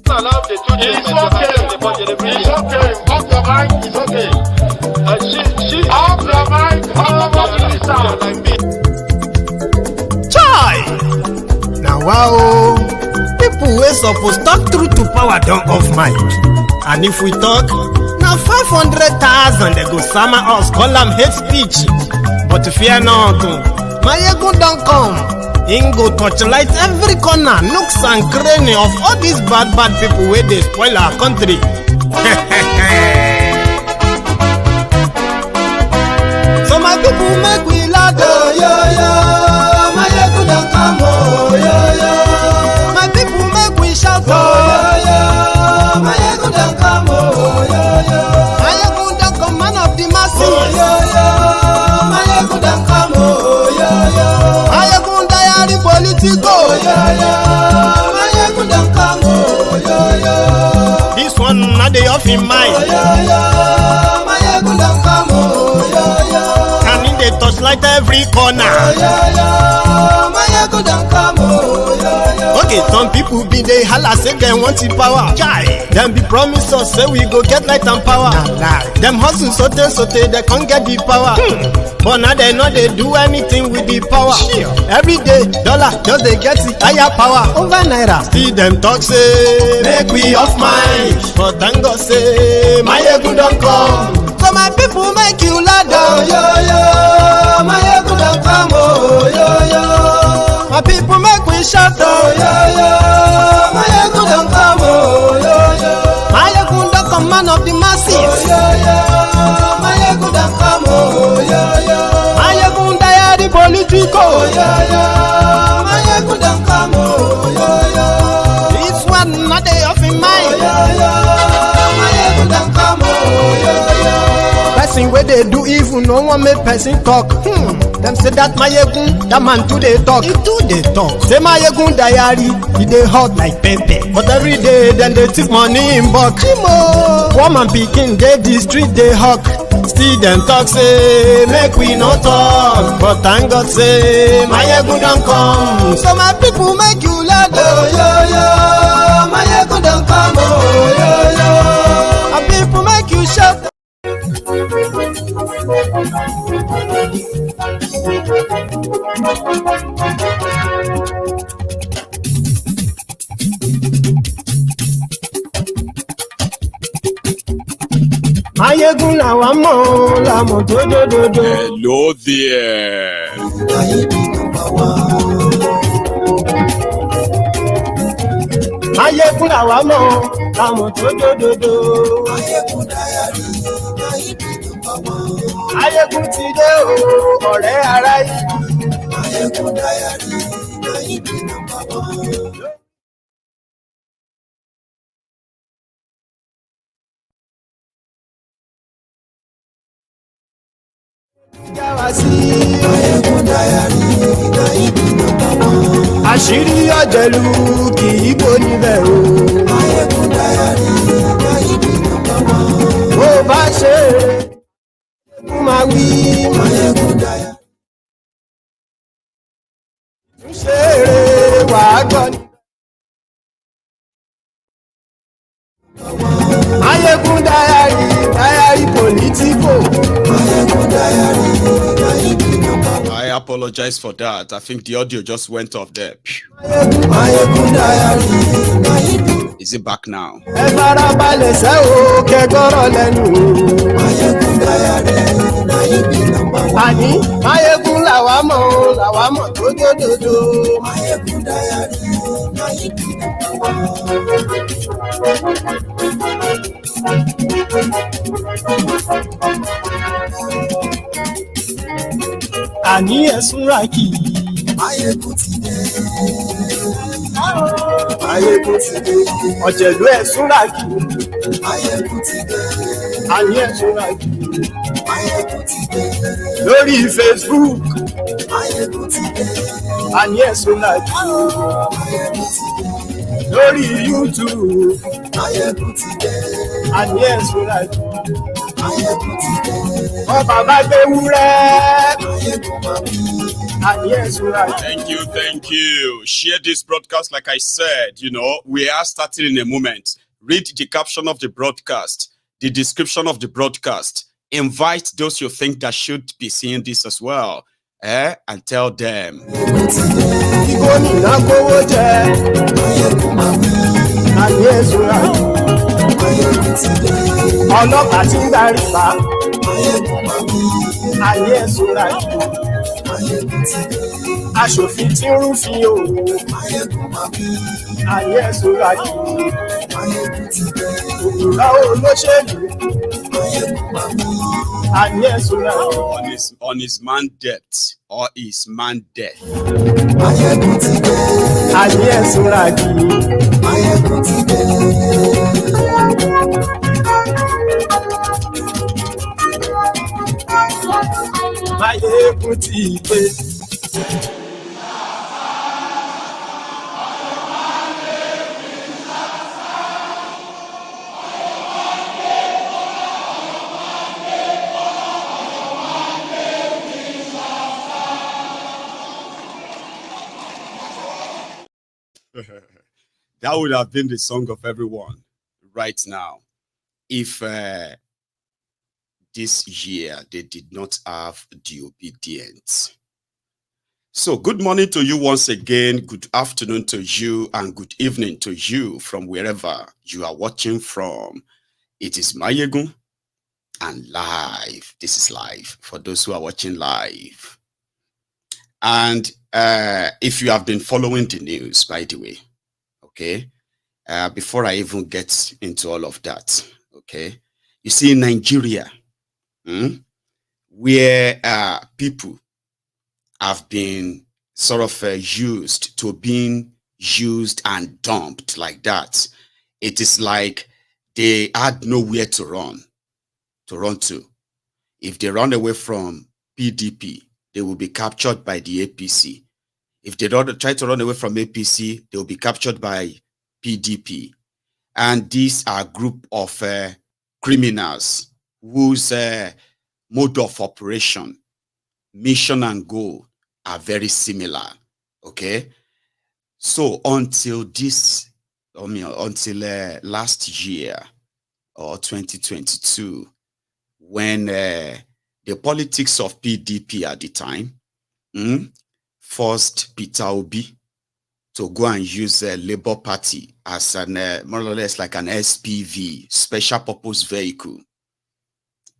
It's okay. Off the mic, it's okay. Off the mic, Chai! Now wow, people wey suppose talk through to power don't off mic. And if we talk, now 500,000 they go summer us, call them hate speech. But fear not, Maiyegun don't come. Ingo torchlight every corner, nooks and cranny of all these bad people where they spoil our country. So my people make we laugh, oh yo yo. Maiyegun don't come, oh yo yo. My people make we shout, oh yo yo. Maiyegun don't come, oh yo yo. Maiyegun don't come, man of the masses, oh yo yo. Maiyegun don't come, oh yo yo. Maiyegun diary Politico, oh yo yo. Maiyegun don't come, oh yo yo. This one not the off in mind, oh yo yo. Maiyegun don't come, oh yo yo. And in the touchlight every corner, oh yo yo. Maiyegun don't come, oh yo yo. Okay, some people be they holla say they want the power. Chai, them be promise us say we go get light and power. Them hustle sote they can't get the power. But now they know they do anything with the power. Every day, dollar just they get the higher power over naira. See them talk say make we off mind, but thank God say Maiyegun don't come. So my people make you lie down, yo yo. Maiyegun don't come, oh yo yo. My people make we shout, oh yo yo. Maiyegun don't come, oh yo yo. Maiyegun don't come, man of the masses, oh yo yo. Maiyegun don't come, oh yo yo. Maiyegun diary Politico, oh yo yo. Maiyegun don't come, oh yo yo. This one not they off in mind, oh yo yo. Maiyegun don't come, oh yo yo. Person where they do evil, no one make person talk. Them say that Maiyegun, that man too they talk. He too they talk. Say Maiyegun diary, he they hot like pepper. But every day then they take money in bulk. Woman picking they the street they hawk. Still them talk say make we no talk. But thank God say Maiyegun don't come. So my people make you laugh, oh yo yo. Maiyegun don't come, oh yo yo. My people make you shout. Maiyegun làwa mọ̀ làmọ̀ dódódódó. Hello there. Maiyegun làwa mọ̀ làmọ̀ dódódódó. Maiyegun ti dé o, ọ̀rẹ́ ara yìí. Maiyegun diary, Maiyegun number one. Maiyegun diary, Maiyegun number one. Àṣírí ọ̀jẹ̀lú kì í bò níbẹ̀ o. Maiyegun diary, Maiyegun number one. Bó bá ṣe é máa wí Maiyegun diary. Ṣé eré wàá gbọ́ ni? Maiyegun diary, diary Politico. Maiyegun diary, Maiyegun number one. I apologize for that. I think the audio just went off there. Maiyegun diary, Maiyegun. Is it back now? Ẹ farabalẹ̀ sẹ́ o kẹgọ́rọ̀ lẹ́nu. Maiyegun diary, Maiyegun number one. Àní Maiyegun làwa mọ̀ dódódódó. Maiyegun diary, Maiyegun number one. Àní ẹ̀sùn ràkì. Maiyegun ti dé. Maiyegun ti dé. Ọ̀jẹ̀lú ẹ̀sùn ràkì. Maiyegun ti dé. Àní ẹ̀sùn ràkì. Maiyegun ti dé. Lórí Facebook. Maiyegun ti dé. Àní ẹ̀sùn ràkì. Maiyegun ti dé. Lórí YouTube. Maiyegun ti dé. Àní ẹ̀sùn ràkì. Maiyegun ti dé. Thank you. Share this broadcast, like I said, we are starting in a moment. Read the caption of the broadcast, the description of the broadcast. Invite those you think that should be seeing this as well, and tell them. Aṣòfin tí ń rúfin òwò ayé ẹ̀sùnra yìí òwúrọ̀ olóṣèlú ayé ẹ̀sùnra yìí. On his man debt or his man death. Ayé ẹ̀sùnra yìí. Maiyegun ti dé. That would have been the song of everyone right now if this year they did not have the Obidients. So good morning to you once again, good afternoon to you, and good evening to you from wherever you are watching from. It is Maiyegun and live. This is live for those who are watching live. And if you have been following the news, by the way, okay, before I even get into all of that, okay, you see in Nigeria, where people have been sort of used to being used and dumped like that, it is like they had nowhere to run to. If they run away from PDP, they will be captured by the APC. If they try to run away from APC, they will be captured by PDP. And these are a group of criminals whose mode of operation, mission and goal are very similar. Okay? So until last year or 2022, when the politics of PDP at the time forced Peter Obi to go and use a Labour Party as an more or less like an SPV, special purpose vehicle,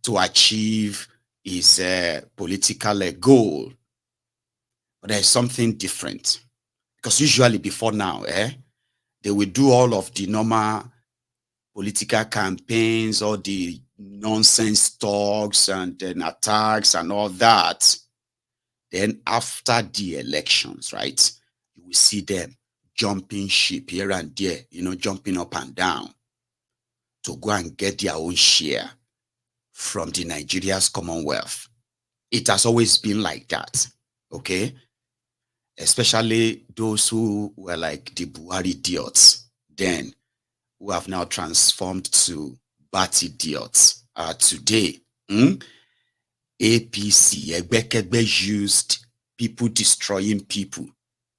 to achieve his political goal. But there's something different, because usually before now, they will do all of the normal political campaigns, all the nonsense talks and then attacks and all that. Then after the elections, right, you will see them jumping ship here and there, jumping up and down to go and get their own share from the Nigeria's Commonwealth. It has always been like that, okay? Especially those who were like the Buhari idiots then, who have now transformed to Bat idiots today. APC, Egbekegbe, used people destroying people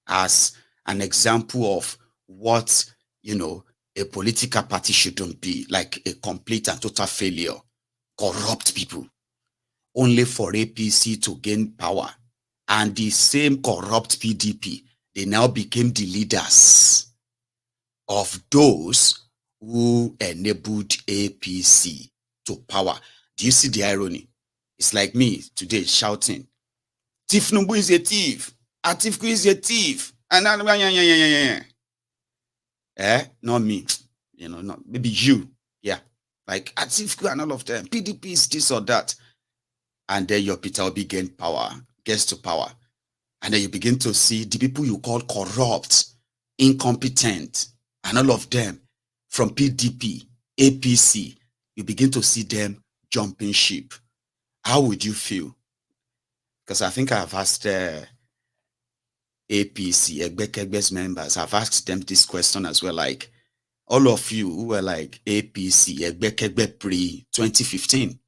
as an example of what, a political party shouldn't be, like a complete and total failure. Corrupt people, only for APC to gain power. And the same corrupt PDP, they now became the leaders of those who enabled APC to power. Do you see the irony? It's like me today shouting, Tinubu is a thief, Atiku is a thief, and not me, not maybe you, yeah, like Atiku and all of them, PDP is this or that, and then your Peter Obi gets to power, and then you begin to see the people you call corrupt, incompetent, and all of them from PDP, APC, you begin to see them jumping ship. How would you feel? Because I think I've asked APC, Egbekegbe's members, I've asked them this question as well, like, all of you who were like APC, Egbekegbe pre-2015,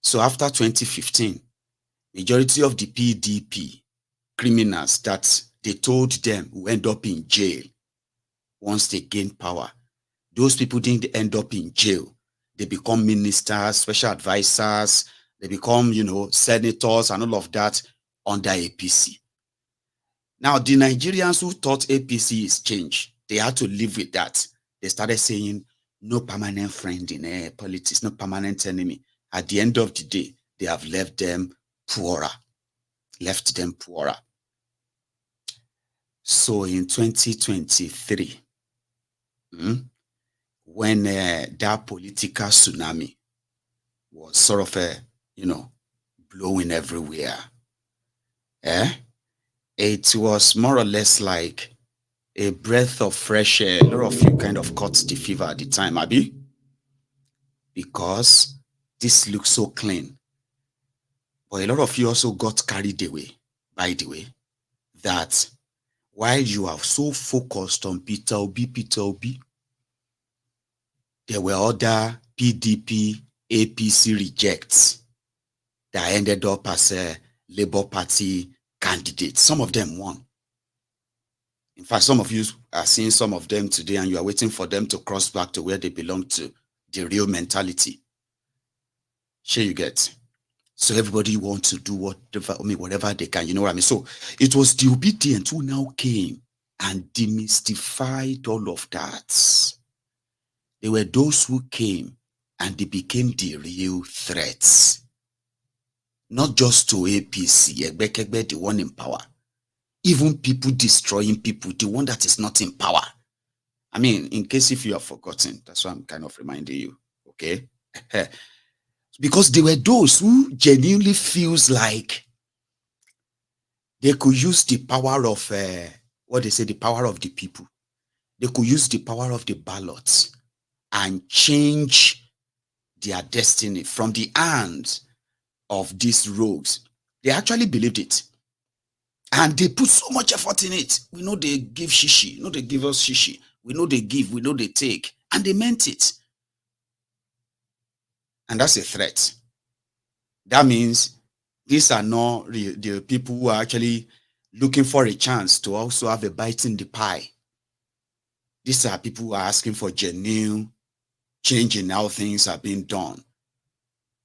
So after 2015, majority of the PDP criminals that they told them will end up in jail once they gain power, those people didn't end up in jail. They become ministers, special advisors, they become, senators and all of that under APC. Now, the Nigerians who thought APC is change, they had to live with that. They started saying, no permanent friend in politics, no permanent enemy. At the end of the day, they have left them poorer. So in 2023, when that political tsunami was sort of, blowing everywhere, it was more or less like a breath of fresh air. A lot of you kind of caught the fever at the time, Abi, because this looks so clean. But a lot of you also got carried away, by the way, that while you are so focused on Peter Obi, there were other PDP, APC rejects that ended up as a Labour Party candidates. Some of them won. In fact, some of you are seeing some of them today and you are waiting for them to cross back to where they belong to, the real mentality. Sure you get. So everybody wants to do whatever they can, you know what I mean? So it was the Obidients who now came and demystified all of that. They were those who came and they became the real threats. Not just to APC, the one in power. Even people destroying people, the one that is not in power. I mean, in case if you have forgotten, that's why I'm kind of reminding you, okay? Because they were those who genuinely feels like they could use the power of, the power of the people. They could use the power of the ballots and change their destiny from the hands of these rogues. They actually believed it. And they put so much effort in it. We know they give shishi. They give us shishi. We know they give. We know they take. And they meant it. And that's a threat. That means these are not the people who are actually looking for a chance to also have a bite in the pie. These are people who are asking for genuine change in how things are being done.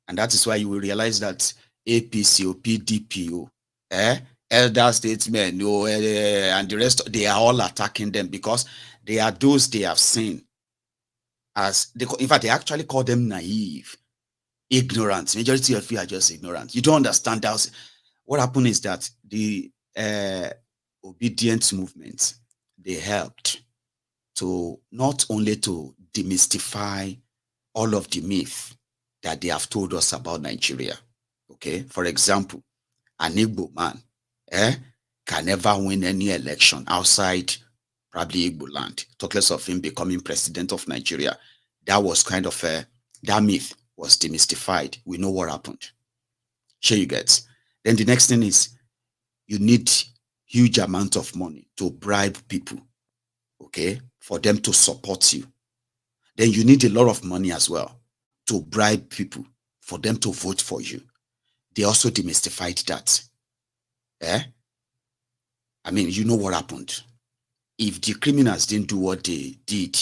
And that is why you will realize that APC or PDP, elder statesmen, and the rest, they are all attacking them because they are those they have seen as, in fact, they actually call them naive, ignorant. Majority of you are just ignorant. You don't understand that. What happened is that the Obidients movement, they helped to not only to demystify all of the myth that they have told us about Nigeria. Okay, for example, an Igbo man can never win any election outside probably Igbo land. Talk less of him becoming president of Nigeria. That was kind of that myth was demystified. We know what happened. Sure you get. Then the next thing is you need huge amount of money to bribe people, okay, for them to support you. Then you need a lot of money as well to bribe people for them to vote for you. They also demystified that. I mean, you know what happened. If the criminals didn't do what they did,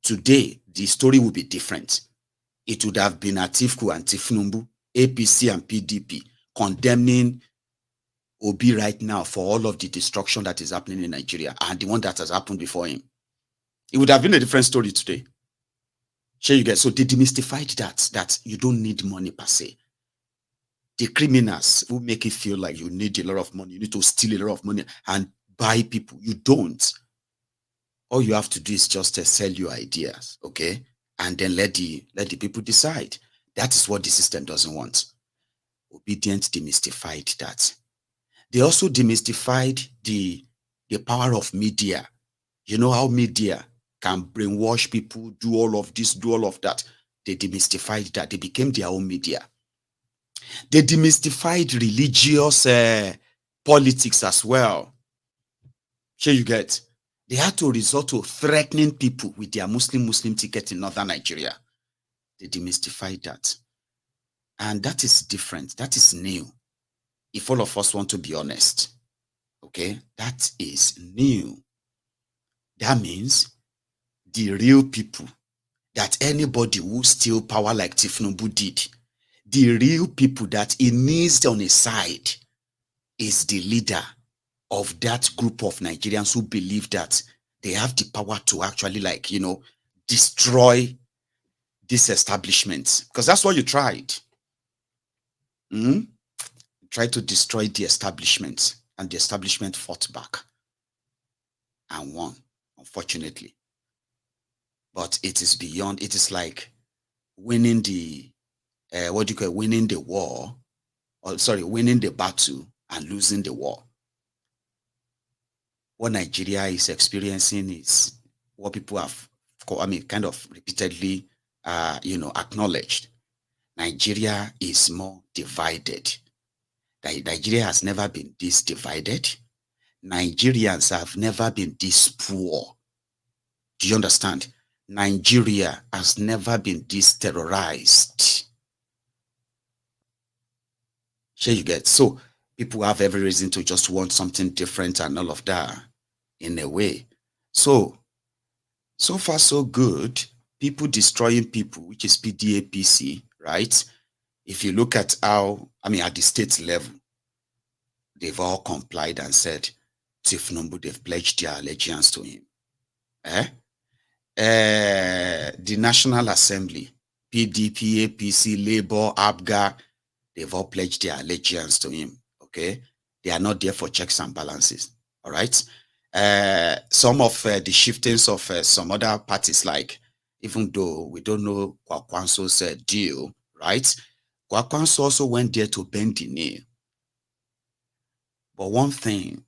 today the story would be different. It would have been Atiku and Tinubu, APC and PDP condemning Obi right now for all of the destruction that is happening in Nigeria and the one that has happened before him. It would have been a different story today. Sure you get. So they demystified that you don't need money per se. The criminals who make it feel like you need a lot of money, you need to steal a lot of money and buy people. You don't. All you have to do is just sell your ideas, okay? And then let the people decide. That is what the system doesn't want. Obidients demystified that. They also demystified the power of media. You know how media can brainwash people, do all of this, do all of that. They demystified that. They became their own media. They demystified religious politics as well. Sure you get. They had to resort to threatening people with their Muslim ticket in northern Nigeria. They demystified that. And that is different. That is new. If all of us want to be honest, okay, that is new. That means the real people, that anybody who steal power like Tinubu did, the real people that he needs on his side is the leader of that group of Nigerians who believe that they have the power to actually, like, you know, destroy this establishment. Because that's what you tried. You tried to destroy the establishment, and the establishment fought back and won, unfortunately. But it is beyond, it is like winning the, what do you call it, winning the war, or sorry, winning the battle and losing the war. What Nigeria is experiencing is what people have, I mean, kind of repeatedly, you know, acknowledged. Nigeria is more divided. Nigeria has never been this divided. Nigerians have never been this poor. Do you understand? Nigeria has never been this terrorized. Here you get. So people have every reason to just want something different and all of that in a way. So far so good. People destroying people, which is PDAPC, right? If you look at how, I mean, at the state level, they've all complied and said, Tinubu, they've pledged their allegiance to him. The National Assembly, PDP, APC, Labour, ABGA, they've all pledged their allegiance to him, okay? They are not there for checks and balances, all right? Some of the shiftings of some other parties, like, even though we don't know Kwakwanso's deal, right? Kwakwanso also went there to bend the knee. But one thing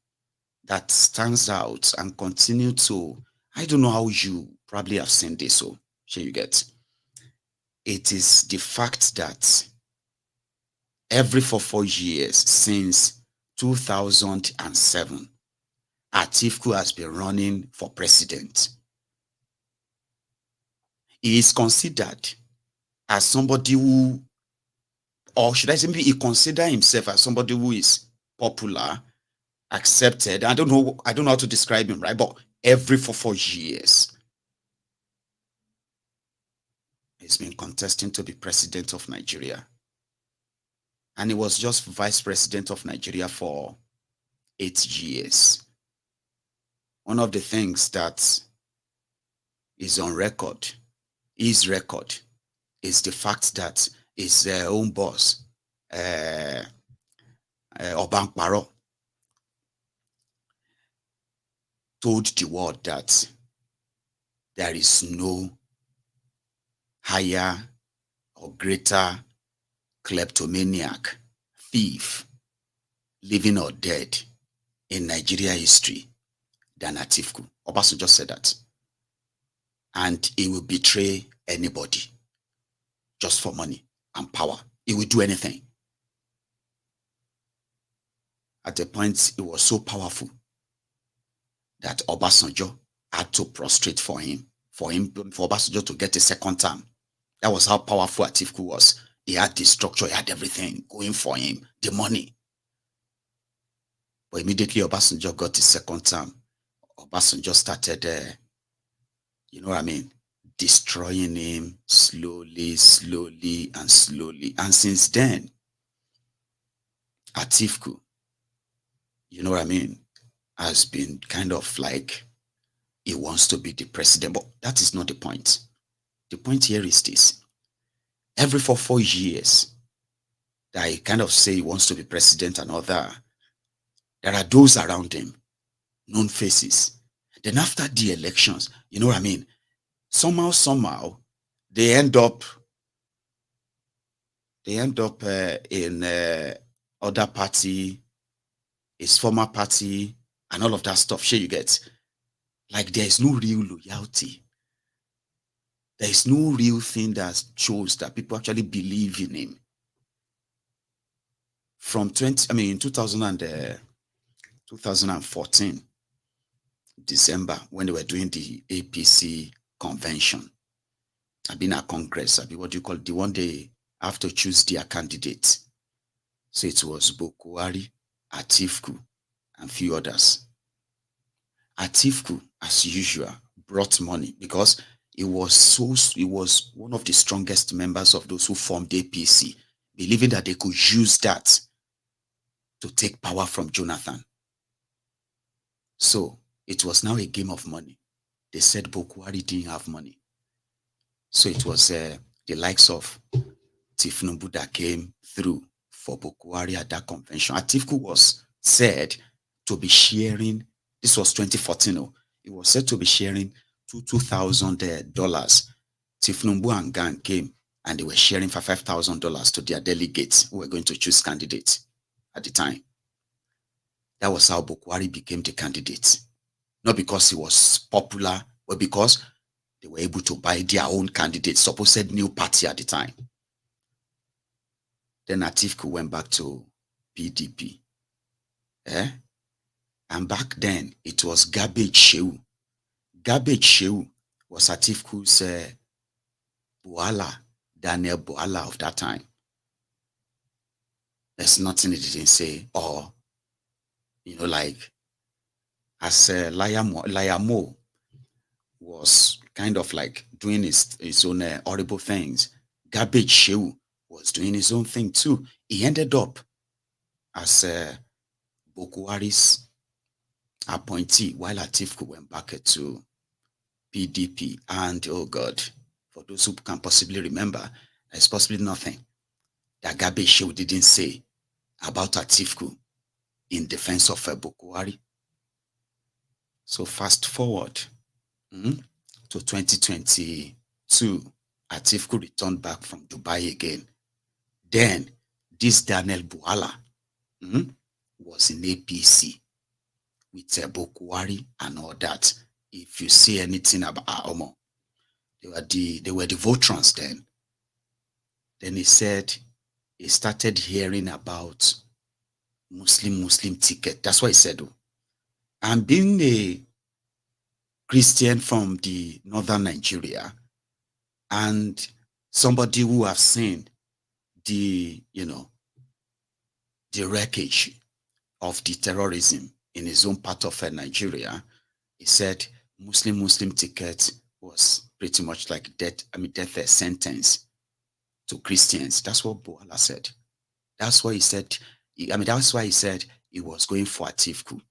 that stands out and continue to, I don't know how you probably have seen this, so here you get. It is the fact that every 4 years since 2007, Atiku has been running for president. He is considered as somebody who, or should I say, maybe he consider himself as somebody who is popular, accepted. I don't know how to describe him, right? But every 4 years, he's been contesting to be president of Nigeria. And he was just vice president of Nigeria for 8 years. One of the things that is on record, is the fact that his own boss, Obankparo, told the world that there is no higher or greater kleptomaniac, thief, living or dead in Nigeria history than Atiku. Obasanjo just said that. And he will betray anybody just for money and power. He will do anything. At the point, it was so powerful that Obasanjo had to prostrate for Obasanjo to get a second term. That was how powerful Atiku was. He had the structure, he had everything going for him, the money. But immediately Obasanjo got his second term, Obasanjo started, you know what I mean, destroying him slowly. And since then, Atiku, you know what I mean, has been kind of like, he wants to be the president. But that is not the point. The point here is this. Every 4 years, that he kind of say he wants to be president and all that, there are those around him, known faces. Then after the elections, you know what I mean, somehow, they end up in other party, his former party, and all of that stuff. Sure, you get. Like, there is no real loyalty. There is no real thing that shows that people actually believe in him. From 2014, December, when they were doing the APC convention, I've been at Congress, what do you call it, the one they have to choose their candidate. So it was Buhari, Atiku, and few others. Atiku, as usual, brought money because he was one of the strongest members of those who formed APC, believing that they could use that to take power from Jonathan. So it was now a game of money. They said Buhari didn't have money. So it was the likes of Tinubu that came through for Buhari at that convention. Atiku was said to be sharing, this was 2014, he was said to be sharing $2,000. Tinubu and gang came and they were sharing for $5,000 to their delegates who were going to choose candidates at the time. That was how Buhari became the candidate. Not because he was popular, but because they were able to buy their own candidate, supposed new party at the time. Then Atiku went back to PDP. And back then, it was Garbage Shehu. Garbage Shehu was Atiku's Daniel Buhala of that time. There's nothing he didn't say. Or, like, as Layamo was kind of like doing his own horrible things, Garbage Shehu was doing his own thing too. He ended up as Buhari's appointee while Atiku went back to PDP. And oh God, for those who can possibly remember, there's possibly nothing that Garbage Shehu didn't say about Atiku in defense of Buhari. So fast forward to 2022, Atiku returned back from Dubai again. Then this Daniel Buhala was in APC with Buhari and all that. If you see anything about Omo, they were the Votrons then. Then he said he started hearing about Muslim ticket. That's what he said. And being a Christian from the northern Nigeria and somebody who has seen the wreckage of the terrorism in his own part of Nigeria, he said Muslim ticket was pretty much like death sentence to Christians. That's what Buhala said. That's what he said. That's why he said he was going for Atiku.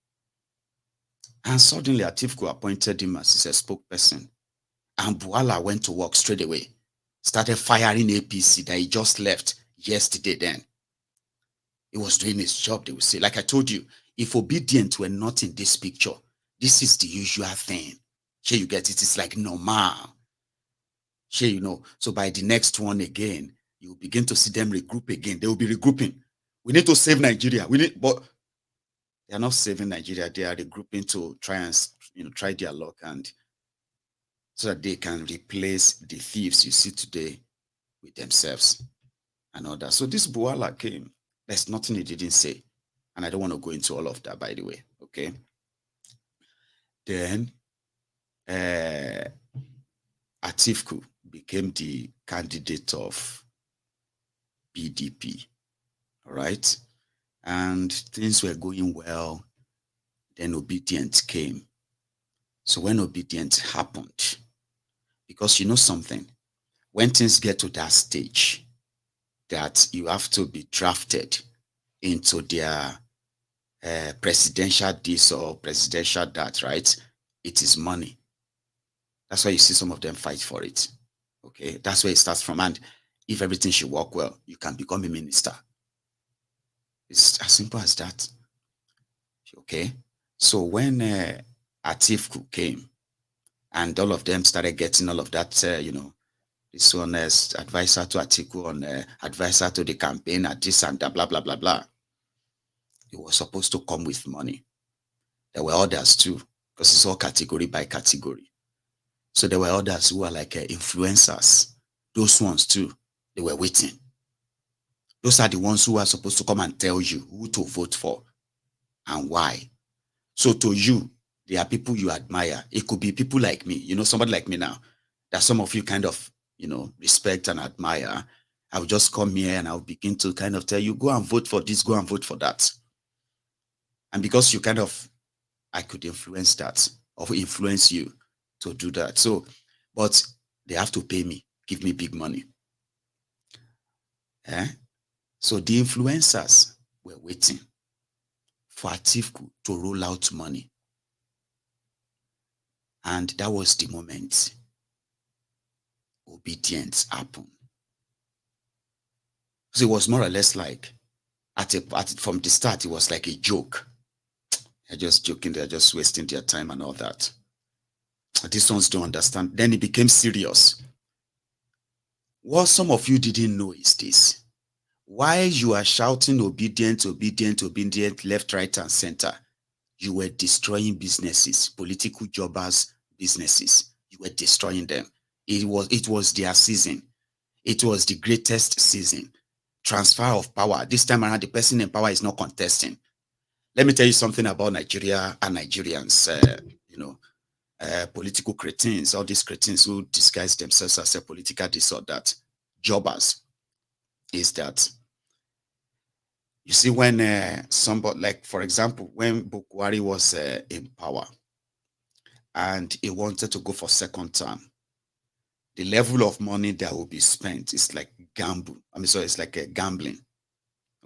And suddenly Atiku appointed him as his spokesperson. And Buhala went to work straight away. Started firing APC that he just left yesterday then. He was doing his job, they would say. Like I told you, if Obidients were not in this picture, this is the usual thing. Here you get it. It's like normal. Here, So by the next one again, you will begin to see them regroup again. They will be regrouping. We need to save Nigeria. But they are not saving Nigeria. They are regrouping to try and try their luck, and so that they can replace the thieves you see today with themselves and all that. So this Buhala came. There's nothing he didn't say. And I don't want to go into all of that, by the way. Okay. Then Atiku became the candidate of PDP. All right. And things were going well. Then Obidients came. So when Obidients happened, because you know something, when things get to that stage, that you have to be drafted into their presidential this or presidential that, right? It is money. That's why you see some of them fight for it. Okay, that's where it starts from. And if everything should work well, you can become a minister. It's as simple as that. Okay, so when Atiku came, and all of them started getting all of that, this one is advisor to Atiku, on advisor to the campaign, at this and that, blah, blah, blah, blah. It was supposed to come with money. There were others too, because it's all category by category. So there were others who were like influencers. Those ones too, they were waiting. Those are the ones who are supposed to come and tell you who to vote for and why. So to you, there are people you admire. It could be people like me, somebody like me now, that some of you kind of, respect and admire. I will just come here and I'll begin to kind of tell you, go and vote for this, go and vote for that. And because you kind of, I could influence that or influence you to do that. So, but they have to pay me, give me big money. So the influencers were waiting for Atiku to roll out money. And that was the moment Obidients happened. So it was more or less like, from the start, it was like a joke. They're just joking, they're just wasting their time and all that. These ones don't understand. Then it became serious. What some of you didn't know is this. While you are shouting obedient, obedient, obedient, left, right, and center, you were destroying businesses, political jobbers, businesses. You were destroying them. It was their season. It was the greatest season. Transfer of power. This time around, the person in power is not contesting. Let me tell you something about Nigeria and Nigerians, political cretins, all these cretins who disguise themselves as a political this or that, jobbers, is that, you see, when somebody, like, for example, when Bukwari was in power and he wanted to go for second term, the level of money that will be spent is like gamble. It's like a gambling.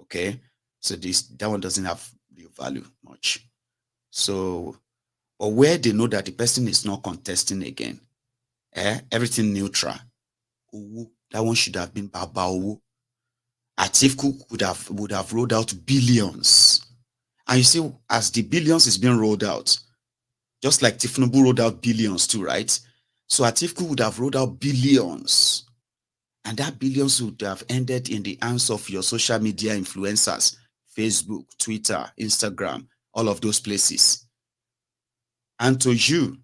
Okay. So that one doesn't have the value much. So, but where they know that the person is not contesting again, everything neutral, that one should have been Babao. Atiku would have rolled out billions. And you see, as the billions is being rolled out, just like Tinubu rolled out billions too, right? So Atiku would have rolled out billions. And that billions would have ended in the hands of your social media influencers, Facebook, Twitter, Instagram, all of those places. And to you,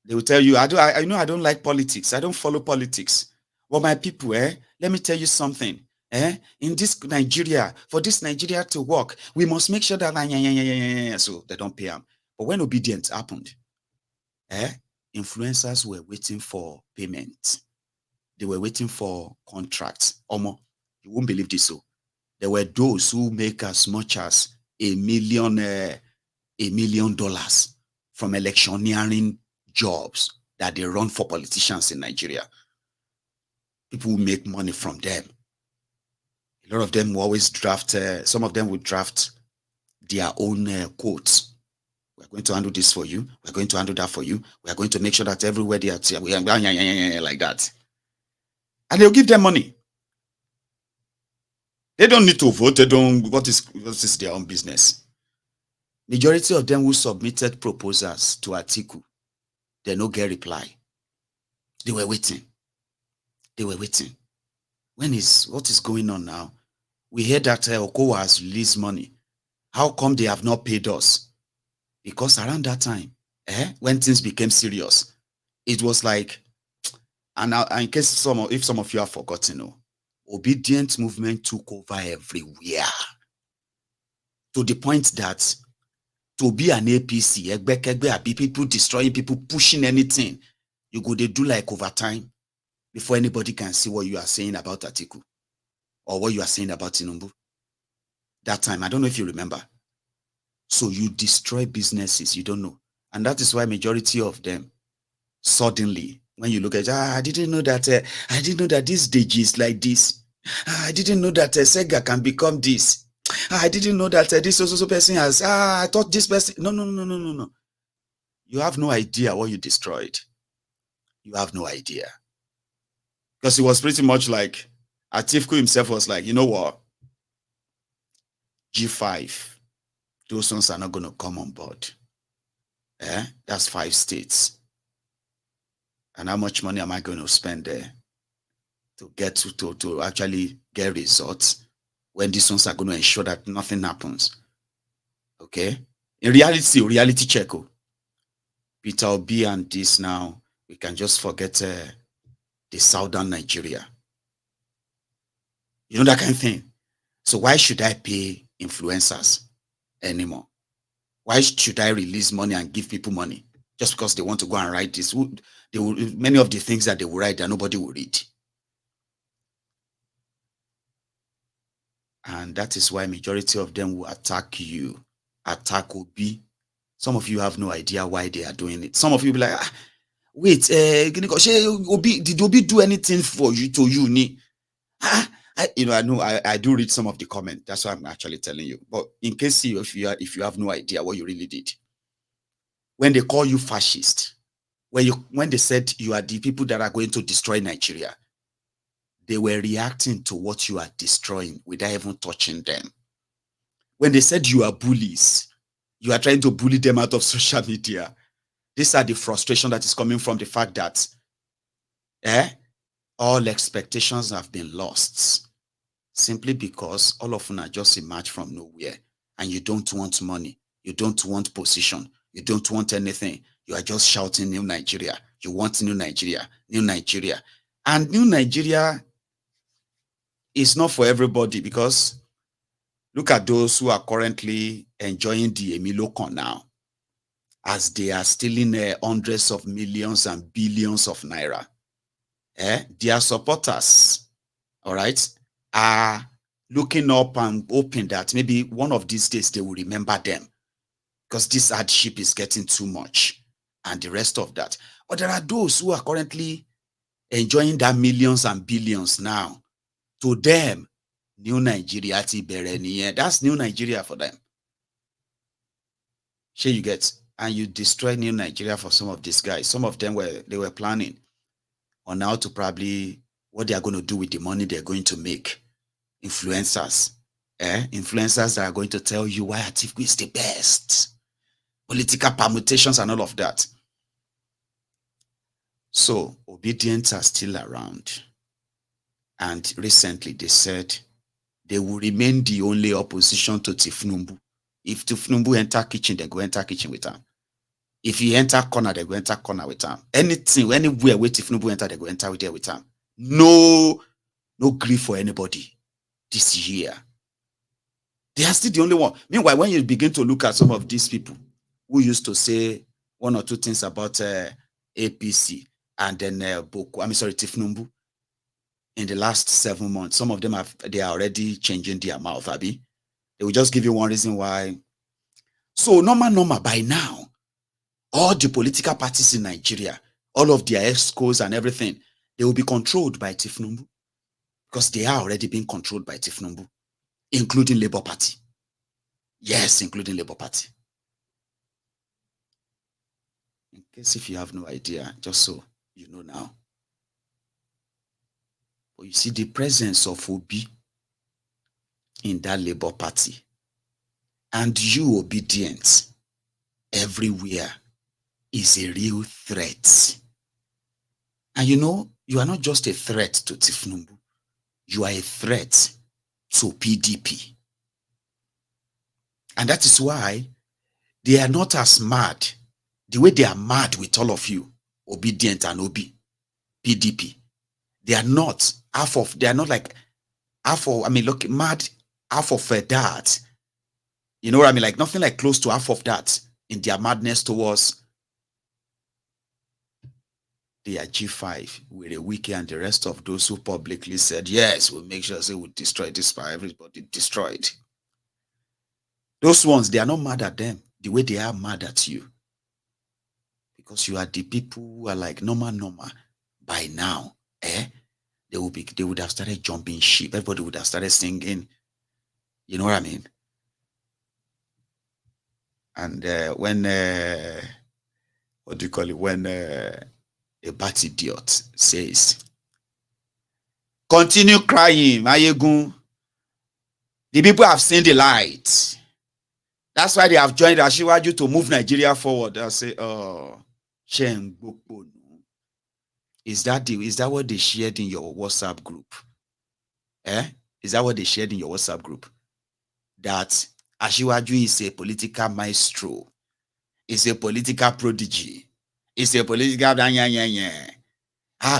they will tell you, I don't like politics. I don't follow politics. Well, my people, let me tell you something. In this Nigeria, for this Nigeria to work, we must make sure that so they don't pay them. But when Obidients happened, influencers were waiting for payment. They were waiting for contracts. You won't believe this. So there were those who make as much as $1 million from electioneering jobs that they run for politicians in Nigeria. People who make money from them. A lot of them will always draft, some of them will draft their own quotes. We're going to handle this for you. We're going to handle that for you. We're going to make sure that everywhere they are, like that. And they'll give them money. They don't need to vote. What is their own business? Majority of them who submitted proposals to Atiku, they no get reply. They were waiting. They were waiting. What is going on now? We hear that Okowa has released money. How come they have not paid us? Because around that time, when things became serious, it was like, and now, in case if some of you have forgotten, Obedient movement took over everywhere. To the point that to be an APC, people destroying, people pushing anything, you go they do like overtime before anybody can see what you are saying about Atiku or what you are saying about Tinubu. That time, I don't know if you remember. So you destroy businesses, you don't know. And that is why majority of them, suddenly, when you look at, I didn't know that this Deji is like this. I didn't know that Sega can become this. I didn't know that this also person has, I thought this person, no. You have no idea what you destroyed. You have no idea. Because it was pretty much like, Atiku himself was like, you know what? G5, those ones are not going to come on board. That's 5 states. And how much money am I going to spend there to get to actually get results when these ones are going to ensure that nothing happens? Okay? In reality check. Peter Obi and this now, we can just forget the southern Nigeria. You know that kind of thing. So why should I pay influencers anymore? Why should I release money and give people money just because they want to go and write this? Many of the things that they will write that nobody will read. And that is why majority of them will attack you, attack Obi. Some of you have no idea why they are doing it. Some of you will be like, wait, did Obi do anything for you to you? I know I do read some of the comments. That's why I'm actually telling you. But in case if you have no idea what you really did, when they call you fascist, when they said you are the people that are going to destroy Nigeria, they were reacting to what you are destroying without even touching them. When they said you are bullies, you are trying to bully them out of social media. These are the frustration that is coming from the fact that all expectations have been lost simply because all of them are just emerged from nowhere, and you don't want money, you don't want position, you don't want anything. You are just shouting new Nigeria. You want new Nigeria, new Nigeria. And new Nigeria is not for everybody, because look at those who are currently enjoying the Emiloko now, as they are stealing hundreds of millions and billions of naira. Their supporters, all right, are looking up and hoping that maybe one of these days they will remember them, because this hardship is getting too much and the rest of that. But there are those who are currently enjoying that millions and billions now. To them, new Nigeria, that's new Nigeria for them. Sure, you get, and you destroy new Nigeria for some of these guys. Some of them were planning on how to probably what they are going to do with the money they're going to make. Influencers, influencers that are going to tell you why Atiku is the best. Political permutations and all of that. So Obidients are still around. And recently they said they will remain the only opposition to Tinubu. If Tinubu enter kitchen, they go enter kitchen with him. If he enter corner, they go enter corner with him. Anything, anywhere where Tinubu enter, they go enter there with him. No grief for anybody this year. They are still the only one. Meanwhile, when you begin to look at some of these people who used to say one or two things about APC and then Tinubu, in the last 7 months, some of them they are already changing their mouth, Abi. They will just give you one reason why. So normal by now, all the political parties in Nigeria, all of their excos and everything, they will be controlled by Tinubu, because they are already being controlled by Tinubu, including Labour Party. Yes, including Labour Party. In case if you have no idea, just so you know now. But you see the presence of Obi in that Labour Party, and you Obidients everywhere, is a real threat. And you know, you are not just a threat to Tinubu, you are a threat to PDP. And that is why they are not as mad the way they are mad with all of you, Obidient and Obi, PDP. They are not like half of, mad half of that. You know what I mean? Like nothing like close to half of that in their madness towards the G5 with a wiki and the rest of those who publicly said, yes, we'll make sure they will destroy this by everybody destroyed. Those ones, they are not mad at them the way they are mad at you. Because you are the people who are like normal by now. They would have started jumping ship. Everybody would have started singing. You know what I mean? And when what do you call it? When a bad idiot says, continue crying, Maiyegun. The people have seen the light. That's why they have joined Ashiwaju to move Nigeria forward. They'll say, oh, is that what they shared in your WhatsApp group? Is that what they shared in your WhatsApp group? That Ashiwaju is a political maestro, is a political prodigy, is a political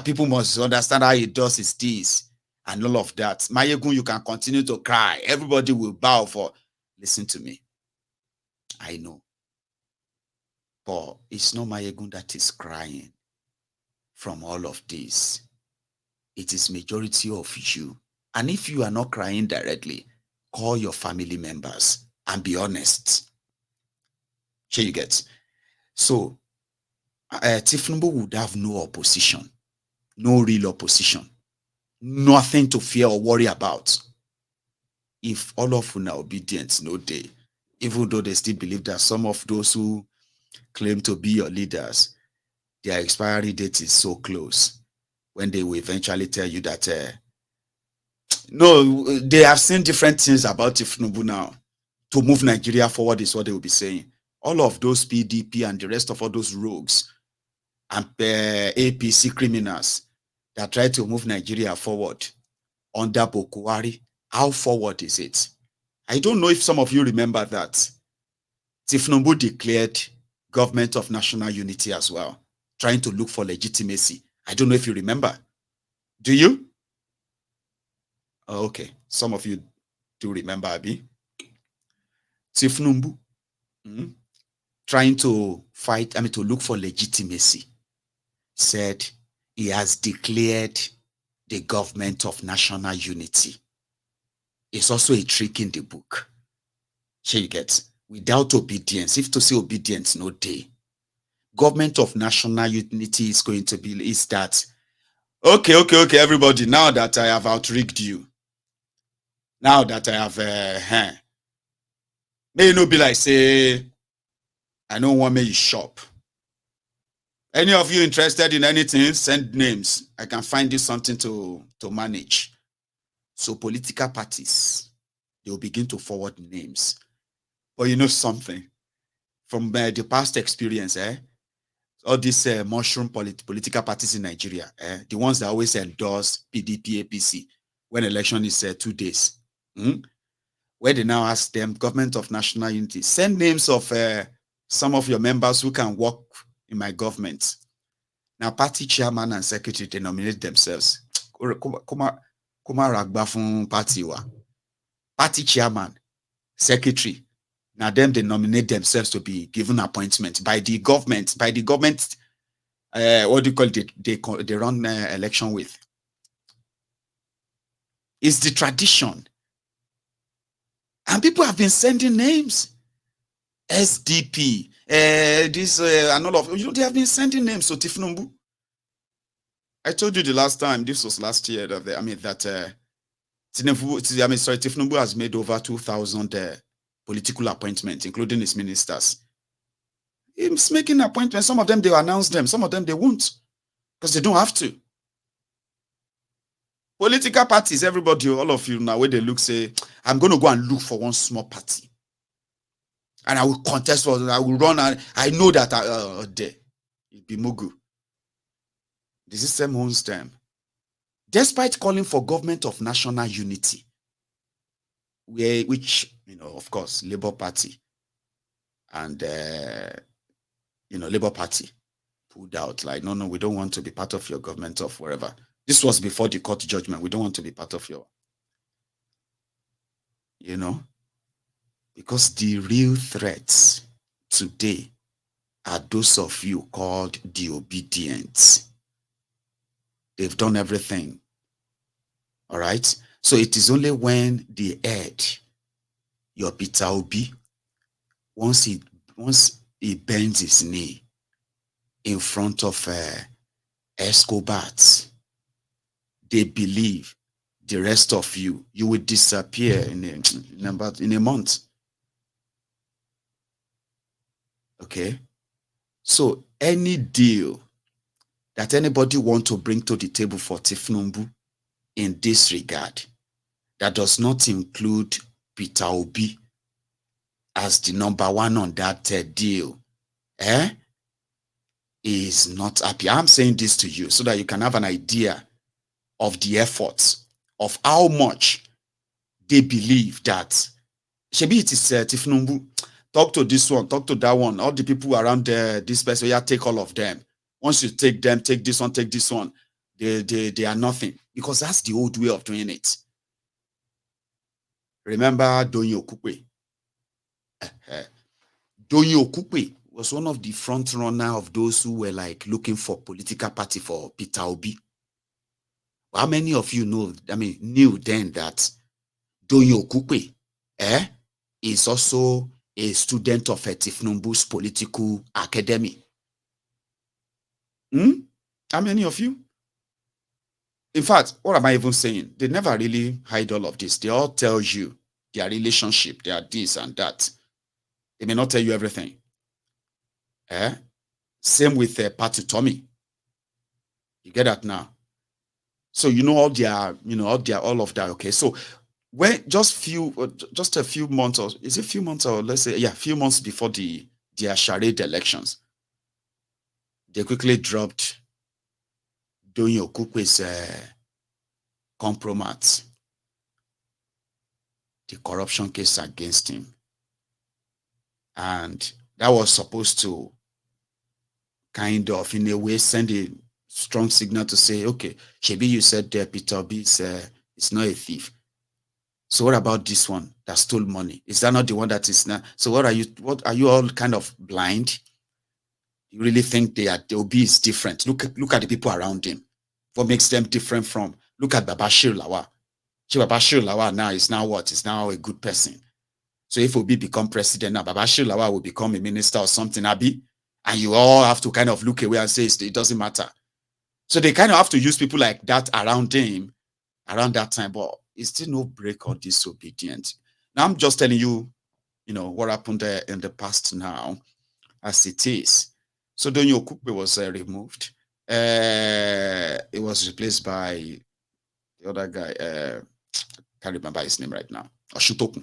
people must understand how he does his deeds and all of that. Maiyegun, you can continue to cry. Everybody will bow for. Listen to me. I know. But it's not Maiyegun that is crying from all of this. It is majority of you. And if you are not crying directly, call your family members and be honest. Here you get. So, Tinubu would have no opposition, no real opposition, nothing to fear or worry about. If all of una obedience no day, even though they still believe that some of those who claim to be your leaders, their expiry date is so close, when they will eventually tell you that no, they have seen different things about Tinubu now. To move Nigeria forward is what they will be saying. All of those PDP and the rest of all those rogues and APC criminals that try to move Nigeria forward under Bokuwari, how forward is it? I don't know if some of you remember that Tinubu declared government of national unity as well, trying to look for legitimacy. I don't know if you remember. Do you? Oh, okay. Some of you do remember, Abi. Tinubu trying to fight, to look for legitimacy, said he has declared the government of national unity. It's also a trick in the book. Here you get, without obedience, if to say obedience, no day. Government of national unity is going to be, is that, okay, everybody, now that I have outrigged you, now that I have, may you no be like, say, I don't want me you shop. Any of you interested in anything, send names. I can find you something to manage. So political parties, they will begin to forward names. But you know something, from the past experience, all these mushroom political parties in Nigeria, the ones that always endorse PDP, APC, when election is 2 days, where they now ask them, government of national unity, send names of some of your members who can work in my government. Now, party chairman and secretary, they nominate themselves. Party chairman, secretary, now them they nominate themselves to be given appointment by the government. What do you call it? They run election with. It's the tradition. And people have been sending names. SDP, and all of they have been sending names to Tinubu. I told you the last time, this was last year, that Tinubu has made over 2,000 political appointments, including his ministers. He's making appointments. Some of them they will announce them, some of them they won't, because they don't have to. Political parties, everybody, all of you now, where they look, say, I'm going to go and look for one small party. And I will contest for it. I will run, and I know that it'll be Mugu. The system owns them. Despite calling for government of national unity, which, of course, Labour Party and, Labour Party pulled out. Like, no, we don't want to be part of your government of wherever. This was before the court judgment. We don't want to be part of your, because the real threats today are those of you called the Obidients. They've done everything. All right? So it is only when the head, your Peter Obi, once he bends his knee in front of Escobats, they believe the rest of you will disappear in a month. Okay? So any deal that anybody want to bring to the table for Tinubu in this regard, that does not include Peter Obi as the number one on that deal, is not happy. I'm saying this to you so that you can have an idea of the efforts, of how much they believe that Shebi it is Tinubu. Talk to this one, talk to that one. All the people around this person, take all of them. Once you take them, take this one, they are nothing. Because that's the old way of doing it. Remember Donyi Okukwe? Donyi Okukwe was one of the front runner of those who were like looking for political party for Peter Obi. How many of you knew then that Donyi Okukwe is also a student of Tinubu's political academy. How many of you? In fact, what am I even saying? They never really hide all of this. They all tell you their relationship, their this and that. They may not tell you everything. Same with Patu Tommy. You get that now? So you know all of that. Okay, so when just a few months, or is it a few months, or let's say, yeah, a few months before their Charade elections, they quickly dropped Doyin Okukwe's compromise, the corruption case against him, and that was supposed to kind of, in a way, send a strong signal to say, okay, Shebi, you said Peter Obi is not a thief. So what about this one that stole money? Is that not the one that is now? So what are you all kind of blind? You really think the Obi is different? Look at the people around him. What makes them different from? Look at Babashir Lawal. Babashir Lawal now is now what? Is now a good person. So if Obi become president now, Babashir Lawal will become a minister or something, Abi, and you all have to kind of look away and say it doesn't matter. So they kind of have to use people like that around him around that time, but it's still no break or disobedient. Now I'm just telling you, what happened there in the past now, as it is. So Doyin Okukwe was removed. It was replaced by the other guy. Can't remember his name right now. Oshutoku.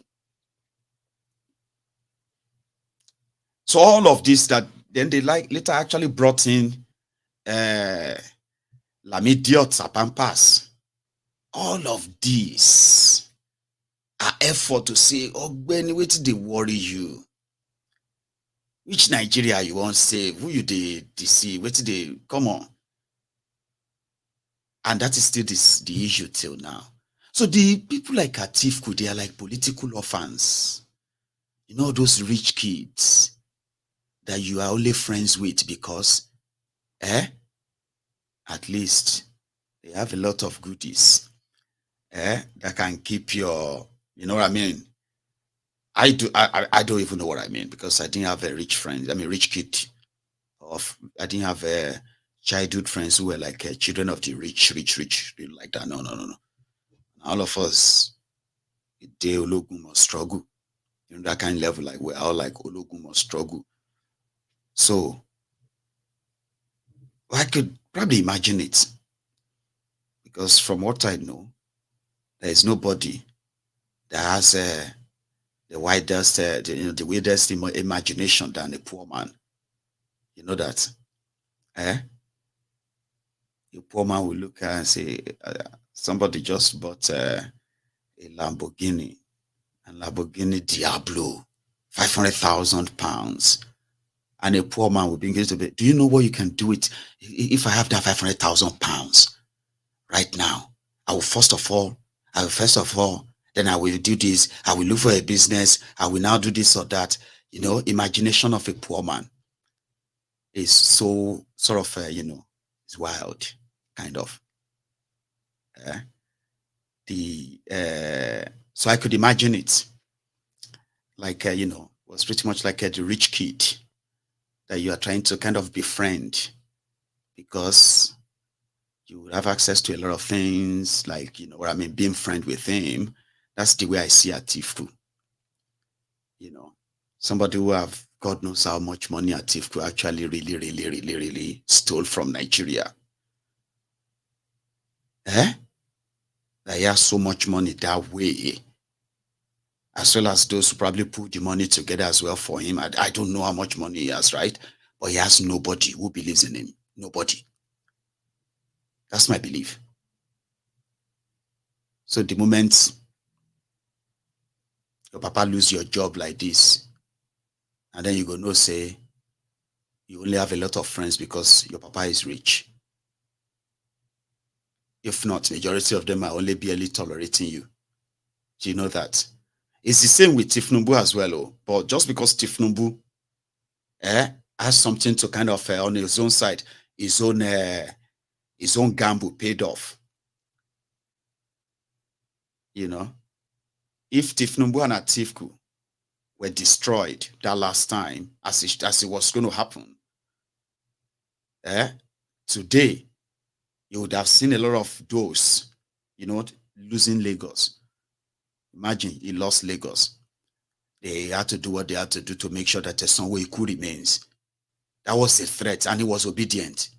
So all of this that then they later actually brought in Lamidiot Sapampas. All of these are effort to say, oh, Benny, what did they worry you? Which Nigeria you want to save? Who you they deceive? What did they come on? And that is still the issue till now. So the people like Atiku, they are like political orphans. You know, those rich kids that you are only friends with because, at least they have a lot of goodies. That can keep your, you know what I mean? I don't even know what I mean, because I didn't have a rich friend. I mean, rich kid. I didn't have childhood friends who were like children of the rich, like that. No. All of us, they Ologun must struggle. You know, that kind of level, like we're all like Ologun must struggle. So I could probably imagine it, because from what I know, there is nobody that has the widest, the weirdest imagination than a poor man. You know that? A poor man will look at and say, somebody just bought a Lamborghini, and Lamborghini Diablo, £500,000. And a poor man will be engaged to be, do you know what you can do it if I have that £500,000 right now? I will first of all, then I will do this. I will look for a business. I will now do this or that. You know, imagination of a poor man is so sort of, it's wild, kind of. So I could imagine it like, was pretty much like the rich kid that you are trying to kind of befriend, because you would have access to a lot of things, like, what I mean, being friend with him. That's the way I see Atiku. Somebody who have God knows how much money Atiku actually really stole from Nigeria. That he has so much money that way, as well as those who probably put the money together as well for him. I don't know how much money he has, right? But he has nobody who believes in him. Nobody. That's my belief. So the moment your papa lose your job like this, and then you go no say you only have a lot of friends because your papa is rich. If not, majority of them are only barely tolerating you. Do you know that? It's the same with Tinubu as well. But just because Tinubu has something to kind of on his own side, his own gamble paid off. if Tinubu and Atiku were destroyed that last time, as it was going to happen, today, you would have seen a lot of those, losing Lagos. Imagine he lost Lagos. They had to do what they had to do to make sure that Sonwo remains. That was a threat, and he was obedient.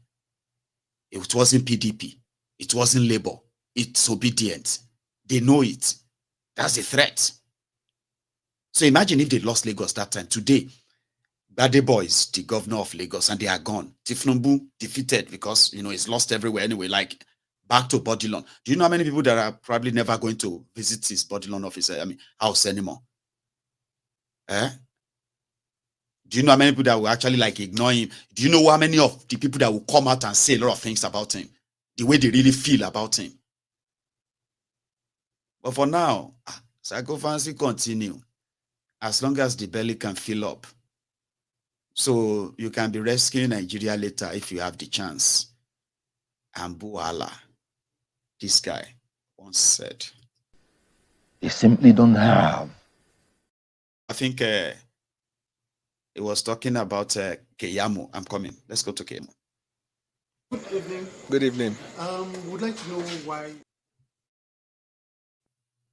It wasn't PDP. It wasn't Labour. It's obedient. They know it. That's a threat. So imagine if they lost Lagos that time. Today, Bade Boy is the governor of Lagos, and they are gone. Tinubu defeated because, he's lost everywhere anyway, like back to Bodilon. Do you know how many people that are probably never going to visit his Bodilon office, house anymore? Do you know how many people that will actually ignore him? Do you know how many of the people that will come out and say a lot of things about him? The way they really feel about him. But for now, psychophancy continue. As long as the belly can fill up. So you can be rescuing Nigeria later if you have the chance. And Buala, this guy once said, they simply don't have. I think he was talking about Keyamo. I'm coming. Let's go to Keyamo. Good evening. Good evening. Would like to know why.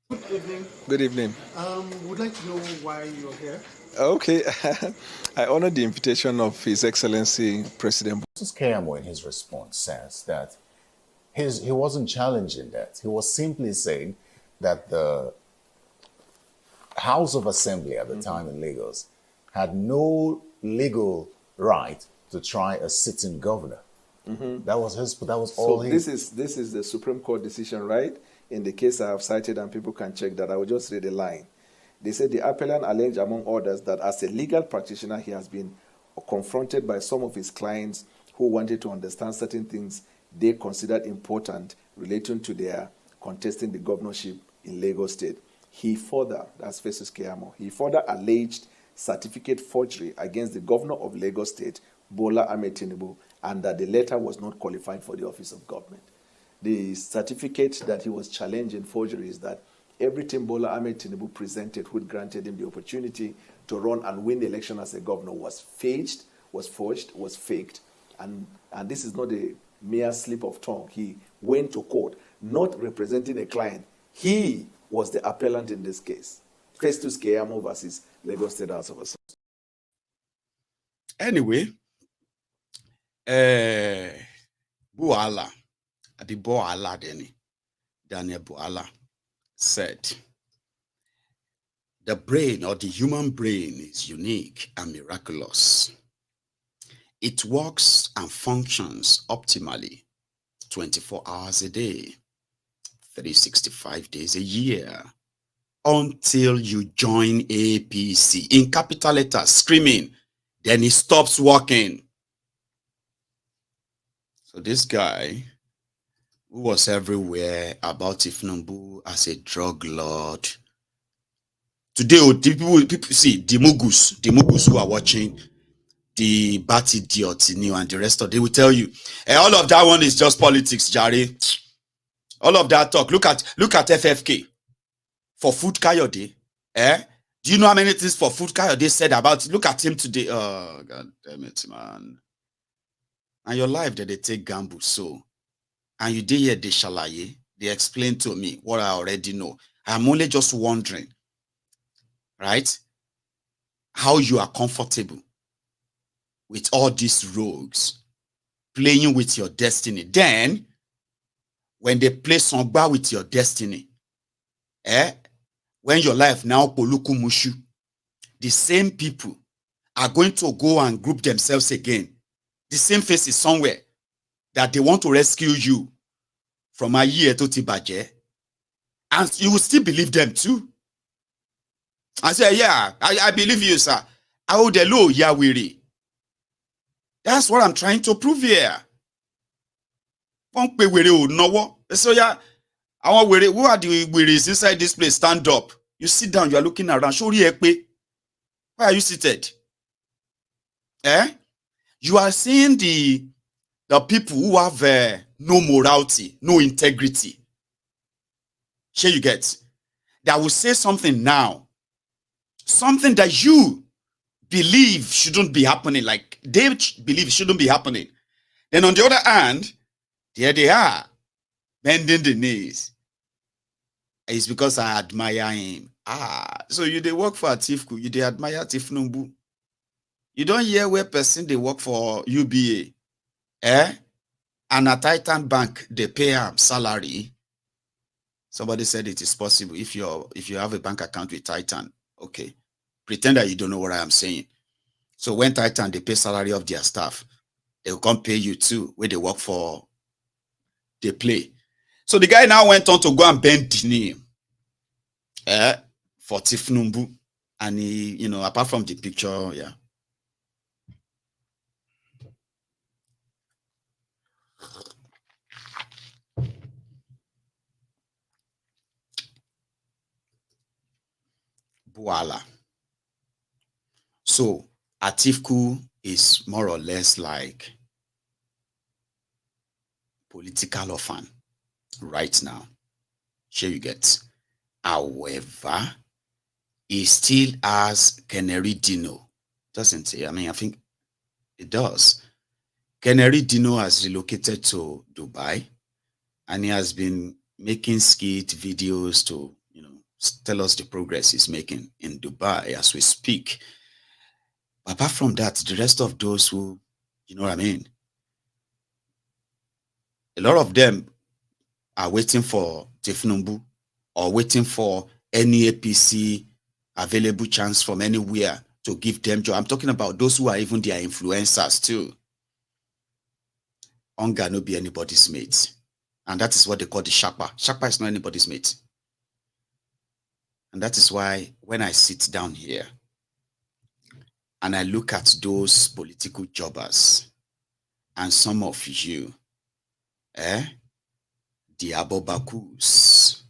Good evening. Good evening. Would like to know why you're here. Okay. I honor the invitation of His Excellency President. Mrs. Keyamo in his response says that he wasn't challenging that. He was simply saying that the House of Assembly at the time in Lagos had no legal right to try a sitting governor. That was all. This is the Supreme Court decision, right? In the case I have cited, and people can check that. I will just read a line. They said the appellant alleged, among others, that as a legal practitioner, he has been confronted by some of his clients who wanted to understand certain things they considered important relating to their contesting the governorship in Lagos State. He further, that's Festus Keyamo, he further alleged certificate forgery against the governor of Lagos State, Bola Ahmed Tinubu, and that the letter was not qualified for the office of government. The certificate that he was challenging forgery is that everything Bola Ahmed Tinubu presented, which granted him the opportunity to run and win the election as a governor, was forged, was faked, and this is not a mere slip of tongue. He went to court, not representing a client. He was the appellant in this case. Festus Keyamo versus Lagos State House of Assembly. Anyway, Buala, Daniel Buala said, the brain or the human brain is unique and miraculous. It works and functions optimally 24 hours a day, 365 days a year, until you join APC in capital letters, screaming, then it stops working. So this guy, who was everywhere about Tinubu as a drug lord, today people see the Mugus who are watching the Bat Idiot New and the rest of, they will tell you, all of that one is just politics, Jare. All of that talk. Look at FFK for Food Kayode. Do you know how many things for Food Kayode said about it? Look at him today. Oh, God damn it, man. And your life that they take gamble so. And you did hear the shalaye. They explained to me what I already know. I'm only just wondering, right? How you are comfortable with all these rogues playing with your destiny. Then, when they play songba with your destiny, when your life now poluku mushu, the same people are going to go and group themselves again. The same faces somewhere that they want to rescue you from a year to Tibaje, and you will still believe them too. I say, yeah, I believe you, sir. Audelo Yawiri. That's what I'm trying to prove here. So yeah, who are the wearies inside this place? Stand up. You sit down, you are looking around. Why are you seated? You are seeing the people who have no morality, no integrity. Sure you get. that will say something now, something that you believe shouldn't be happening, like they believe shouldn't be happening. Then on the other hand, there they are, bending the knees. It's because I admire him. So you they work for Atiku, you they admire Tinubu. You don't hear where person they work for UBA, and a Titan Bank they pay him salary. Somebody said it is possible if you have a bank account with Titan. Okay, pretend that you don't know what I am saying. So when Titan they pay salary of their staff, they will come pay you too. Where they work for, they play. So the guy now went on to go and bend the knee, for Tinubu, and he, apart from the picture, yeah. Voila. So Atiku is more or less like political orphan right now. Sure you get. However, he still has Canary Dino. Doesn't he? I mean, I think it does. Canary Dino has relocated to Dubai, and he has been making skit videos to, tell us the progress he's making in Dubai as we speak. But apart from that, the rest of those who, you know what I mean? A lot of them are waiting for Tinubu or waiting for any APC available chance from anywhere to give them job. I'm talking about those who are even their influencers too. Hunger no be anybody's mate. And that is what they call the Shakpa. Shakpa is not anybody's mate. And that is why when I sit down here and I look at those political jobbers and some of you, the Abobakus,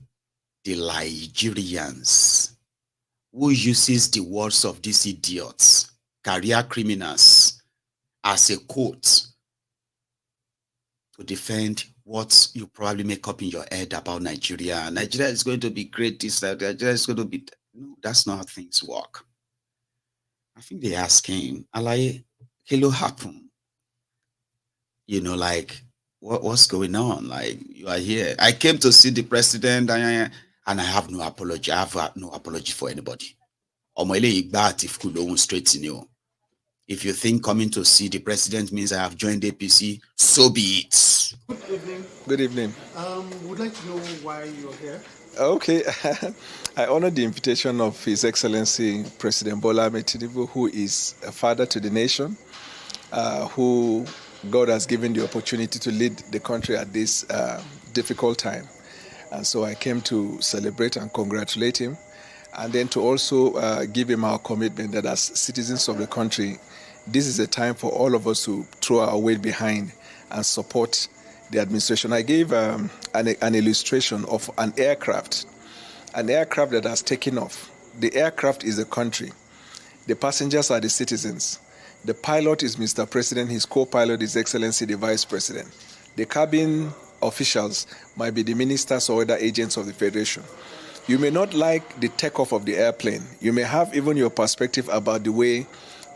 the Nigerians, who uses the words of these idiots, career criminals, as a quote to defend what you probably make up in your head about Nigeria. Nigeria is going to be great, this, that, Nigeria is going to be... No, that's not how things work. I think they asked him, Alaye, hello happen. Like, what's going on? Like, you are here. I came to see the president, and I have no apology. I have no apology for anybody. Straight in you. If you think coming to see the president means I have joined APC, so be it. Good evening. Good evening. Would like to know why you're here. Okay. I honor the invitation of His Excellency President Bola Ahmed Tinubu, who is a father to the nation, who God has given the opportunity to lead the country at this difficult time. And so I came to celebrate and congratulate him, and then to also give him our commitment that as citizens of the country, this is a time for all of us to throw our weight behind and support the administration. I gave an illustration of an aircraft that has taken off. The aircraft is the country. The passengers are the citizens. The pilot is Mr. President. His co-pilot is Excellency the Vice President. The cabin officials might be the ministers or other agents of the Federation. You may not like the takeoff of the airplane. You may have even your perspective about the way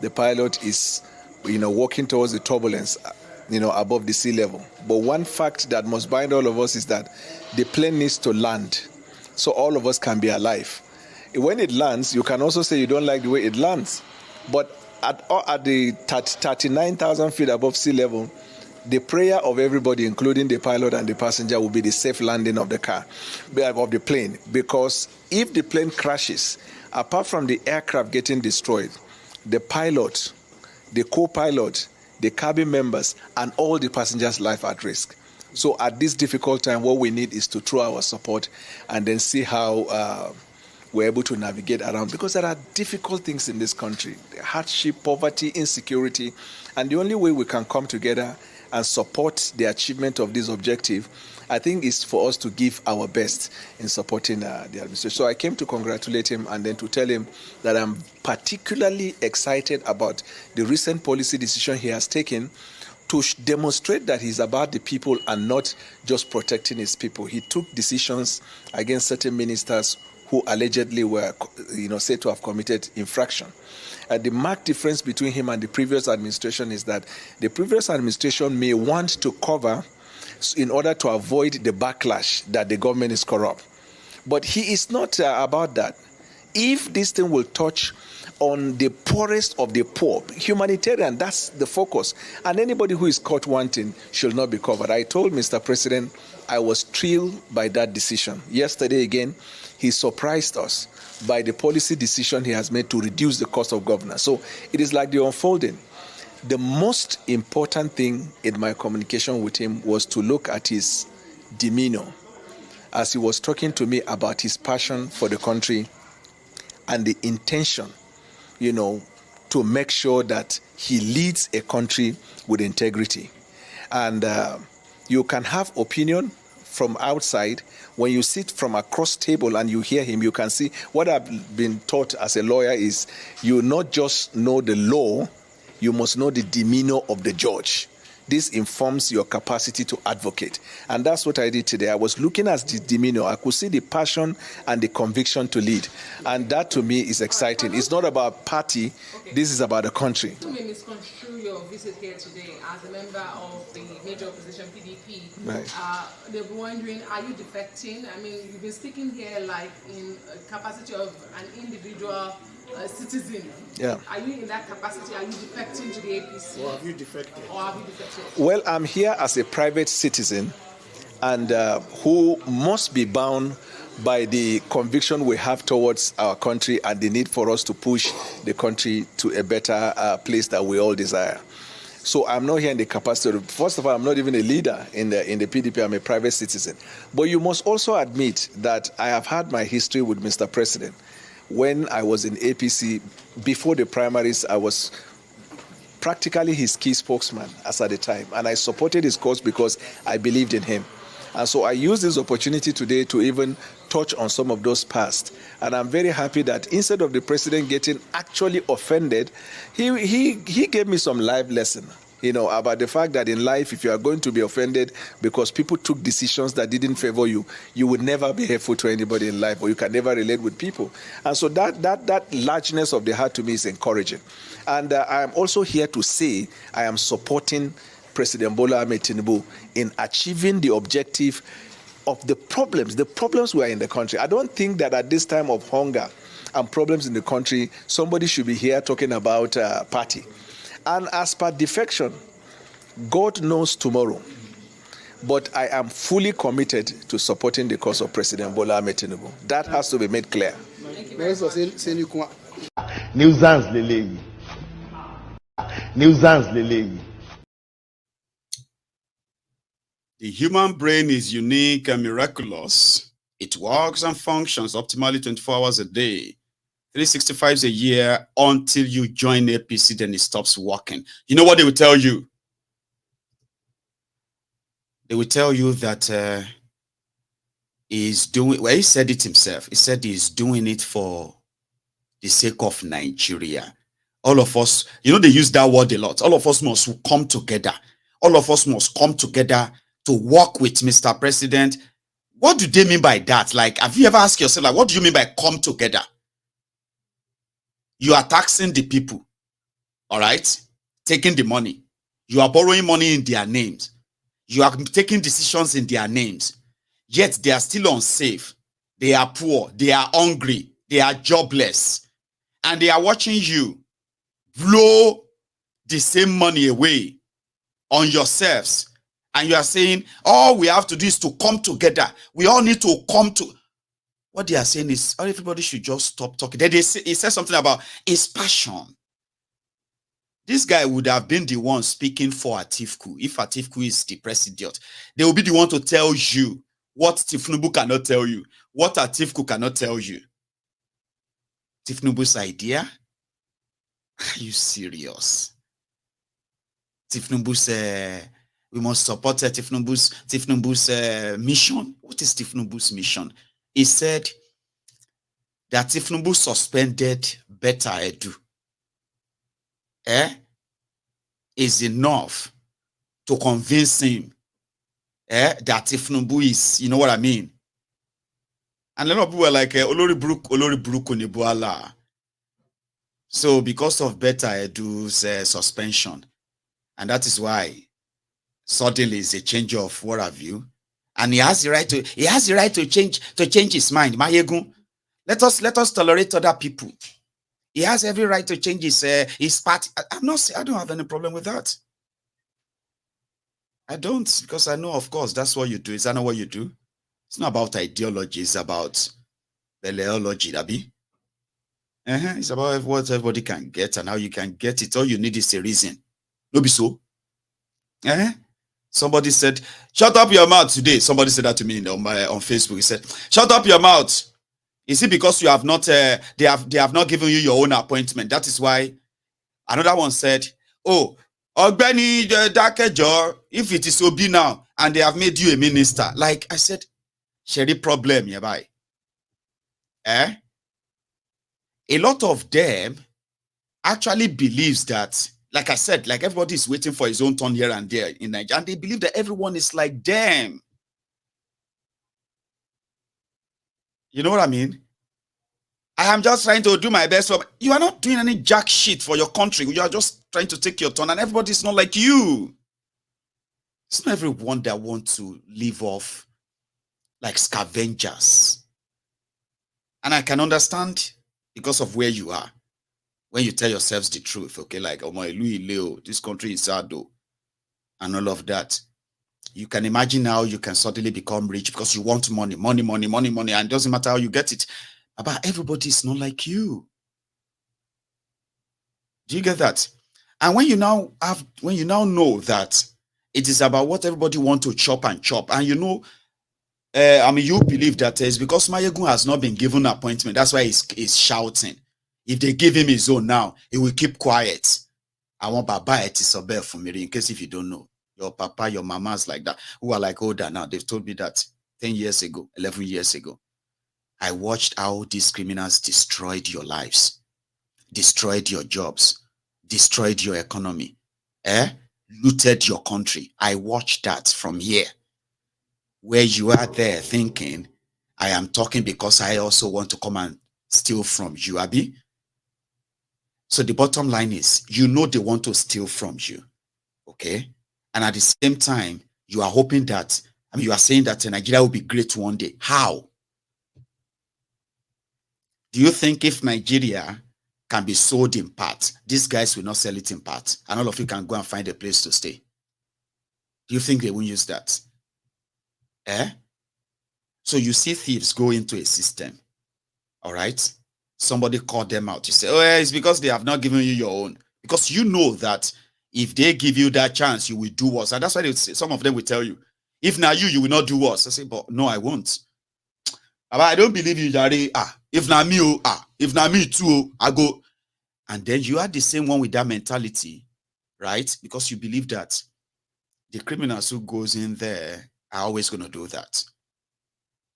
the pilot is, walking towards the turbulence, above the sea level. But one fact that must bind all of us is that the plane needs to land so all of us can be alive. When it lands, you can also say you don't like the way it lands. But at the 39,000 feet above sea level, the prayer of everybody, including the pilot and the passenger, will be the safe landing of the plane. Because if the plane crashes, apart from the aircraft getting destroyed, the pilot, the co-pilot, the cabin members, and all the passengers' life at risk. So at this difficult time, what we need is to throw our support and then see how we're able to navigate around. Because there are difficult things in this country, hardship, poverty, insecurity, and the only way we can come together and support the achievement of this objective, I think, is for us to give our best in supporting the administration. So I came to congratulate him and then to tell him that I'm particularly excited about the recent policy decision he has taken to demonstrate that he's about the people and not just protecting his people. He took decisions against certain ministers who allegedly were, said to have committed infraction. The marked difference between him and the previous administration is that the previous administration may want to cover in order to avoid the backlash that the government is corrupt. But he is not about that. If this thing will touch on the poorest of the poor, humanitarian, that's the focus. And anybody who is caught wanting should not be covered. I told Mr. President I was thrilled by that decision. Yesterday again, he surprised us by the policy decision he has made to reduce the cost of governance. So it is like the unfolding. The most important thing in my communication with him was to look at his demeanor as he was talking to me about his passion for the country and the intention, to make sure that he leads a country with integrity. And you can have opinion from outside. When you sit from across table and you hear him, you can see what I've been taught as a lawyer is you not just know the law, you must know the demeanor of the judge. This informs your capacity to advocate. And that's what I did today. I was looking at the demeanor. I could see the passion and the conviction to lead. And that to me is exciting. It's not about party. Okay. This is about the country. You may misconstrue your visit here today as a member of the major opposition PDP. Right. They'll be wondering, are you defecting? I mean, you've been speaking here like in capacity of an individual citizen. Yeah. Are you in that capacity? Are you defecting to the APC? Or have you defected? Well, I'm here as a private citizen and who must be bound by the conviction we have towards our country and the need for us to push the country to a better place that we all desire. So I'm not here in the capacity of, first of all, I'm not even a leader in the PDP, I'm a private citizen. But you must also admit that I have had my history with Mr. President. When I was in APC, before the primaries, I was practically his key spokesman as at the time. And I supported his cause because I believed in him. And so I used this opportunity today to even touch on some of those past. And I'm very happy that instead of the president getting actually offended, he gave me some life lesson, about the fact that in life, if you are going to be offended because people took decisions that didn't favor you, you would never be helpful to anybody in life, or you can never relate with people. And so that largeness of the heart to me is encouraging. And I am also here to say I am supporting President Bola Ahmed Tinubu in achieving the objective of the problems we are in the country. I don't think that at this time of hunger and problems in the country, somebody should be here talking about party. And as per defection, God knows tomorrow. But I am fully committed to supporting the cause of President Bola Ahmed Tinubu. That has to be made clear. The human brain is unique and miraculous. It works and functions optimally 24 hours a day, 365 a year until you join APC, then it stops working. You know what they will tell you? They will tell you that he's doing, well, he said it himself. He said he's doing it for the sake of Nigeria. All of us, they use that word a lot. All of us must come together. All of us must come together to work with Mr. President. What do they mean by that? Like, have you ever asked yourself, like, what do you mean by come together? You are taxing the people, all right? Taking the money. You are borrowing money in their names. You are taking decisions in their names. Yet they are still unsafe. They are poor. They are hungry. They are jobless. And they are watching you blow the same money away on yourselves. And you are saying, all we have to do is to come together. We all need to come to... What they are saying is, everybody should just stop talking. Then he said something about his passion. This guy would have been the one speaking for Atiku. If Atiku is the president, they will be the one to tell you what Tinubu cannot tell you, what Atiku cannot tell you. Tinubu's idea? Are you serious? Tinubu's... we must support Tinubu's mission. What is Tinubu's mission? He said that Tinubu suspended better Edu is enough to convince him that Tinubu is, you know what I mean, And a lot of people were like, Olori Buruku ni Buala. So because of Beta Edu's suspension, and that is why suddenly it's a change of what have you, and he has the right to change his mind. Maiyegun, let us tolerate other people. He has every right to change his party. I don't have any problem with that. I don't, because I know, of course, that's what you do. Is that not what you do? It's not about ideology. It's about teleology, Dabi. It's about what everybody can get and how you can get it. All you need is a reason. No be so. Somebody said, "Shut up your mouth today." Somebody said that to me on Facebook. He said, "Shut up your mouth. Is it because you have not? They have not given you your own appointment? That is why." Another one said, "Oh, Ogbeni Dakejo, if it is Obi now and they have made you a minister." Like I said, Sherry problem hereby. A lot of them actually believes that, like I said, like everybody is waiting for his own turn here and there in Nigeria, and they believe that everyone is like them. You know what I mean? I am just trying to do my best. You are not doing any jack shit for your country. You are just trying to take your turn, and everybody is not like you. It's not everyone that wants to live off like scavengers. And I can understand because of where you are. When you tell yourselves the truth, okay, like, oh my Leo, this country is sad though, and all of that. You can imagine how you can suddenly become rich because you want money, and it doesn't matter how you get it. But everybody is not like you. Do you get that? And when you now know that it is about what everybody wants to chop, and you know, you believe that it's because Maiyegun has not been given an appointment. That's why he's shouting. If they give him his own now, he will keep quiet. I want Baba Etisobe for me, in case if you don't know. Your papa, your mamas like that, who are like older now, they've told me that 10 years ago, 11 years ago. I watched how these criminals destroyed your lives, destroyed your jobs, destroyed your economy, looted your country. I watched that from here. Where you are there thinking, I am talking because I also want to come and steal from you, Abi. So the bottom line is, you know they want to steal from you, okay? And at the same time, you are hoping that, you are saying that Nigeria will be great one day. How? Do you think if Nigeria can be sold in part, these guys will not sell it in part, and all of you can go and find a place to stay? Do you think they won't use that? So you see thieves go into a system, all right? Somebody called them out. You say, oh, it's because they have not given you your own. Because you know that if they give you that chance, you will do worse. And that's why some of them will tell you, if now you will not do worse. I say, but no, I won't. I don't believe you, Jare. If not me, if not me too, I go. And then you are the same one with that mentality, right? Because you believe that the criminals who goes in there are always going to do that.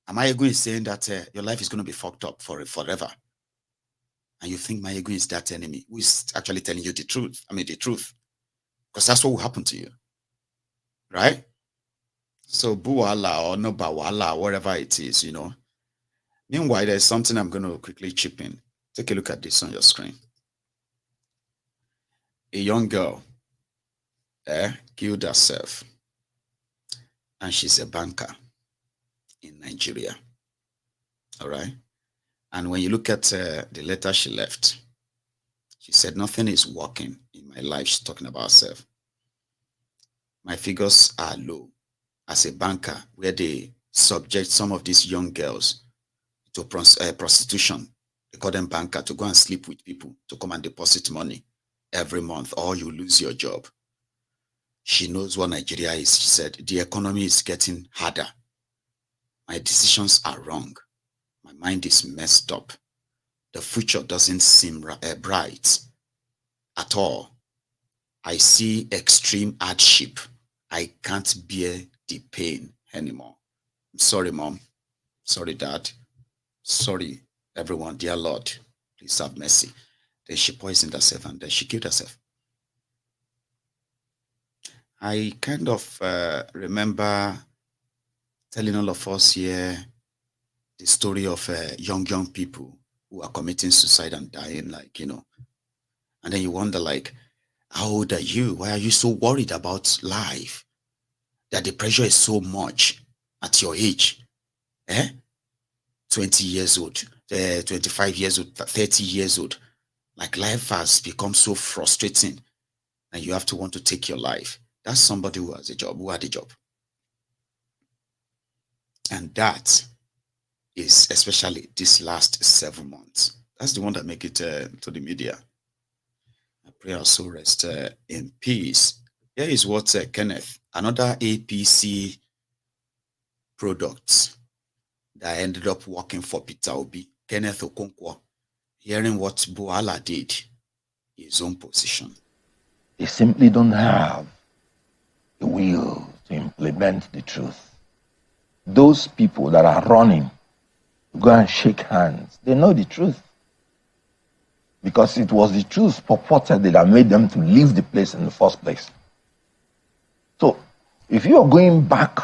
Maiyegun is saying that your life is going to be fucked up forever. And you think Maiyegun is that enemy who is actually telling you the truth. The truth. Because that's what will happen to you. Right? So, buwala or no bawala, whatever it is, you know. Meanwhile, there's something I'm going to quickly chip in. Take a look at this on your screen. A young girl killed herself. And she's a banker in Nigeria. All right? And when you look at the letter she left, she said, nothing is working in my life. She's talking about herself. My figures are low as a banker, where they subject some of these young girls to prostitution. They call them banker, to go and sleep with people, to come and deposit money every month, or you lose your job. She knows what Nigeria is. She said, the economy is getting harder. My decisions are wrong. My mind is messed up. The future doesn't seem bright at all. I see extreme hardship. I can't bear the pain anymore. I'm sorry, Mom. Sorry, Dad. Sorry, everyone. Dear Lord, please have mercy. Then she poisoned herself and then she killed herself. I kind of remember telling all of us here the story of young people who are committing suicide and dying, like, and then you wonder, like, how old are you? Why are you so worried about life? That the pressure is so much at your age. 20 years old, 25 years old, 30 years old. Like, life has become so frustrating and you have to want to take your life. That's somebody who has a job, who had a job. And that is especially this last 7 months. That's the one that make it to the media. I pray also rest in peace. Here is what Kenneth, another APC product that ended up working for Peter Obi, Kenneth Okonkwo, hearing what Buala did, his own position. They simply don't have the will to implement the truth. Those people that are running to go and shake hands, they know the truth. Because it was the truth purportedly that made them to leave the place in the first place. So, if you are going back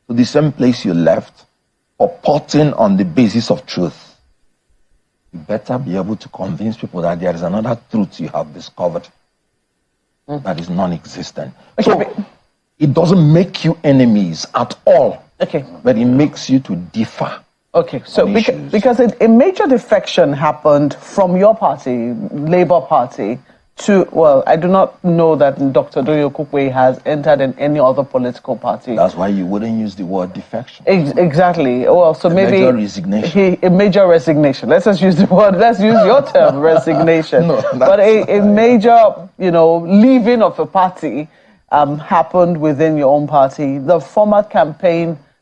to the same place you left, purporting on the basis of truth, you better be able to convince people that there is another truth you have discovered that is non-existent. Okay, so, it doesn't make you enemies at all. Okay. But it makes you to differ. Okay, so because a major defection happened from your party, Labour Party, to, well, I do not know that Dr. Doyo Kukwe has entered in any other political party. That's why you wouldn't use the word defection. Exactly. Well, so maybe major resignation. A major resignation. Let's just use the word. Let's use your term, resignation. No, but a major, leaving of a party happened within your own party. The former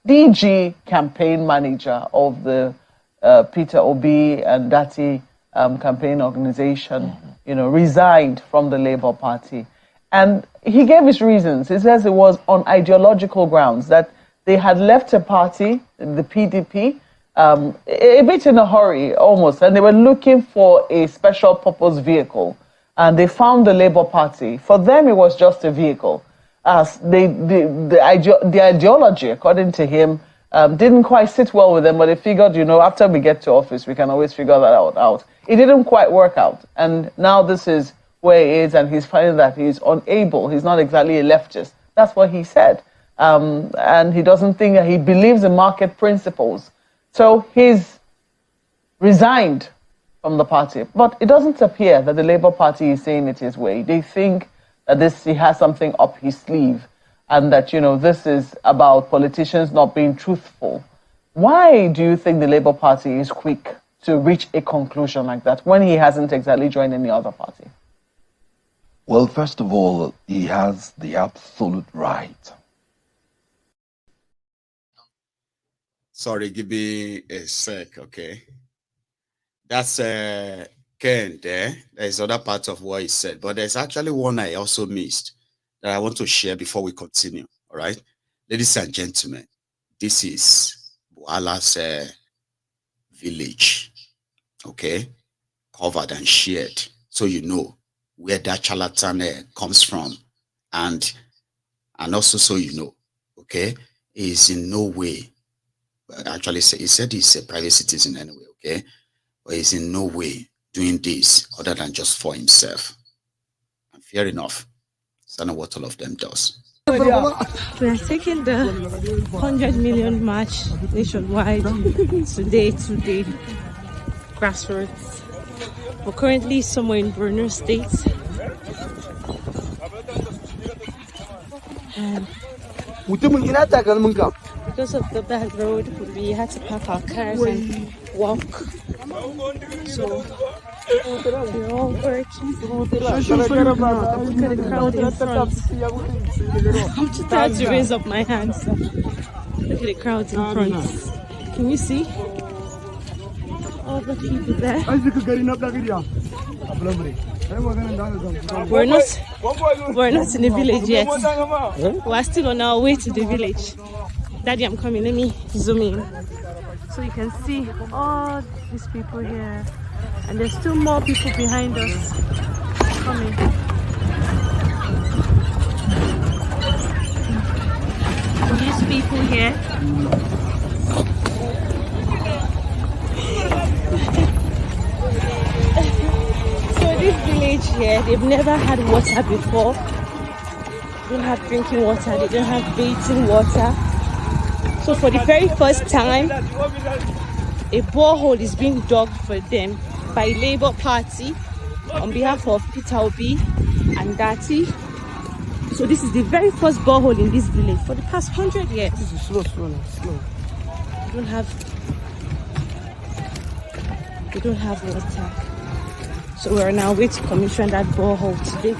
DG campaign manager of the Peter Obi and Dati campaign organization, resigned from the Labour Party. And he gave his reasons. He says it was on ideological grounds, that they had left a party, the PDP, a bit in a hurry, almost, and they were looking for a special purpose vehicle. And they found the Labour Party. For them, it was just a vehicle. The ideology, according to him, didn't quite sit well with them, but they figured, after we get to office, we can always figure that out. It didn't quite work out. And now this is where he is, and he's finding that he's unable. He's not exactly a leftist. That's what he said. And he doesn't think that he believes in market principles. So he's resigned from the party. But it doesn't appear that the Labour Party is saying it his way. They think that he has something up his sleeve, and that, this is about politicians not being truthful. Why do you think the Labour Party is quick to reach a conclusion like that when he hasn't exactly joined any other party? Well, first of all, he has the absolute right. Sorry, give me a sec, okay? That's Ken there. There's other parts of what he said, but there's actually one I also missed that I want to share before we continue, all right? Ladies and gentlemen, this is Buala's village, okay? Covered and shared, so you know where that charlatan comes from, and also so you know, okay? He's in no way, actually he said he's a private citizen anyway, okay? But he's in no way doing this other than just for himself. And fair enough, that's not what all of them does. We are taking the 100 million march nationwide today to the Grassroots. We're currently somewhere in Borno State. And because of the bad road, we had to park our cars and walk. So we're all working. Look at the crowd in front. I'm just trying to raise up my hands. Look at the crowd in front. Can you see all the people there? We're not in the village yet. We're still on our way to the village. Daddy, I'm coming. Let me zoom in. So you can see all these people here. And there's still more people behind us coming. These people here, They've never had water before. They don't have drinking water. They don't have bathing water. So for the very first time, a borehole is being dug for them by Labour Party on behalf of Peter Obi and Dati. So this is the very first borehole in this village for the past 100 years. This is slow. They don't have water. So we're now waiting to commission that borehole today.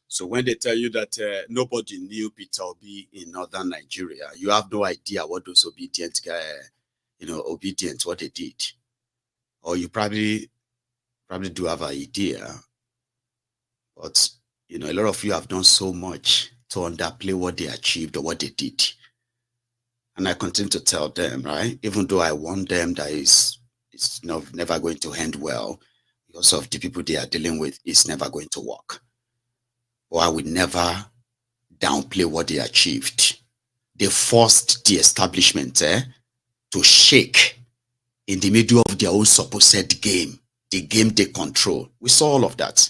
So when they tell you that nobody knew Peter Obi in northern Nigeria, you have no idea what those obedient Obidients, what they did. Or you probably do have an idea. But, a lot of you have done so much to underplay what they achieved or what they did. And I continue to tell them, right? Even though I warn them that it's never going to end well because of the people they are dealing with, it's never going to work. Or I would never downplay what they achieved. They forced the establishment to shake in the middle of their own supposed game, the game they control. We saw all of that.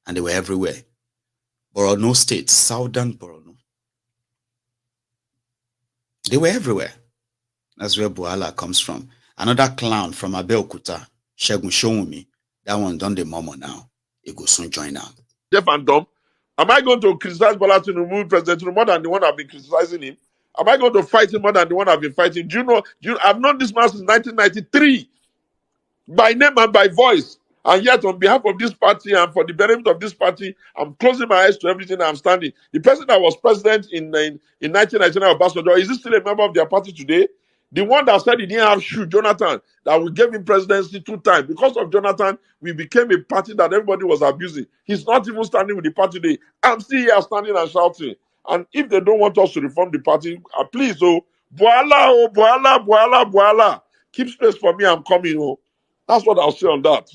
And they were everywhere. Borno State, Southern Borno. They were everywhere. That's where Buhala comes from. Another clown from Abeokuta, Shegun Showumi, that one done the momo now. He will soon join now. Jeff and Dom, am I going to criticize Bola Tinubu, President Tinubu, more than the one I've been criticizing him? Am I going to fight him more than the one I've been fighting? Do you know, I've known this man since 1993, by name and by voice. And yet, on behalf of this party and for the benefit of this party, I'm closing my eyes to everything I'm standing. The person that was president in 1999, Obasanjo, is he still a member of their party today? The one that said he didn't have shoe, Jonathan, that we gave him presidency 2 times. Because of Jonathan, we became a party that everybody was abusing. He's not even standing with the party today. I'm still here standing and shouting. And if they don't want us to reform the party, please, Buhala. Keep space for me, I'm coming. That's what I'll say on that.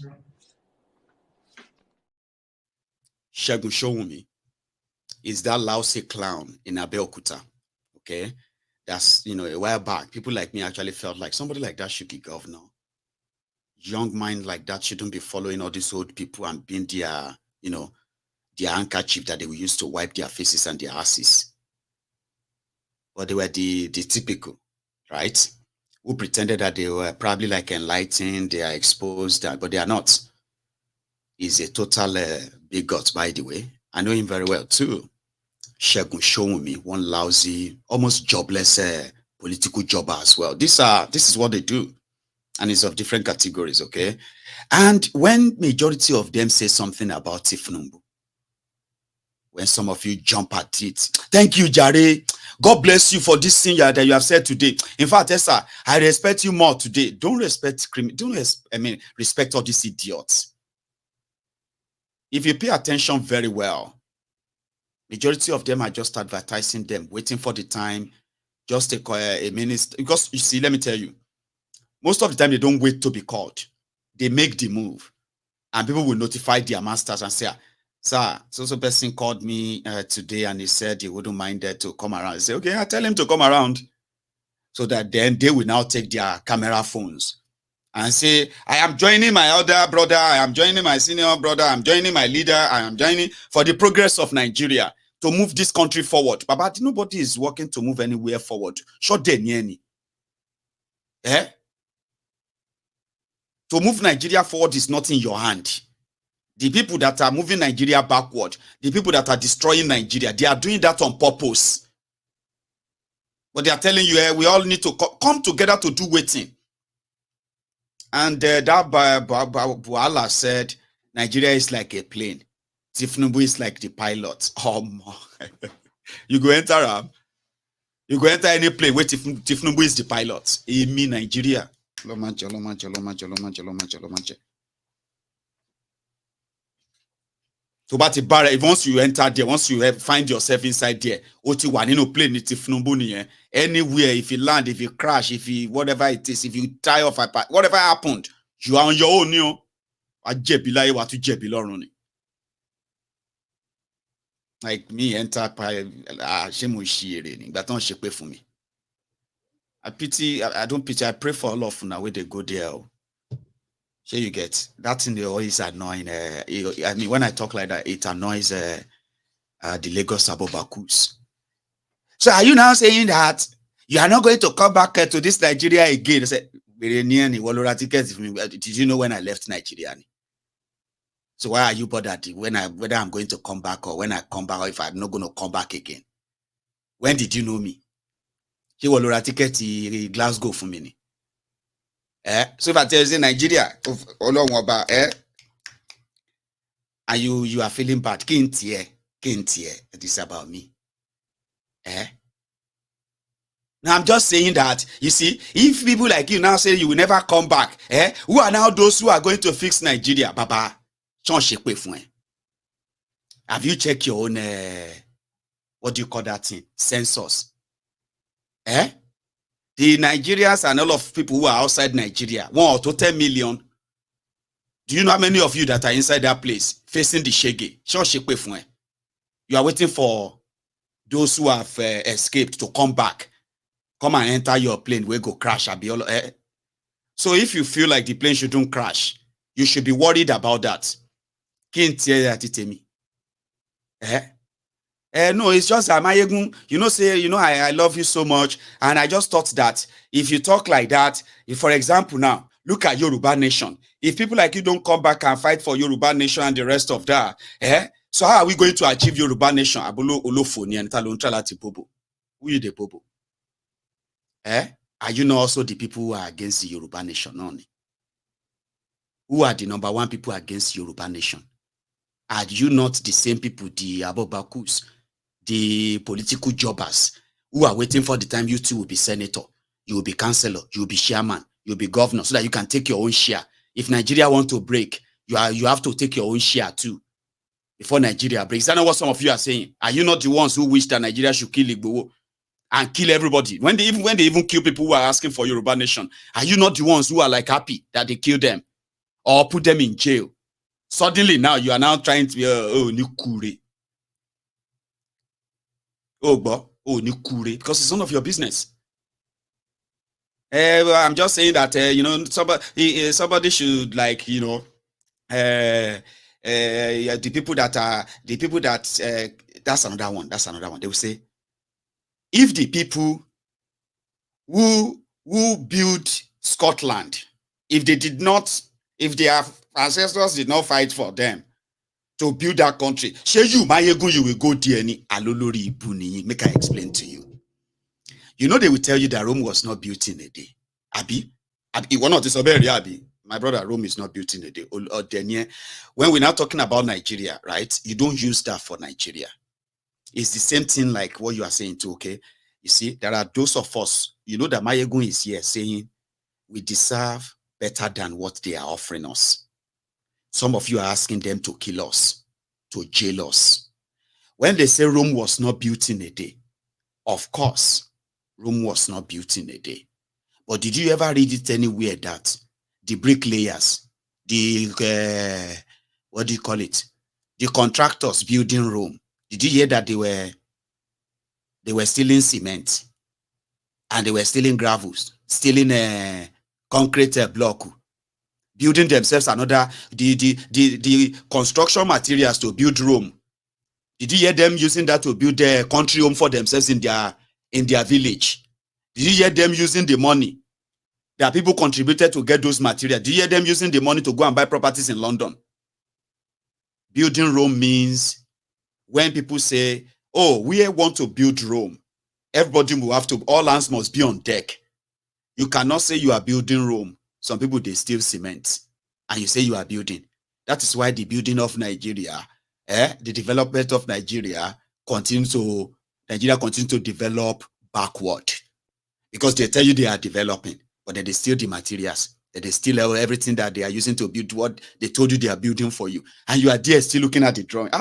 Shegun Showumi is that lousy clown in Abeokuta. Okay? That's, a while back, people like me actually felt like somebody like that should be governor. Young mind like that shouldn't be following all these old people and being their, their handkerchief that they will use to wipe their faces and their asses. But they were the typical, right? Who pretended that they were probably like enlightened, they are exposed, but they are not. He's a total bigot, by the way. I know him very well too. Shegun Showumi, one lousy, almost jobless political jobber as well. This is what they do. And it's of different categories, okay? And when majority of them say something about Tinubu, when some of you jump at it, thank you, Charade. God bless you for this thing that you have said today. In fact, Esther, I respect you more today. Don't respect respect all these idiots. If you pay attention very well, majority of them are just advertising them, waiting for the time, just a minister. Because you see, let me tell you, most of the time they don't wait to be called. They make the move. And people will notify their masters and say, sir, so person called me today and he said he wouldn't mind to come around. I say, okay, I tell him to come around. So that then they will now take their camera phones and say, I am joining my elder brother, I am joining my senior brother, I'm joining my leader, I am joining for the progress of Nigeria to move this country forward. But nobody is working to move anywhere forward. Sure, to move Nigeria forward is not in your hand. The people that are moving Nigeria backward, the people that are destroying Nigeria, they are doing that on purpose. But they are telling you, we all need to come together to do waiting. And that Buhala said, Nigeria is like a plane. Tinubu is like the pilot. You go enter any plane where Tinubu is the pilot. It mean Nigeria. So but once you enter there, once you find yourself inside there, oti wa nínú plane ni Tinubu nìyẹn. Anywhere, if you land, if you crash, if you whatever it is, if you die off, whatever happened, you are on your own, Like me enter I don't pity, I pray for all of now where they go there. So you get that thing, they always annoying. I mean, when I talk like that, it annoys the Lagos Abobakus. So are you now saying that you are not going to come back to this Nigeria again? I said, did you know when I left Nigeria? So why are you bothered whether I'm going to come back or when I come back or if I'm not going to come back again? When did you know me? She will order ticket to Glasgow for me. So if I tell you Nigeria, and you are feeling bad, can't hear, it is about me. Now I'm just saying that, you see, if people like you now say you will never come back, who are now those who are going to fix Nigeria? Baba, have you checked your own, what do you call that thing? Census. The Nigerians and all of people who are outside Nigeria, 1 or 10 million. Do you know how many of you that are inside that place facing the shege? You are waiting for those who have escaped to come back. Come and enter your plane. We go crash. So if you feel like the plane shouldn't crash, you should be worried about that. No, it's just Maiyegun, I love you so much. And I just thought that if you talk like that, if, for example, now, look at Yoruba Nation. If people like you don't come back and fight for Yoruba Nation and the rest of that, so how are we going to achieve Yoruba Nation? Who you the bobo? Are you not also the people who are against the Yoruba Nation only? Who are the number one people against Yoruba Nation? Are you not the same people, the Abobakus, the political jobbers, who are waiting for the time you two will be senator, you will be councillor, you will be chairman, you will be governor, so that you can take your own share? If Nigeria want to break, you have to take your own share too before Nigeria breaks. I know what some of you are saying. Are you not the ones who wish that Nigeria should kill Igboho and kill everybody? When they even kill people who are asking for Yoruba Nation, are you not the ones who are like happy that they kill them or put them in jail? Suddenly now you are now trying to Nikure. Nikure, because it's none of your business. I'm just saying that somebody should, like, the people that that's another one. They will say, if the people who built Scotland, if their ancestors did not fight for them to build that country, you will go there. Make I explain to you. You know, they will tell you that Rome was not built in a day. Abi, one of the Abi, my brother, Rome is not built in a day. When we're now talking about Nigeria, right? You don't use that for Nigeria. It's the same thing like what you are saying too, okay? You see, there are those of us, that Maiyegun is here saying we deserve better than what they are offering us. Some of you are asking them to kill us, to jail us. When they say Rome was not built in a day, of course, Rome was not built in a day. But did you ever read it anywhere that the bricklayers, the contractors building Rome, did you hear that they were stealing cement and they were stealing gravels, stealing concrete block, building themselves another, the construction materials to build Rome? Did you hear them using that to build a country home for themselves in their village? Did you hear them using the money that people contributed to get those materials? Did you hear them using the money to go and buy properties in London? Building Rome means when people say, oh, we want to build Rome, everybody will have to, all hands must be on deck. You cannot say you are building Rome. Some people, they steal cement and you say you are building. That is why the building of Nigeria, the development of Nigeria continues to develop backward, because they tell you they are developing, but then they steal the materials, that they steal everything that they are using to build what they told you they are building for you, and you are there still looking at the drawing.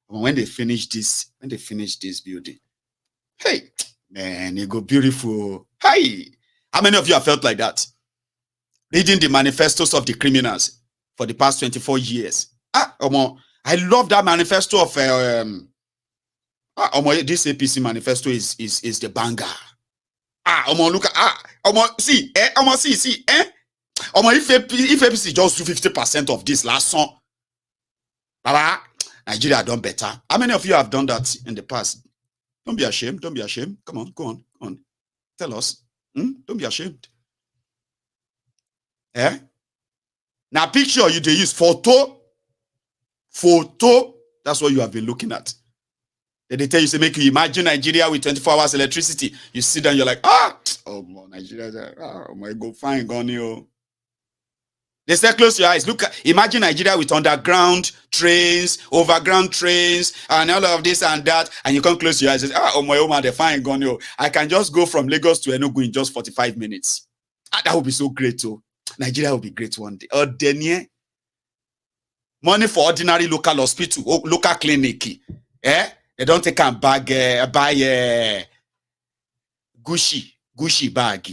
When they finish this building, hey man, it go beautiful. Hey, how many of you have felt like that? Reading the manifestos of the criminals for the past 24 years. I love that manifesto of this APC manifesto is the banger. look at, see, see, if APC just do 50% of this last song, Baba, Nigeria done better. How many of you have done that in the past? Don't be ashamed. Don't be ashamed. Come on, go on. Tell us. Don't be ashamed. Now, picture you they use photo. That's what you have been looking at. They tell you, say, make you imagine Nigeria with 24 hours electricity. You sit down, you're like, Nigeria, oh my God, fine, gone you. They say, close your eyes. Imagine Nigeria with underground trains, overground trains, and all of this and that. And you can't close your eyes and say, my they're fine, gone you. I can just go from Lagos to Enugu in just 45 minutes. That would be so great, too. Nigeria will be great one day. Money for ordinary local hospital, local clinic. They don't take a bag, buy Gucci bag.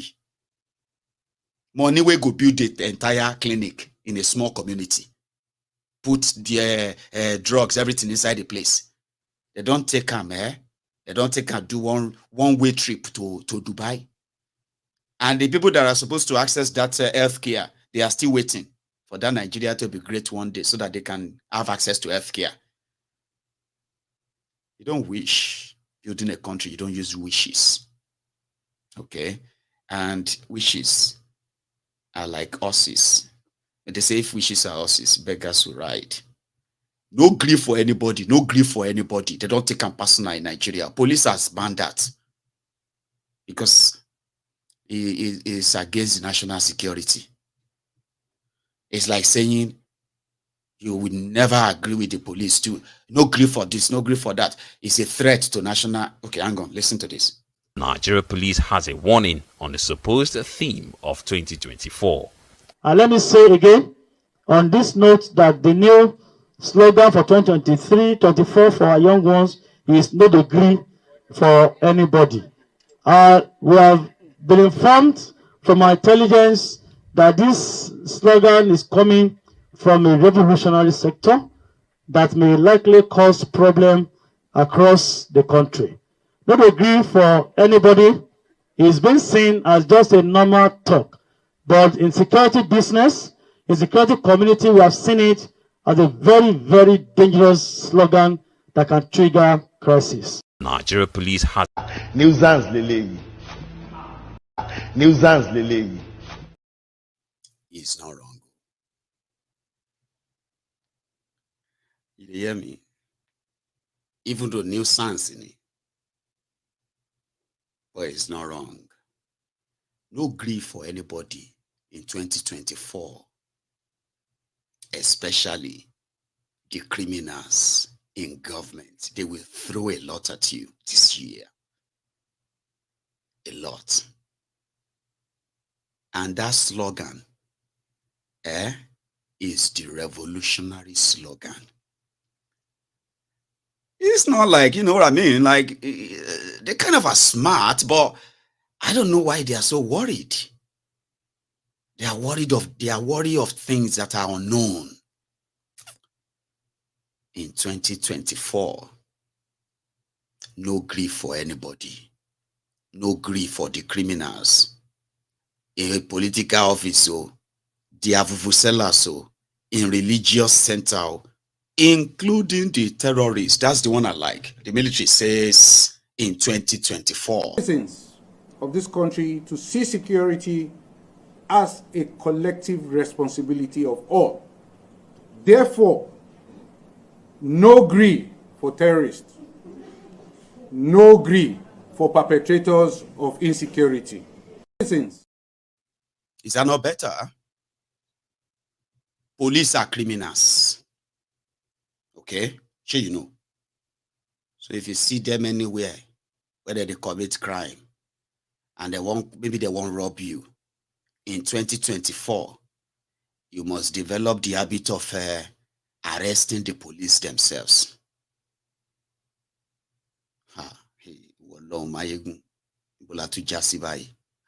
Money we go build the entire clinic in a small community. Put the drugs, everything inside the place. They don't take them, They don't take them, do one-way trip to Dubai. And the people that are supposed to access that healthcare, they are still waiting for that Nigeria to be great one day so that they can have access to healthcare. You don't wish building a country, you don't use wishes. Okay? And wishes are like horses. And they say if wishes are horses, beggars will ride. No grief for anybody, no grief for anybody. They don't take them personal in Nigeria. Police has banned that because it is against the national security. It's like saying you would never agree with the police too. No grief for this, no grief for that. It's a threat to national. Okay, hang on, listen to this. Nigeria police has a warning on the supposed theme of 2024. And let me say again, on this note, that the new slogan for 2023-24 for our young ones is no degree for anybody. We have been informed from our intelligence that this slogan is coming from a revolutionary sector that may likely cause problem across the country. No degree for anybody is being seen as just a normal talk. But in security business, in security community, we have seen it as a very, very dangerous slogan that can trigger crisis. Nigeria police has nuisance lele. Nuisance lele. It's not wrong. You hear me? Even though nuisance in it, but it's not wrong. No grief for anybody in 2024, especially the criminals in government. They will throw a lot at you this year. A lot. And that slogan is the revolutionary slogan. It's not like, you know what I mean? Like, they kind of are smart, but I don't know why they are so worried. They are worried of things that are unknown. In 2024, no grief for anybody. No grief for the criminals. In a political office, the avuvusela, in religious center, including the terrorists. That's the one I like. The military says in 2024. Citizens of this country to see security as a collective responsibility of all. Therefore, no greed for terrorists. No greed for perpetrators of insecurity. Citizens. Is that not better? Police are criminals. Okay? Sure, you know. So if you see them anywhere, whether they commit crime, and maybe they won't rob you, in 2024, you must develop the habit of arresting the police themselves. Maiyegun,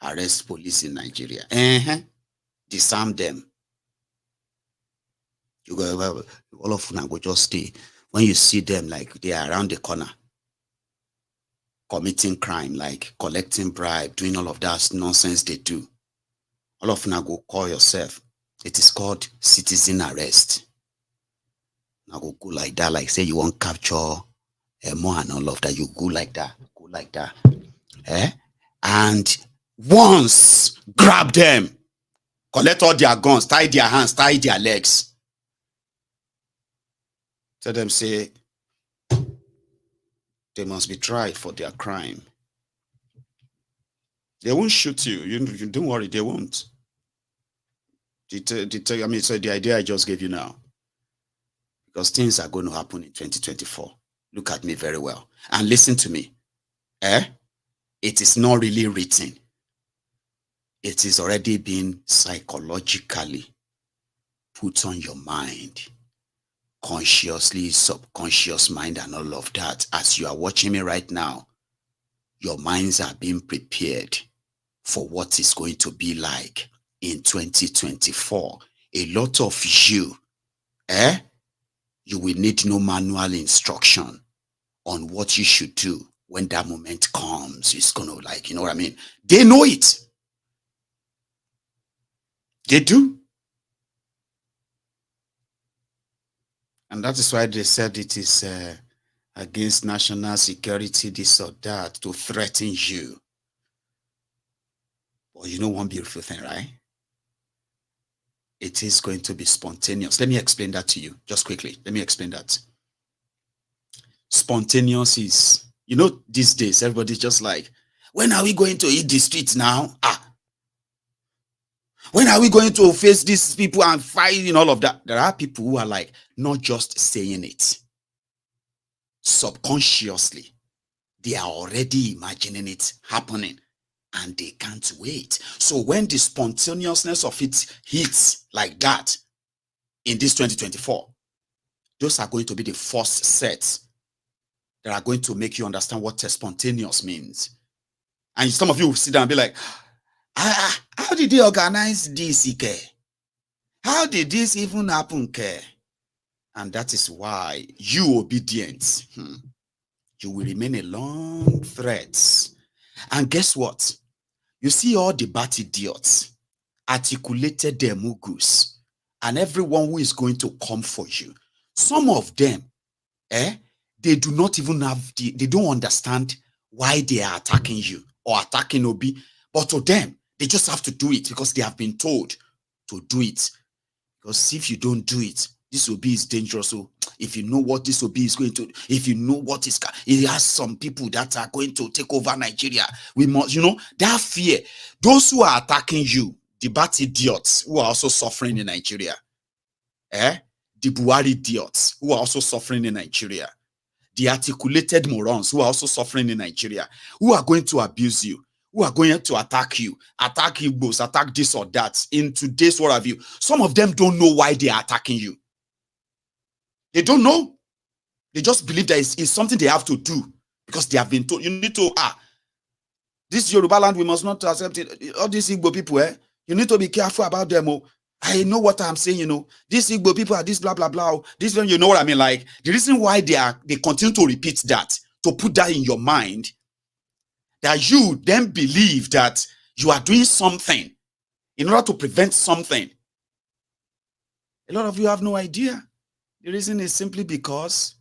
arrest police in Nigeria. Disarm them. You go, all of them go just stay. When you see them, like they are around the corner, committing crime, like collecting bribe, doing all of that nonsense they do. All of now go call yourself. It is called citizen arrest. Now go like that, like say you want capture more and all of that. You go like that, Eh? And once grab them, collect all their guns, tie their hands, tie their legs. Tell them, say, they must be tried for their crime. They won't shoot you. You don't worry, they won't. So the idea I just gave you now. Because things are going to happen in 2024. Look at me very well. And listen to me. It is not really written. It is already been psychologically put on your mind. Consciously, subconscious mind and all of that. As you are watching me right now, your minds are being prepared for what is going to be like in 2024. A lot of you, you will need no manual instruction on what you should do when that moment comes. It's going to, like, you know what I mean? They know it. They do. And that is why they said it is against national security, this or that, to threaten you. But you know one beautiful thing, right? It is going to be spontaneous. Let me explain that to you, just quickly. Let me explain that. Spontaneous is, you know, these days, everybody's just like, when are we going to hit the streets now? When are we going to face these people and fight and all of that? There are people who are like, not just saying it. Subconsciously, they are already imagining it happening and they can't wait. So when the spontaneousness of it hits like that in this 2024, those are going to be the first sets that are going to make you understand what spontaneous means. And some of you will sit down and be like, how did they organize this, Ike? How did this even happen, Ike? And that is why you obedience, you will remain a long threat. And guess what? You see all the bad idiots, articulated their mugus, and everyone who is going to come for you. Some of them, they do not even have, they don't understand why they are attacking you or attacking Obi. But to them, they just have to do it because they have been told to do it. Because if you don't do it, this Obi is dangerous. So if you know what this Obi is going to, if you know what is, it has some people that are going to take over Nigeria. We must, you know, that fear. Those who are attacking you, the bad idiots who are also suffering in Nigeria, the Buhari idiots who are also suffering in Nigeria, the articulated morons who are also suffering in Nigeria, who are going to abuse you, who are going to attack you, attack Igbos, attack this or that in today's world of you. Some of them don't know why they are attacking you. They don't know. They just believe that it's something they have to do because they have been told, you need to, this Yoruba land, we must not accept it. All these Igbo people, you need to be careful about them. I know what I'm saying, you know. These Igbo people are this blah, blah, blah. This, you know what I mean? Like, the reason why they continue to repeat that, to put that in your mind, that you then believe that you are doing something in order to prevent something. A lot of you have no idea. The reason is simply because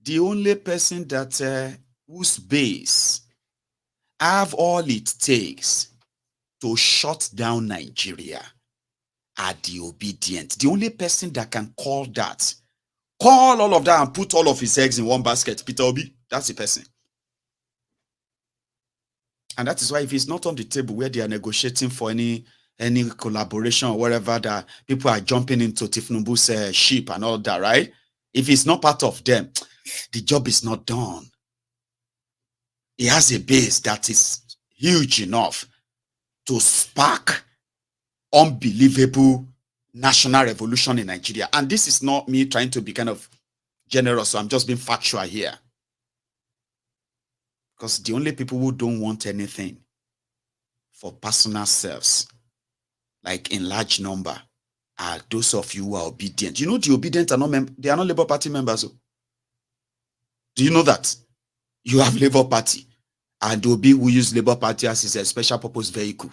the only person that whose base have all it takes to shut down Nigeria are the Obidients. The only person that can call all of that and put all of his eggs in one basket, Peter Obi, that's the person. And that is why if it's not on the table where they are negotiating for any collaboration or whatever, that people are jumping into Tinubu's ship and all that, right? If it's not part of them, the job is not done. He has a base that is huge enough to spark unbelievable national revolution in Nigeria. And this is not me trying to be kind of generous, so I'm just being factual here. Because the only people who don't want anything for personal selves, like in large number, are those of you who are obedient. You know the Obidients are not they are not Labour Party members. Do you know that? You have Labour Party, and Obi will use Labour Party as his special purpose vehicle.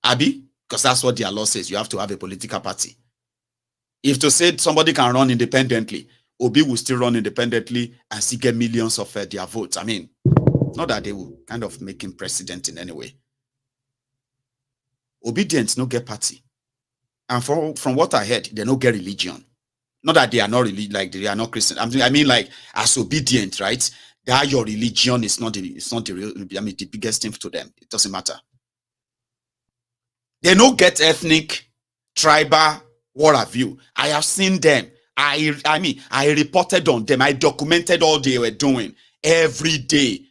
Abi? Because that's what their law says. You have to have a political party. If to say somebody can run independently, Obi will still run independently and still get millions of their votes. I mean, not that they will kind of make him president in any way. Obidients no get party. And from what I heard, they no get religion. Not that they are not really like they are not Christian. I mean, like as obedient, right? That your religion is not the real. I mean, the biggest thing to them. It doesn't matter. They no get ethnic, tribal, what have you. I have seen them. I mean, I reported on them. I documented all they were doing every day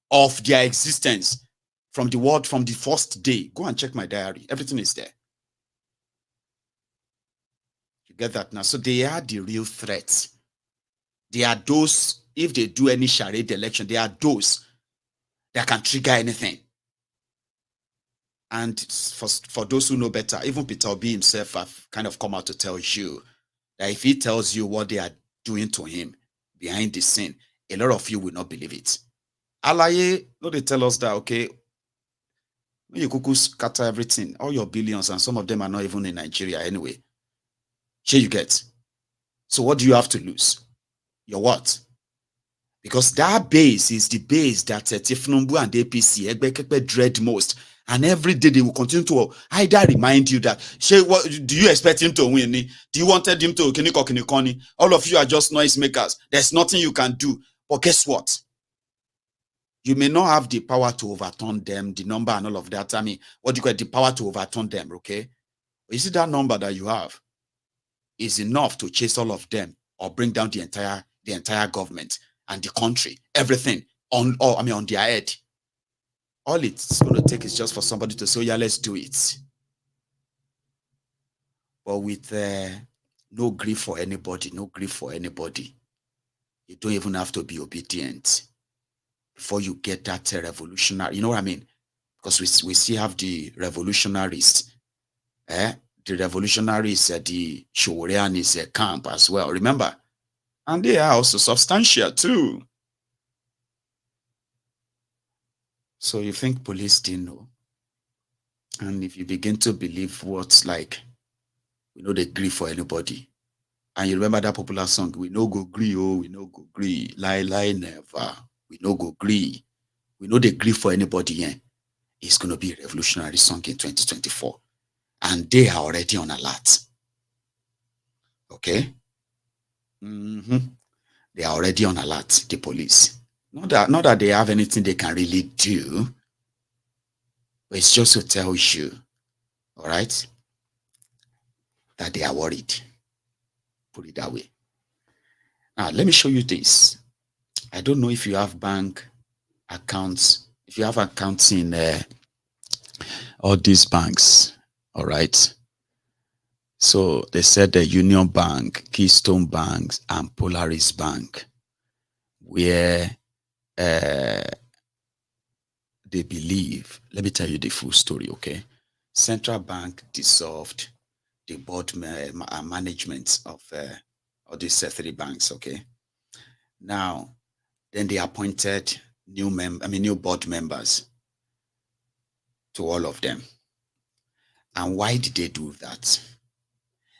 of their existence from the first day. Go and check my diary. Everything is there. Get that now? So they are the real threats. They are those, if they do any charade election, they are those that can trigger anything. And for those who know better, even Peter Obi himself have kind of come out to tell you that if he tells you what they are doing to him behind the scene, a lot of you will not believe it. Alaye, no, they tell us that, okay, when you cuckoo scatter everything, all your billions, and some of them are not even in Nigeria anyway. Here you get. So what do you have to lose? Your what? Because that base is the base that Tinubu and APC dread most. And every day they will continue to either remind you that, what do you expect him to win? Do you wanted him to kinikoni? All of you are just noise makers. There's nothing you can do. But guess what? You may not have the power to overturn them, the number and all of that. I mean, what do you call it? The power to overturn them, okay? But you see that number that you have is enough to chase all of them or bring down the entire government and the country, everything on their head. All it's going to take is just for somebody to say, oh, yeah, let's do it. But with no grief for anybody, you don't even have to be obedient before you get that revolutionary. You know what I mean? Because we still have the revolutionaries. The revolutionaries, the Shoreanis camp as well. Remember? And they are also substantial too. So you think police didn't know? And if you begin to believe what's like, we know they agree for anybody. And you remember that popular song, we no go agree, oh, we no go agree. Lie, lie, never. We no go agree. We know they agree for anybody, yeah. It's going to be a revolutionary song in 2024. And they are already on alert. Okay? They are already on alert, the police. Not that they have anything they can really do, but it's just to tell you, all right, that they are worried. Put it that way. Now, let me show you this. I don't know if you have bank accounts, if you have accounts in all these banks, all right. So they said the Union Bank, Keystone Banks, and Polaris Bank, where they believe, let me tell you the full story, okay? Central Bank dissolved the board management of all these three banks, okay? Now, then they appointed new board members to all of them. And why did they do that?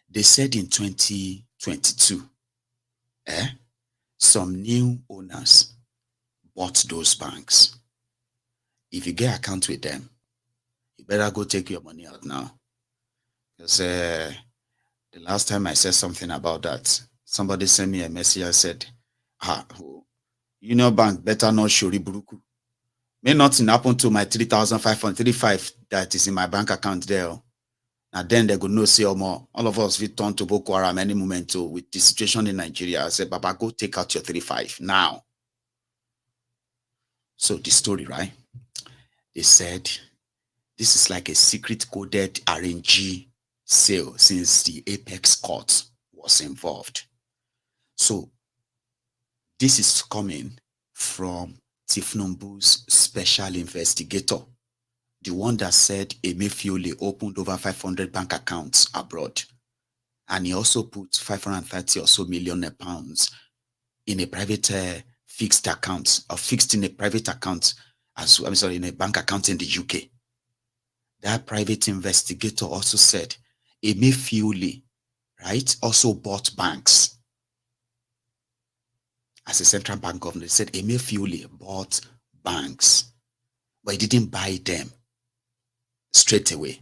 They said in 2022, some new owners bought those banks. If you get account with them, you better go take your money out now. Because the last time I said something about that, somebody sent me a message and said, Union Bank better not shori buruku. May nothing happen to my 3,535 that is in my bank account there. And then they go no say more. All of us will turn to Boko Haram any moment too, with the situation in Nigeria. I said, Baba, go take out your 35 now. So the story, right? They said this is like a secret coded RNG sale since the Apex Court was involved. So this is coming from Tinubu's special investigator, the one that said Emefiole opened over 500 bank accounts abroad. And he also put 530 or so million pounds in a private fixed accounts or fixed in a private account, in a bank account in the UK. That private investigator also said Emefiele, right, also bought banks. As a central bank governor, they said Emefiele bought banks, but he didn't buy them straight away.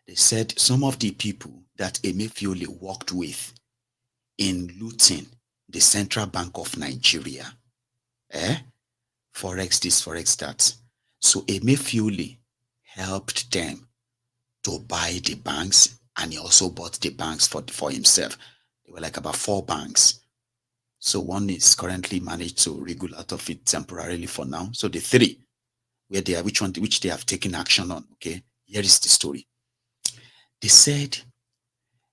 They said some of the people that Emefiele worked with in looting the Central Bank of Nigeria, forex this, forex that. So Emefiele helped them to buy the banks, and he also bought the banks for himself. They were like about 4 banks. So one is currently managed to wriggle out of it temporarily for now. So the 3, where they are, which they have taken action on. Okay, here is the story. They said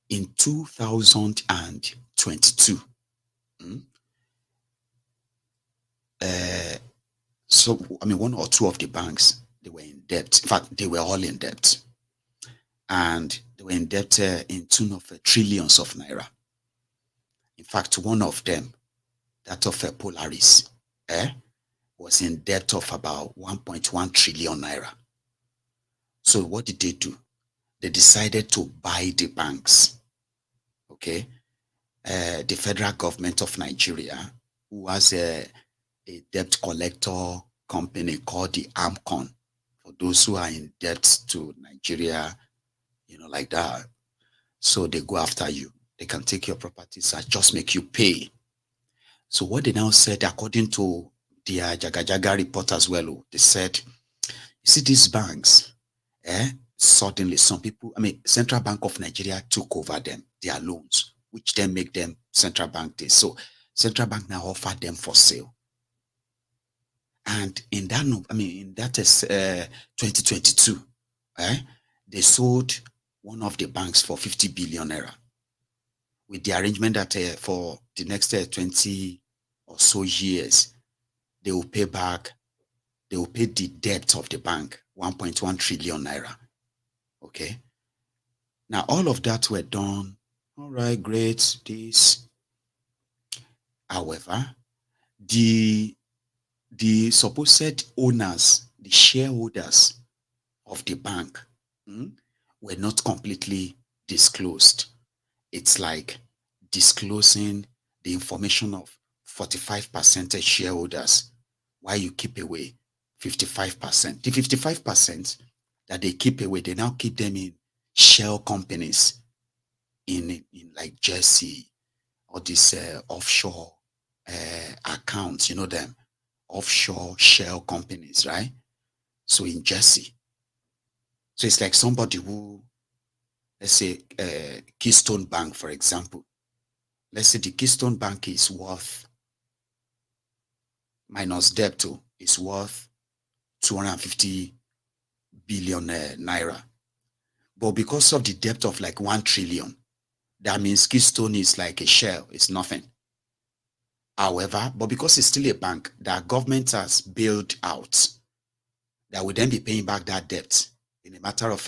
in 2022, one or 2 of the banks, they were in debt. In fact, they were all in debt. And they were in debt in tune of trillions of naira. In fact, one of them, that of Polaris, was in debt of about 1.1 trillion naira. So what did they do? They decided to buy the banks. Okay. The federal government of Nigeria, who has a debt collector company called the AMCON, for those who are in debt to Nigeria, like that. So they go after you. They can take your properties and just make you pay. So what they now said, according to the Jaga report as well, they said, you see these banks, suddenly some people, Central Bank of Nigeria took over them, their loans, which then make them central bank days. So Central Bank now offered them for sale. And in that, 2022, they sold one of the banks for 50 billion naira, with the arrangement that for the next 20 or so years, they will pay the debt of the bank, 1.1 trillion naira. Okay. Now, all of that were done. All right, great, this. However, the supposed owners, the shareholders of the bank were not completely disclosed. It's like disclosing the information of 45% shareholders while you keep away 55%. The 55% that they keep away, they now keep them in shell companies in like Jersey, or this offshore accounts, them, offshore shell companies, right? So in Jersey. So it's like somebody who, let's say Keystone Bank, for example. Let's say the Keystone Bank is worth, minus debt too, is worth 250 billion naira. But because of the debt of like 1 trillion, that means Keystone is like a shell, it's nothing. However, but because it's still a bank that government has bailed out, that will then be paying back that debt in a matter of,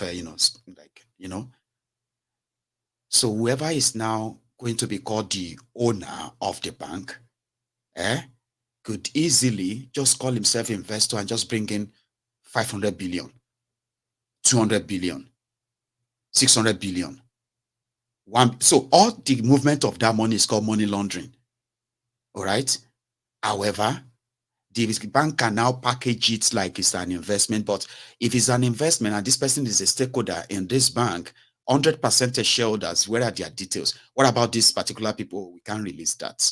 So whoever is now going to be called the owner of the bank, could easily just call himself investor and just bring in 500 billion, 200 billion, 600 billion. So all the movement of that money is called money laundering. All right. However, the bank can now package it like it's an investment. But if it's an investment and this person is a stakeholder in this bank, 100% shareholders, where are their details? What about these particular people? We can't release that.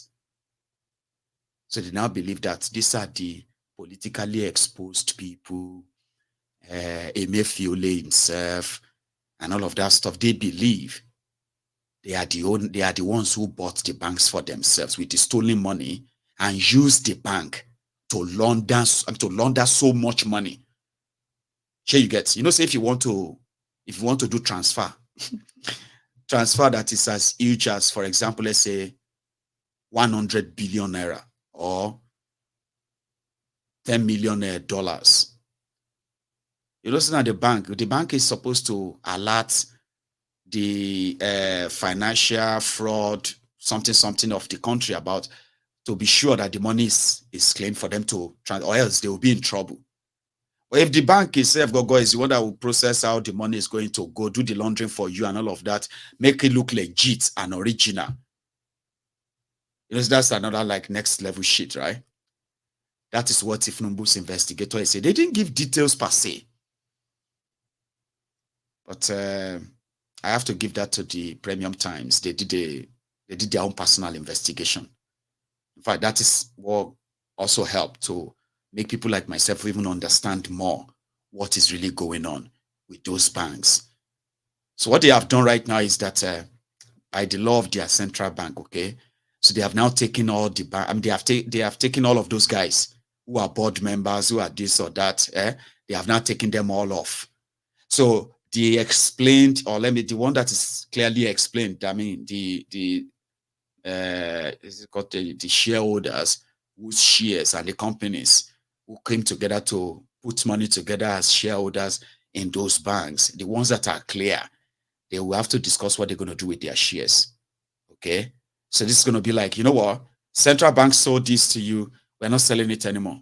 So they now believe that these are the politically exposed people, Emefiele himself, and all of that stuff. They believe they are the ones who bought the banks for themselves with the stolen money and used the bank to launder so much money. Here you get, say if you want to do transfer that is as huge as, for example, let's say 100 billion naira or $10 million. Listen at the bank is supposed to alert the financial fraud something of the country about to be sure that the money is claimed for them to or else they will be in trouble. But if the bank itself is the one that will process how the money is going to go, do the laundering for you and all of that, make it look legit and original. You know, that's another like next level shit, right? That is what Tinubu's investigator said. They didn't give details per se. But I have to give that to the Premium Times. They did their own personal investigation. In fact, that is what also helped to make people like myself even understand more what is really going on with those banks. So what they have done right now is that by the law of their central bank, okay, so they have now taken all the bank. I mean, they have taken all of those guys who are board members, who are this or that. They have now taken them all off. So they explained, or the one that is clearly explained. I mean, is it called the shareholders whose shares and the companies who came together to put money together as shareholders in those banks, the ones that are clear, they will have to discuss what they're going to do with their shares. Okay? So this is going to be like, you know what? Central bank sold this to you. We're not selling it anymore.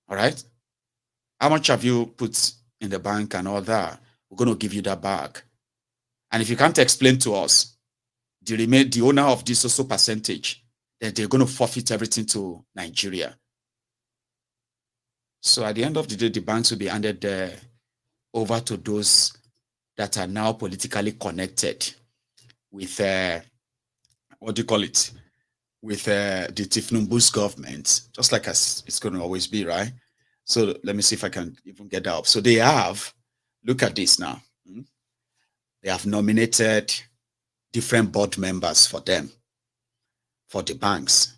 All right? How much have you put in the bank and all that? We're going to give you that back. And if you can't explain to us, the owner of this also percentage, then they're going to forfeit everything to Nigeria. So at the end of the day, the banks will be handed over to those that are now politically connected with, what do you call it? With the Tinubu's government, just like as it's going to always be, right? So let me see if I can even get that up. So they have, look at this now. They have nominated different board members for them, for the banks.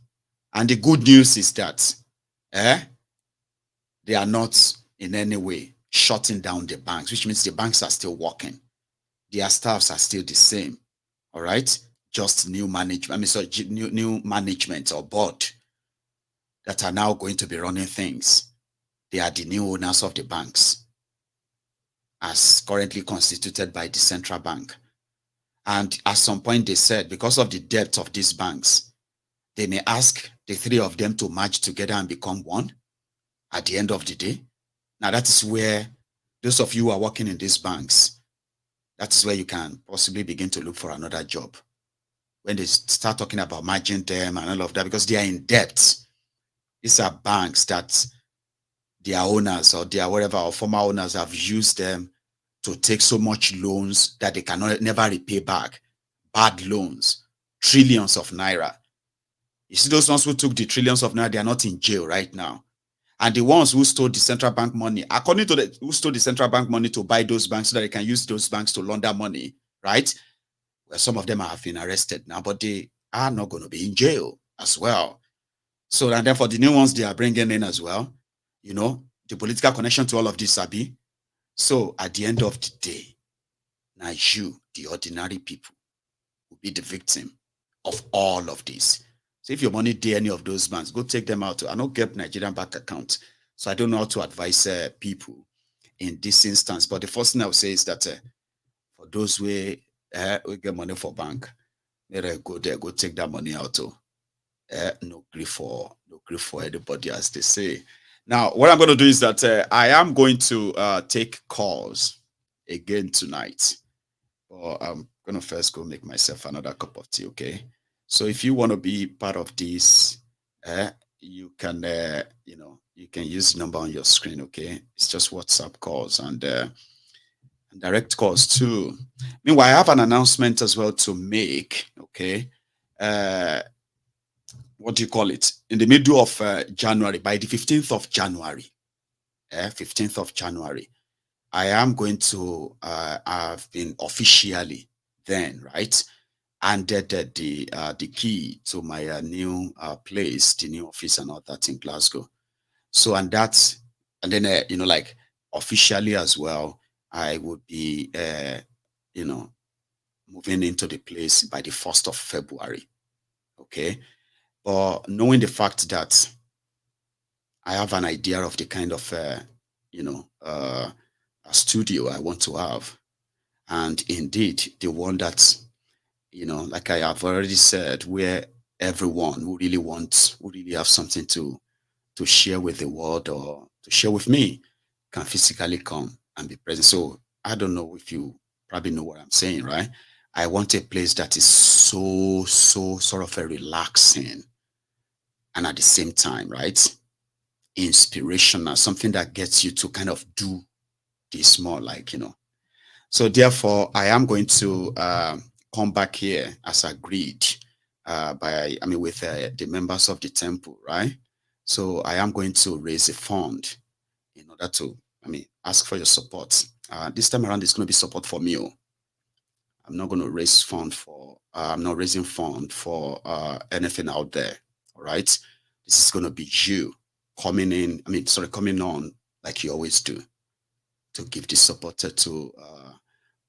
And the good news is that they are not in any way shutting down the banks, which means the banks are still working. Their staffs are still the same. All right? Just new management, new management or board that are now going to be running things. They are the new owners of the banks, as currently constituted by the central bank. And at some point they said, because of the depth of these banks, they may ask the three of them to merge together and become one at the end of the day. Now that is where those of you who are working in these banks, that's where you can possibly begin to look for another job. When they start talking about merging them and all of that, because they are in debt. These are banks that their owners or their whatever or former owners have used them to take so much loans that they cannot never repay back. Bad loans, trillions of naira. You see those ones who took the trillions of naira, they are not in jail right now. And the ones who stole the central bank money, according to who stole the central bank money to buy those banks so that they can use those banks to launder money, right? Well, some of them have been arrested now, but they are not going to be in jail as well. So, and then for the new ones they are bringing in as well, you know, the political connection to all of this, Abi. So at the end of the day, now you, the ordinary people, will be the victim of all of this. So if your money did any of those banks, go take them out. I don't get Nigerian bank account, so I don't know how to advise people in this instance. But the first thing I would say is that for those who get money for bank, they go there, go take that money out. No grief for anybody, as they say. Now, what I'm going to do is that I am going to take calls again tonight. But I'm going to first go make myself another cup of tea, okay? So if you want to be part of this, you can, you can use the number on your screen, okay? It's just WhatsApp calls and direct calls too. Meanwhile, I have an announcement as well to make, okay? What do you call it? In the middle of January, by the 15th of January, 15th of January, I am going to have been officially then, right, handed the key to my new place, the new office and all that in Glasgow. So, and that's, and then, like officially as well, I would be, moving into the place by the 1st of February. Okay. But knowing the fact that I have an idea of the kind of, a studio I want to have. And indeed, the one that, like I have already said, where everyone who really have something to share with the world or to share with me can physically come and be present. So I don't know if you probably know what I'm saying, right? I want a place that is so sort of a relaxing and at the same time, right, inspirational, something that gets you to kind of do this more, like, So therefore, I am going to come back here as agreed with the members of the temple, right? So I am going to raise a fund in order to, ask for your support. This time around, it's going to be support for me. I'm not going to raise fund for, I'm not raising fund for anything out there, all right? This is going to be you coming on like you always do to give this support to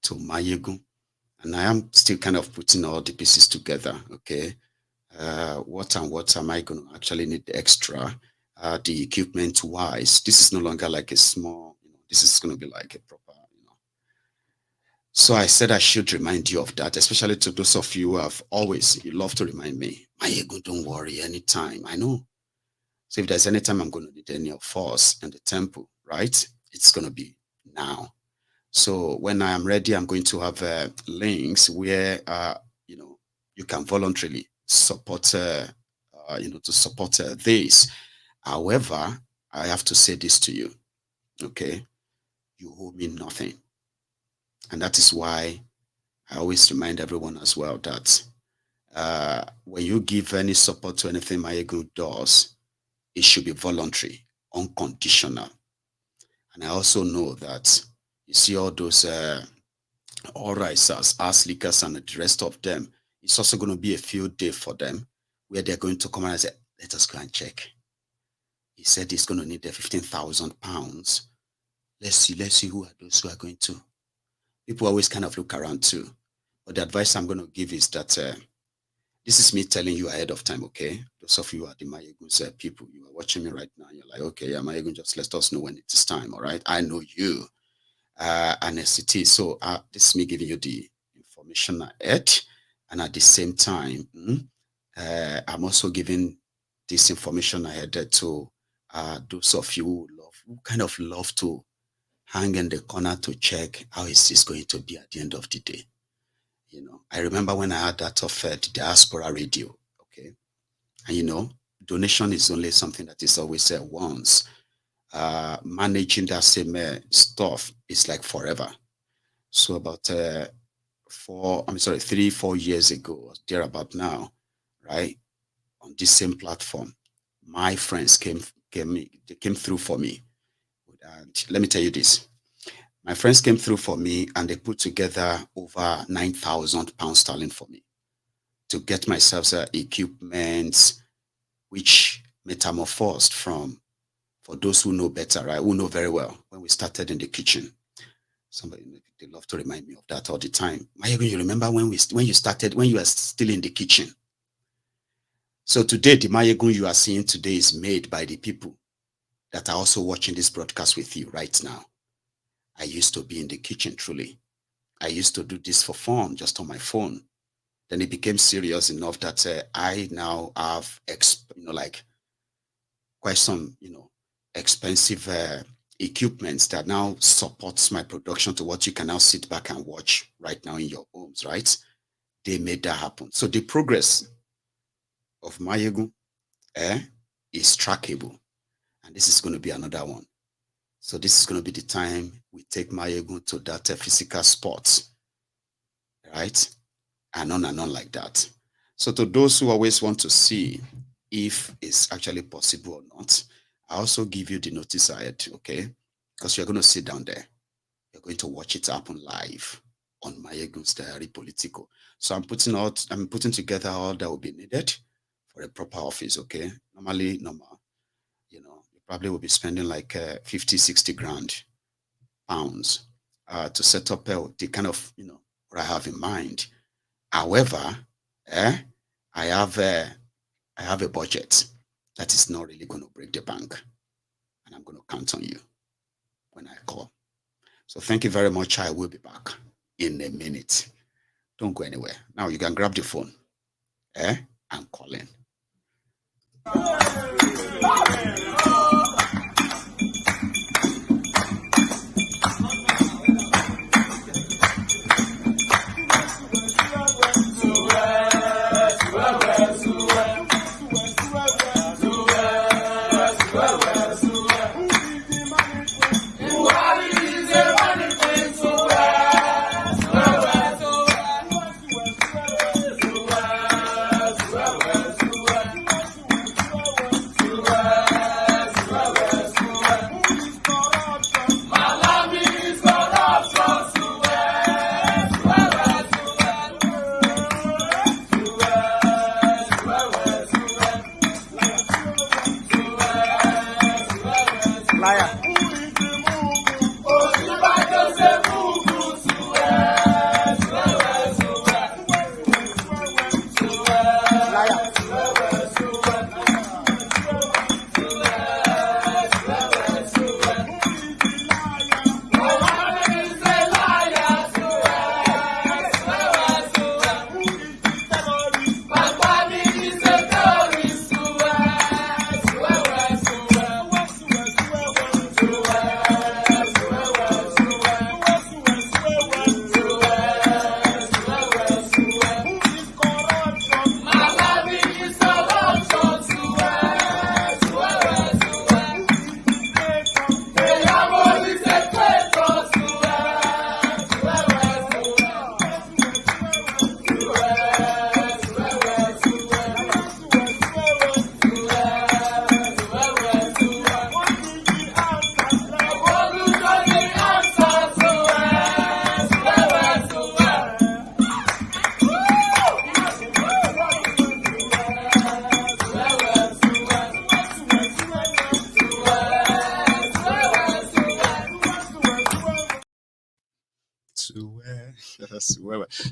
Maiyegun. And I am still kind of putting all the pieces together, okay? What am I going to actually need extra? The equipment wise, this is no longer like a small, this is going to be like a proper, So I said I should remind you of that, especially to those of you who have you love to remind me, Maiyegun, don't worry, anytime, I know. So if there's any time I'm going to need any of us in the temple, right? It's going to be now. So when I am ready, I'm going to have links where, you can voluntarily support, to support this. However, I have to say this to you, okay? You owe me nothing. And that is why I always remind everyone as well that when you give any support to anything Maiyegun does, it should be voluntary, unconditional. And I also know that you see all those all risers, ass leakers, and the rest of them, it's also going to be a field day for them where they're going to come and say, let us go and check. He said he's going to need the 15,000 pounds. Let's see who are those who are going to. People always kind of look around too. But the advice I'm going to give is that this is me telling you ahead of time, okay? Those of you are the Maiyegun's people, you are watching me right now. You're like, okay, yeah, Maiyegun, just let us know when it is time, all right? I know you. And as it is. So this is me giving you the information ahead. And at the same time, I'm also giving this information ahead to those of you who kind of love to hang in the corner to check how is this going to be at the end of the day. I remember when I had that of the diaspora radio, okay? And donation is only something that is always once. Managing that same stuff is like forever. So about 3-4 years ago, there about now, right? On this same platform, my friends came through for me. And let me tell you this. My friends came through for me and they put together over 9,000 pounds sterling for me to get myself equipment, which metamorphosed from, for those who know better, right, who know very well, when we started in the kitchen. Somebody, they love to remind me of that all the time. Maiyegun, you remember when you started, when you were still in the kitchen? So today, the Maiyegun you are seeing today is made by the people that are also watching this broadcast with you right now. I used to be in the kitchen, truly. I used to do this for fun, just on my phone. Then it became serious enough that I now have, quite some, expensive equipment that now supports my production to what you can now sit back and watch right now in your homes, right? They made that happen. So the progress of Maiyegun is trackable. And this is going to be another one. So this is going to be the time we take Maiyegun to that physical spot, right? And on like that. So to those who always want to see if it's actually possible or not, I also give you the notice ahead, okay? Because you're going to sit down there. You're going to watch it happen live on MaiyegunSdiary Politico. So I'm putting together all that will be needed for a proper office, okay? Normally, you probably will be spending like 50, 60 grand pounds to set up the kind of, what I have in mind. However, I have a budget that is not really going to break the bank. And I'm going to count on you when I call. So thank you very much. I will be back in a minute. Don't go anywhere. Now you can grab the phone. I'm calling.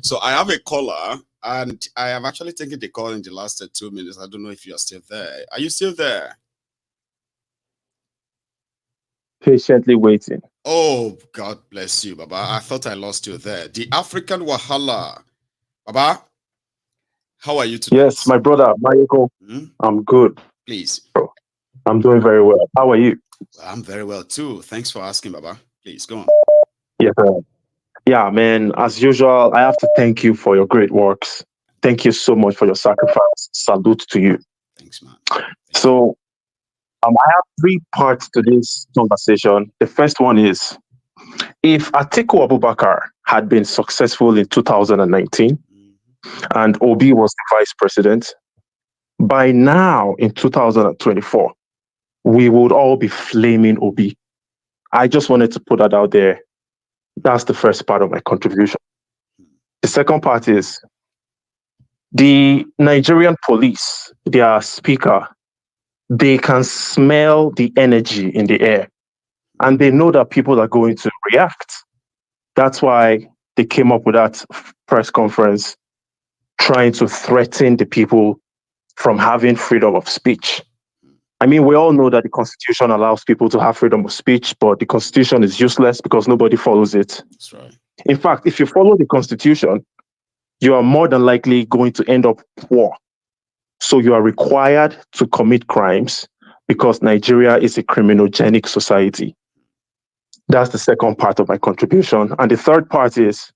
So I have a caller, and I have actually taken the call in the last 2 minutes. I don't know if you are still there. Are you still there? Patiently waiting. Oh, God bless you, Baba. I thought I lost you there. The African Wahala. Baba, how are you today? Yes, my brother, Maiyegun. I'm good. Please. I'm doing very well. How are you? Well, I'm very well, too. Thanks for asking, Baba. Please, go on. Yes, sir. Yeah, man. As usual, I have to thank you for your great works. Thank you so much for your sacrifice. Salute to you. Thanks, man. So, I have 3 parts to this conversation. The first one is, if Atiku Abubakar had been successful in 2019 and Obi was the vice president, by now in 2024, we would all be flaming Obi. I just wanted to put that out there. That's the first part of my contribution. The second part is the Nigerian police, their speaker, they can smell the energy in the air and they know that people are going to react. That's why they came up with that press conference trying to threaten the people from having freedom of speech. I mean, we all know that the Constitution allows people to have freedom of speech, but the Constitution is useless because nobody follows it. That's right. In fact, if you follow the Constitution, you are more than likely going to end up poor. So you are required to commit crimes because Nigeria is a criminogenic society. That's the second part of my contribution. And the third part is,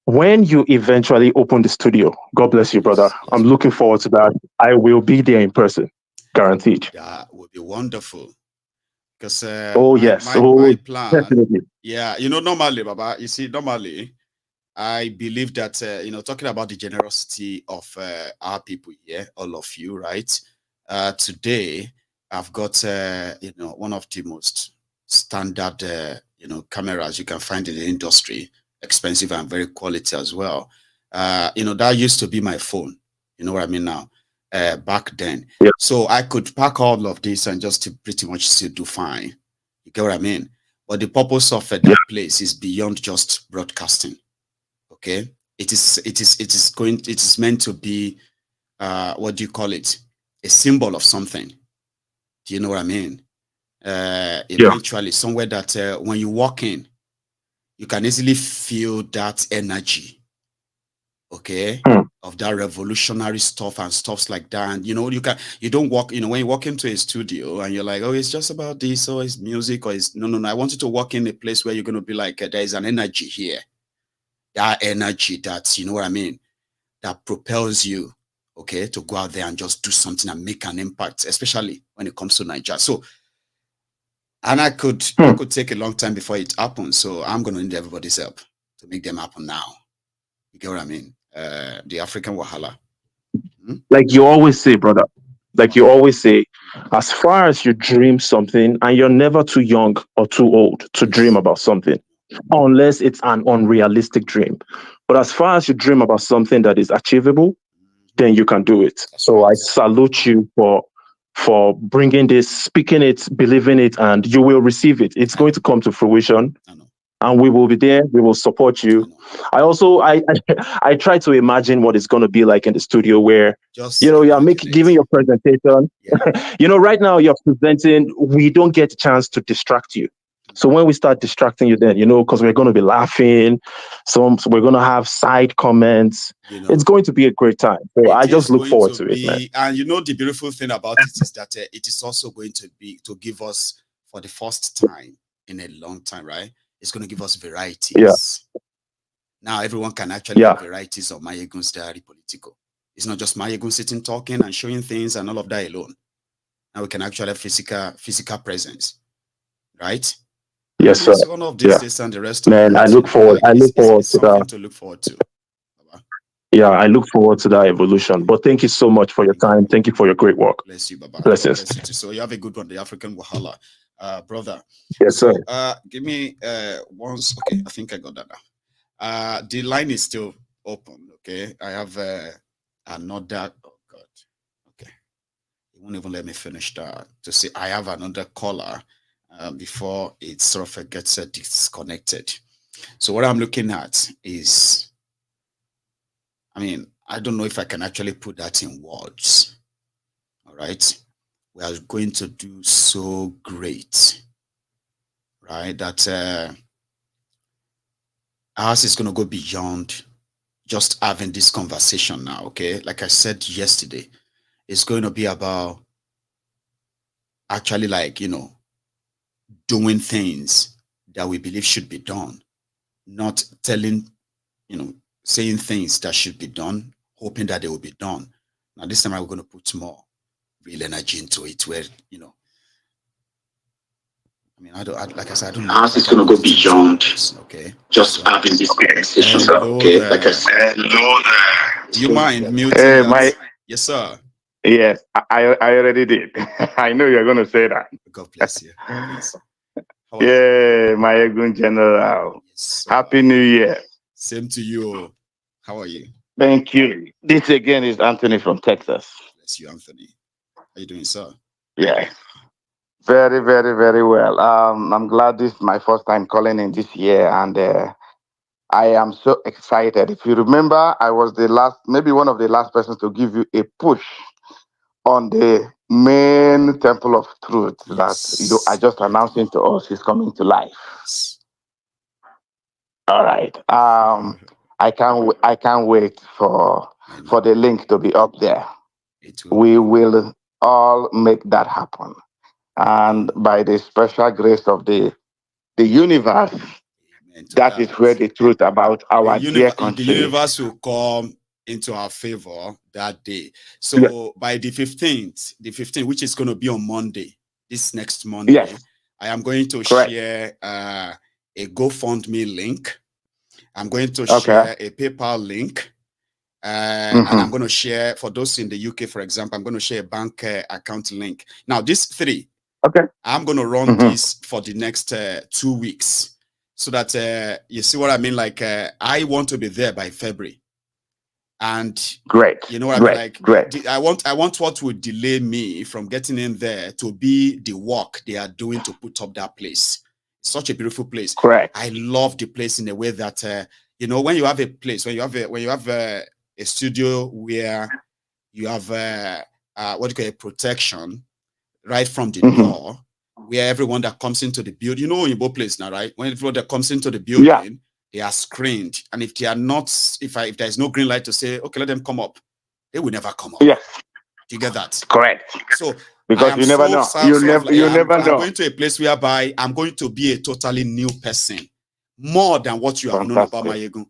when you eventually open the studio, God bless you, brother. I'm looking forward to that. I will be there in person. Guaranteed. That would be wonderful. Because my plan, definitely. Yeah, normally, Baba, you see, normally, I believe that, talking about the generosity of our people here, all of you, right? Today, I've got, one of the most standard, cameras you can find in the industry, expensive and very quality as well. That used to be my phone. You know what I mean now? Back then. Yeah. So I could pack all of this and just to pretty much still do fine. You get what I mean? But the purpose of that place is beyond just broadcasting. Okay, it is meant to be what do you call it? A symbol of something. Do you know what I mean? Eventually, somewhere that when you walk in, you can easily feel that energy. Okay, of that revolutionary stuff and stuffs like that. And you don't walk, when you walk into a studio and you're like, oh, it's just about this, or it's music, or it's no. I want you to walk in a place where you're going to be like, there is an energy here. That energy that, you know what I mean, that propels you, okay, to go out there and just do something and make an impact, especially when it comes to Nigeria. So, and I could take a long time before it happens. So I'm going to need everybody's help to make them happen now. You get what I mean? The African Wahala. Like you always say, brother, like you always say, as far as you dream something, and you're never too young or too old to dream about something, unless it's an unrealistic dream. But as far as you dream about something that is achievable, then you can do it. So I salute you for bringing this, speaking it, believing it, and you will receive it. It's going to come to fruition. And we will be there. We will support you. I also I try to imagine what it's going to be like in the studio, where you're giving your presentation. Yeah. Right now you're presenting. We don't get a chance to distract you. So when we start distracting you, then because we're going to be laughing. So we're going to have side comments. It's going to be a great time. So I just look forward to it, man. And the beautiful thing about it is that it is also going to give us, for the first time in a long time, right? It's going to give us varieties. Yeah. Now everyone can actually have varieties of MaiyegunsDiary Politico. It's not just Maiyegun sitting talking and showing things and all of that alone. Now we can actually have physical presence, right? Yes, sir. One of these days and the rest of man, I look forward. I look forward to something to look forward to. Yeah, I look forward to that evolution. But thank you so much for your time. Thank you for your great work. Bless you, Baba. Blessings. Bless you too. So you have a good one, the African Wahala. Brother. Yes, sir. Give me once. Okay, I think I got that now. The line is still open. Okay, I have another. Oh God. Okay, it won't even let me finish that. To say I have another caller before it sort of gets disconnected. So what I'm looking at is, I don't know if I can actually put that in words. All right. We are going to do so great, right? That ours is going to go beyond just having this conversation now, okay? Like I said yesterday, it's going to be about actually doing things that we believe should be done, not saying things that should be done, hoping that they will be done. Now this time we're going to put more real energy into it, where like I said, I don't know. Ours is going to go beyond just having this conversation. Okay, like I said, do you mind muting? Yes, sir. Yes, I already did. I know you're going to say that. God bless you. Please. Yeah, Maiyegun General. Yes, Happy New Year. Same to you. How are you? Thank you. This again is Anthony from Texas. Bless you, Anthony. How are you doing, sir? Yeah. Very, very, very well. I'm glad this is my first time calling in this year, and I am so excited. If you remember, I was maybe one of the last persons to give you a push on the main temple of truth that I just announcing to us is coming to life. Yes. All right. I can't wait for the link to be up there. We will all make that happen. And by the special grace of the universe, that is where the truth about our dear country. The universe will come into our favor that day. So by the 15th, which is going to be on Monday, this next Monday, I am going to share a GoFundMe link. I'm going to share a PayPal link. And I'm going to share, for those in the UK, for example, I'm going to share a bank account link. Now, these three, I'm going to run this for the next 2 weeks, so that you see what I mean. Like I want to be there by February, and you know what I mean. Like great. I want what would delay me from getting in there to be the work they are doing to put up that place. It's such a beautiful place. Correct. I love the place in a way that when you have a place, when you have a studio where you have a protection right from the door, where everyone that comes into the building, in both places now, right? When everyone that comes into the building, they are screened. And if they are not, if there's no green light to say, okay, let them come up, they will never come up. Yes. Do you get that? Correct. So because you never know. You never know. I'm going to a place whereby I'm going to be a totally new person, more than what you have known about Maiyegun.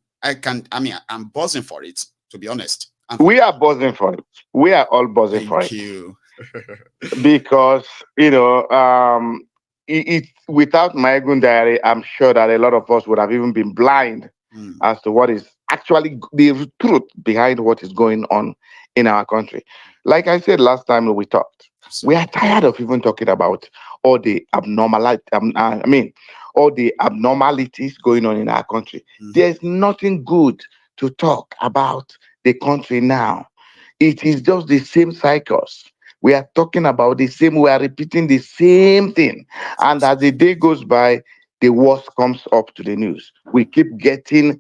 I'm buzzing for it, to be honest. We are buzzing for it. We are all buzzing for it. Thank you. Because, without MaiyegunDiary, I'm sure that a lot of us would have even been blind as to what is actually the truth behind what is going on in our country. Like I said last time we talked, we are tired of even talking about all the all the abnormalities going on in our country. There's nothing good to talk about the country now. It is just the same cycles. We are talking about the same, we are repeating the same thing. And as the day goes by, the worst comes up to the news. We keep getting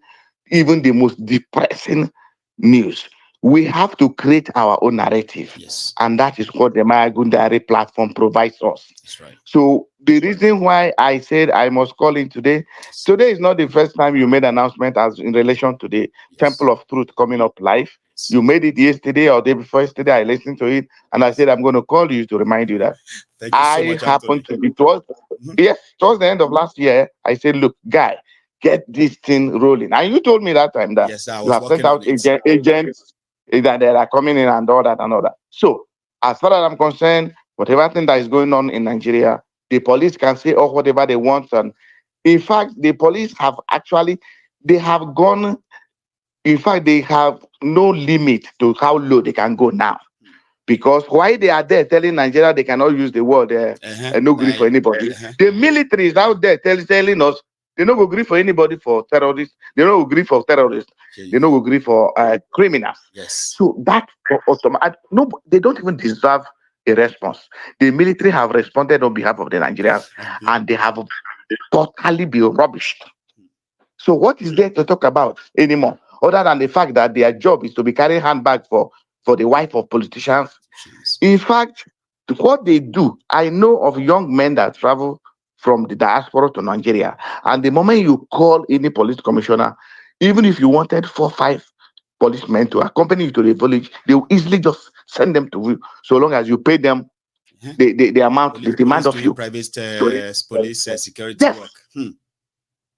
even the most depressing news. We have to create our own narrative. Yes. And that is what the MaiyegunDiary platform provides us. That's right. So the reason why I said I must call in today, today is not the first time you made an announcement as in relation to the Temple of Truth coming up live. You made it yesterday or day before yesterday. I listened to it and I said, I'm going to call you to remind you that Thank you so much, happened to be towards the end of last year. I said, look, guy, get this thing rolling. And you told me that time that you have sent out agents that they are coming in and all that and all that. So as far as I'm concerned, whatever thing that is going on in Nigeria, the police can say whatever they want. And in fact, the police have gone. In fact, they have no limit to how low they can go now. Because why they are there telling Nigeria they cannot use the word no agree for anybody. The military is out there telling us they don't agree for anybody for terrorists. They don't agree for terrorists. They don't agree for criminals. Yes. So that no, they don't even deserve a response. The military have responded on behalf of the Nigerians, and they have totally been rubbished. So what is there to talk about anymore, other than the fact that their job is to be carrying handbag for the wife of politicians? In fact, what they do, I know of young men that travel from the diaspora to Nigeria, and the moment you call any police commissioner, even if you wanted 4 or 5 policemen to accompany you to the village, they will easily just send them to you, so long as you pay them the amount, the demand of you. Private police security work.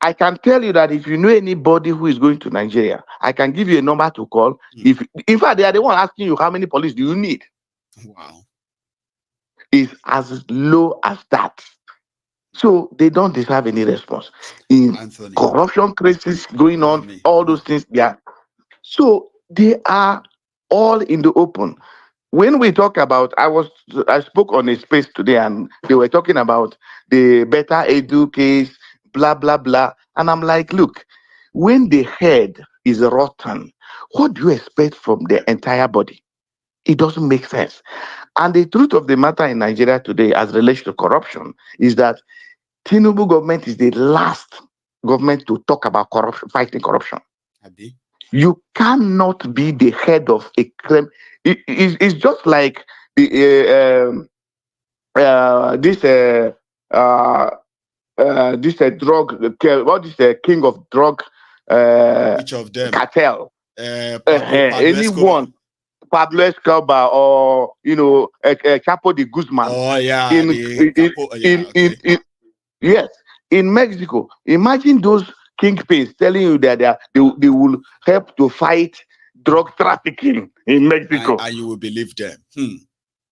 I can tell you that if you know anybody who is going to Nigeria, I can give you a number to call. If in fact they are the one asking you how many police do you need. Wow. It's as low as that. So they don't deserve any response. In corruption cases going on, all those things, so they are all in the open. When we talk about, I spoke on a space today and they were talking about the better Aide case, blah, blah, blah. And I'm like, look, when the head is rotten, what do you expect from the entire body? It doesn't make sense. And the truth of the matter in Nigeria today as relates to corruption is that Tinubu government is the last government to talk about corruption, fighting corruption. You cannot be the head of a crime. It's just like this drug, what is the king of drug Which of them? cartel? Anyone. Pablo Escobar or Chapo de Guzman. Oh yeah. Yes, in Mexico. Imagine those kingpins telling you that they will help to fight drug trafficking in Mexico. And you will believe them.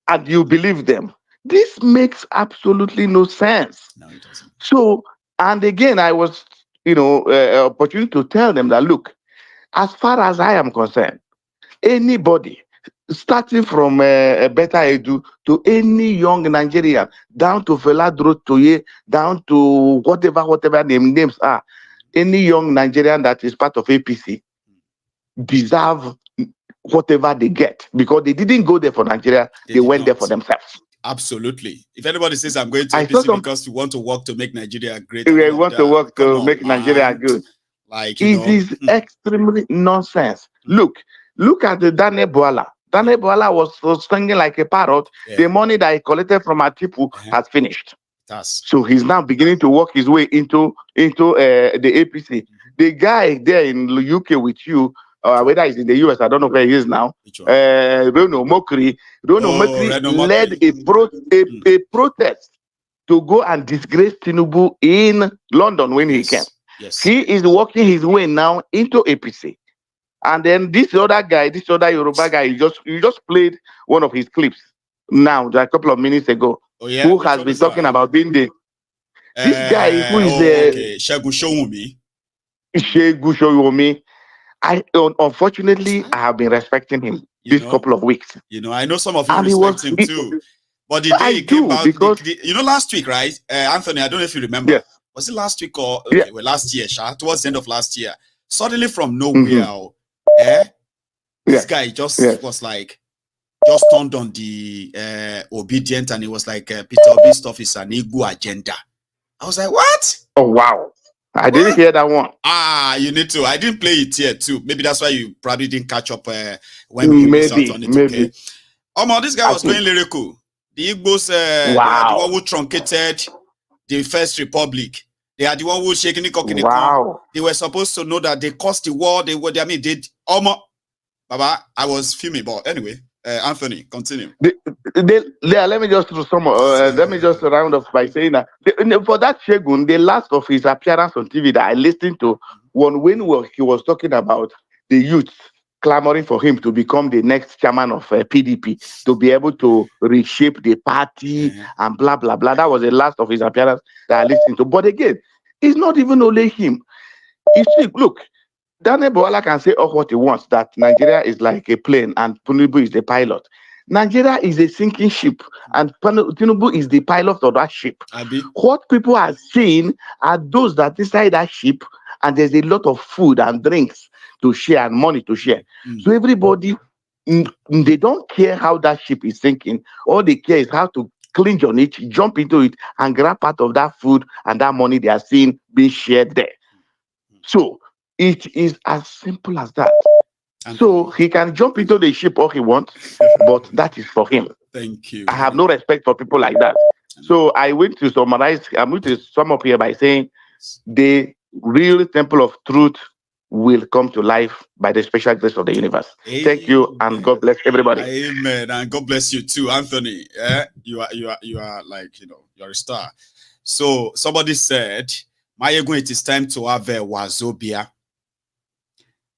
And you believe them. This makes absolutely no sense. No, it doesn't. So, and again, I was, opportunity to tell them that, look, as far as I am concerned, anybody, starting from a better Edu to any young Nigerian, down to Feladro Toye, down to whatever names are, any young Nigerian that is part of APC deserve whatever they get, because they didn't go there for Nigeria, they went there for themselves. Absolutely. If anybody says I'm going to APC because you want to work to make Nigeria great, we want to work to make Nigeria good. Like it is extremely nonsense. Look at the Daniel Boala. Daniel Boala was singing like a parrot. Yeah. The money that he collected from Atiku has finished. That's so he's now beginning to work his way into the APC. The guy there in the UK with you, whether he's in the US, I don't know where he is now. Reno Mokri led a protest to go and disgrace Tinubu in London when he came. Yes. He is working his way now into APC. And then this other guy, this other Yoruba guy, you just played one of his clips now, a couple of minutes ago, who has been talking about being the this guy who is Shegu Showumi. Shegu Showumi. Unfortunately, I have been respecting him this couple of weeks. You know, I know some of you respect him too. But the day he came out, you know, last week, right? Anthony, I don't know if you remember. Yes. Was it last week or well, last year, towards the end of last year? Suddenly from nowhere, this guy just was like, just turned on the Obidient, and it was like Peter Obi's stuff is an ego agenda. I was like, what? Oh, wow. I didn't hear that one. You need to. I didn't play it here too. Maybe that's why you probably didn't catch up when we missed out on it. Okay. This guy was going lyrical. The Igbos, they are the one who truncated the First Republic. They are the one who shaking the cock in the corn. They were supposed to know that they caused the war. Baba, I was filming, but anyway, Anthony, continue. Let me just round up by saying that for that Shegun, the last of his appearance on TV that I listened to, when he was talking about the youth clamoring for him to become the next chairman of PDP, to be able to reshape the party and blah, blah, blah. That was the last of his appearance that I listened to. But again, it's not even only him. You see, look, Daniel Bwala can say what he wants, that Nigeria is like a plane and Tinubu is the pilot. Nigeria is a sinking ship and Tinubu is the pilot of that ship. What people are seeing are those that inside that ship, and there's a lot of food and drinks to share and money to share. So everybody, they don't care how that ship is sinking. All they care is how to clinch on it, jump into it, and grab part of that food and that money they are seeing being shared there. So it is as simple as that. So he can jump into the ship all he wants, but that is for him. Thank you. I have no respect for people like that. So I'm going to sum up here by saying the real temple of truth will come to life by the special grace of the universe. Amen. Thank you, and God bless everybody. Amen, and God bless you too, Anthony. You are like, you're a star. So somebody said, Maiyegun, it is time to have a Wazobia.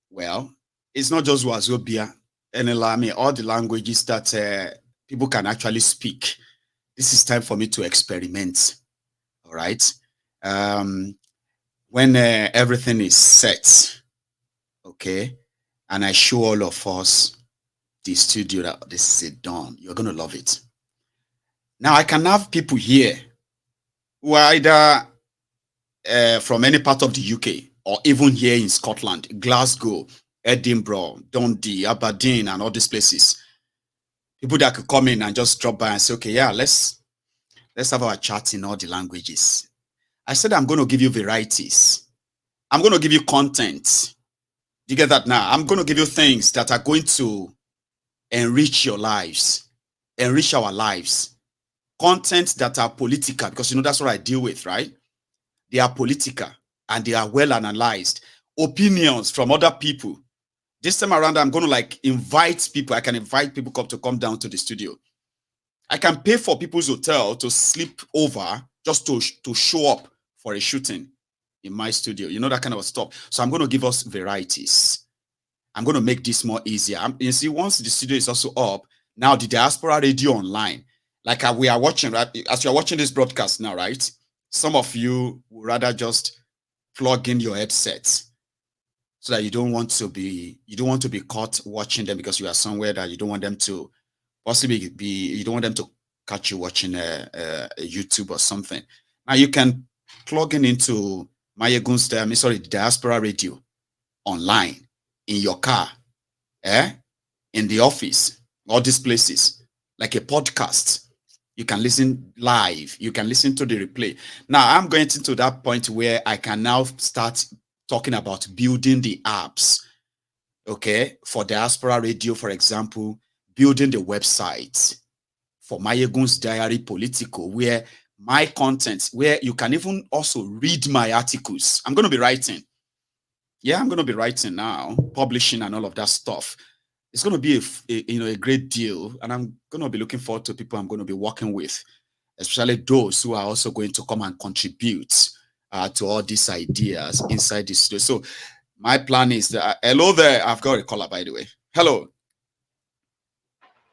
Well, it's not just Wazobia, and all the languages that people can actually speak. This is time for me to experiment. All right. When everything is set, okay, and I show all of us the studio that this is done, you're going to love it. Now, I can have people here who are either from any part of the UK or even here in Scotland, Glasgow, Edinburgh, Dundee, Aberdeen, and all these places. People that could come in and just drop by and say, okay, yeah, let's have our chat in all the languages. I said, I'm going to give you varieties. I'm going to give you content. Do you get that now? I'm going to give you things that are going to enrich your lives, enrich our lives. Content that are political, because that's what I deal with, right? They are political and they are well analyzed. Opinions from other people. This time around, I'm going to invite people. I can invite people to come down to the studio. I can pay for people's hotel to sleep over just to show up for a shooting in my studio. That kind of stuff. So I'm going to give us varieties. I'm going to make this more easier. You see, once the studio is also up, now the Diaspora Radio Online, like we are watching, right? As you're watching this broadcast now, right? Some of you would rather just plug in your headsets so that you don't want to be caught watching them because you are somewhere that you don't want them to possibly you don't want them to catch you watching YouTube or something. Now you can plug into Maiyegun's Diaspora Radio Online in your car, in the office, all these places, like a podcast. You can listen live. You can listen to the replay. Now, I'm going into that point where I can now start talking about building the apps, okay? For Diaspora Radio, for example, building the website for MaiyegunsDiary Politico, where my content, where you can even also read my articles. I'm going to be writing. Yeah, I'm going to be writing now, publishing and all of that stuff. It's going to be a great deal, and I'm going to be looking forward to people I'm going to be working with, especially those who are also going to come and contribute to all these ideas inside the studio. So my plan is that hello there. I've got a caller, by the way. Hello.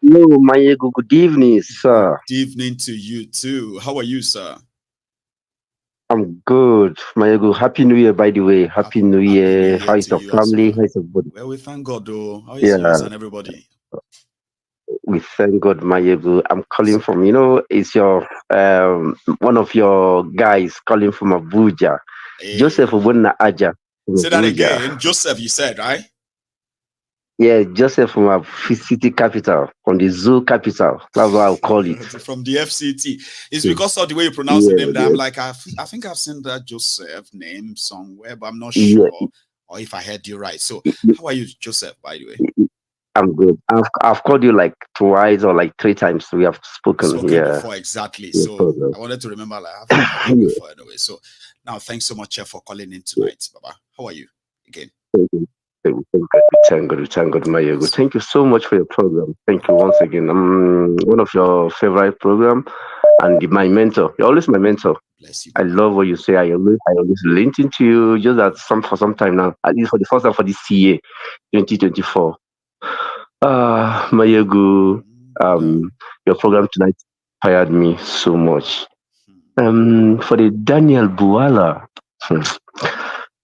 Hello, Maiyegun. Good evening, sir. Good evening to you too. How are you, sir? I'm good, Maiyegun. Happy New Year, by the way. Happy New Year. How is your family? How is everybody? Well, we thank God, though. How is yours and everybody? We thank God, Maiyegun. I'm calling from, it's your one of your guys calling from Abuja. Hey. Joseph Obunna Aja. Say that again. Joseph, you said, right? Yeah, Joseph from our city capital, from the zoo capital. That's what I'll call it. From the FCT. It's because of the way you pronounce the name that I'm like, I think I've seen that Joseph name somewhere, but I'm not sure or if I heard you right. So how are you, Joseph, by the way? I'm good. I've called you like twice or like 3 times. We have spoken before, exactly. So I wanted to remember, like, I've heard you before anyway. So now, thanks so much for calling in tonight, Baba. How are you again? Thank you. Thank God, Maiyegun. Thank you so much for your program. Thank you once again. I'm one of your favorite program and my mentor. You're always my mentor. Bless you. I love what you say. I always link into you. Just that for some time now, at least for the first time for this year, 2024. Maiyegun, your program tonight inspired me so much. For the Daniel Buala,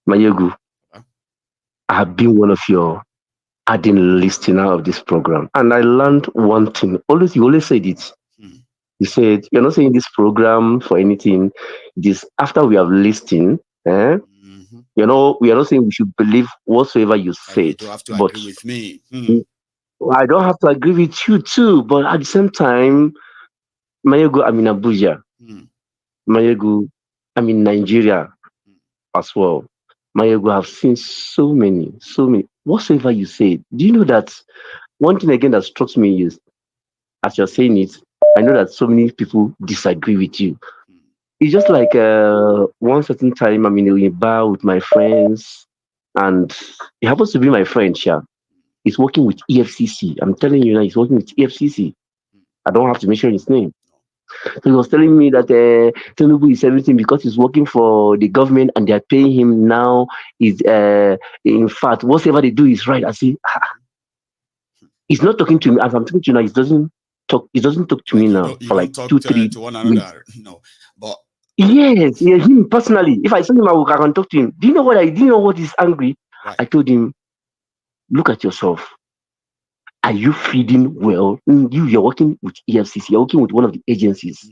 Maiyegun, I have been one of your adding listener of this program, and I learned one thing. You always said it. You said you're not saying this program for anything. This after we have listened, we are not saying we should believe whatsoever you said. You don't have to agree with me. I don't have to agree with you too. But at the same time, Maiyegun, I'm in Abuja. Maiyegun, I'm in Nigeria as well. Maiyegun, I've seen so many. Whatsoever you say, do you know that one thing again that strikes me is, as you're saying it, I know that so many people disagree with you. It's just like one certain time I'm in a bar with my friends, and it happens to be my friend, Sha. He's working with EFCC. I'm telling you now, he's working with EFCC. I don't have to mention his name. So he was telling me that Tinubu is everything because he's working for the government and they're paying him now. Is in fact, whatever they do is right. I see. He's not talking to me as I'm talking to you now. He doesn't talk to me now for like 2-3 to one another. No, but yes, him personally. If I send him, I can talk to him. Do you know what is angry? Right. I told him, look at yourself. Are you feeding well? You're working with EFCC. You're working with one of the agencies.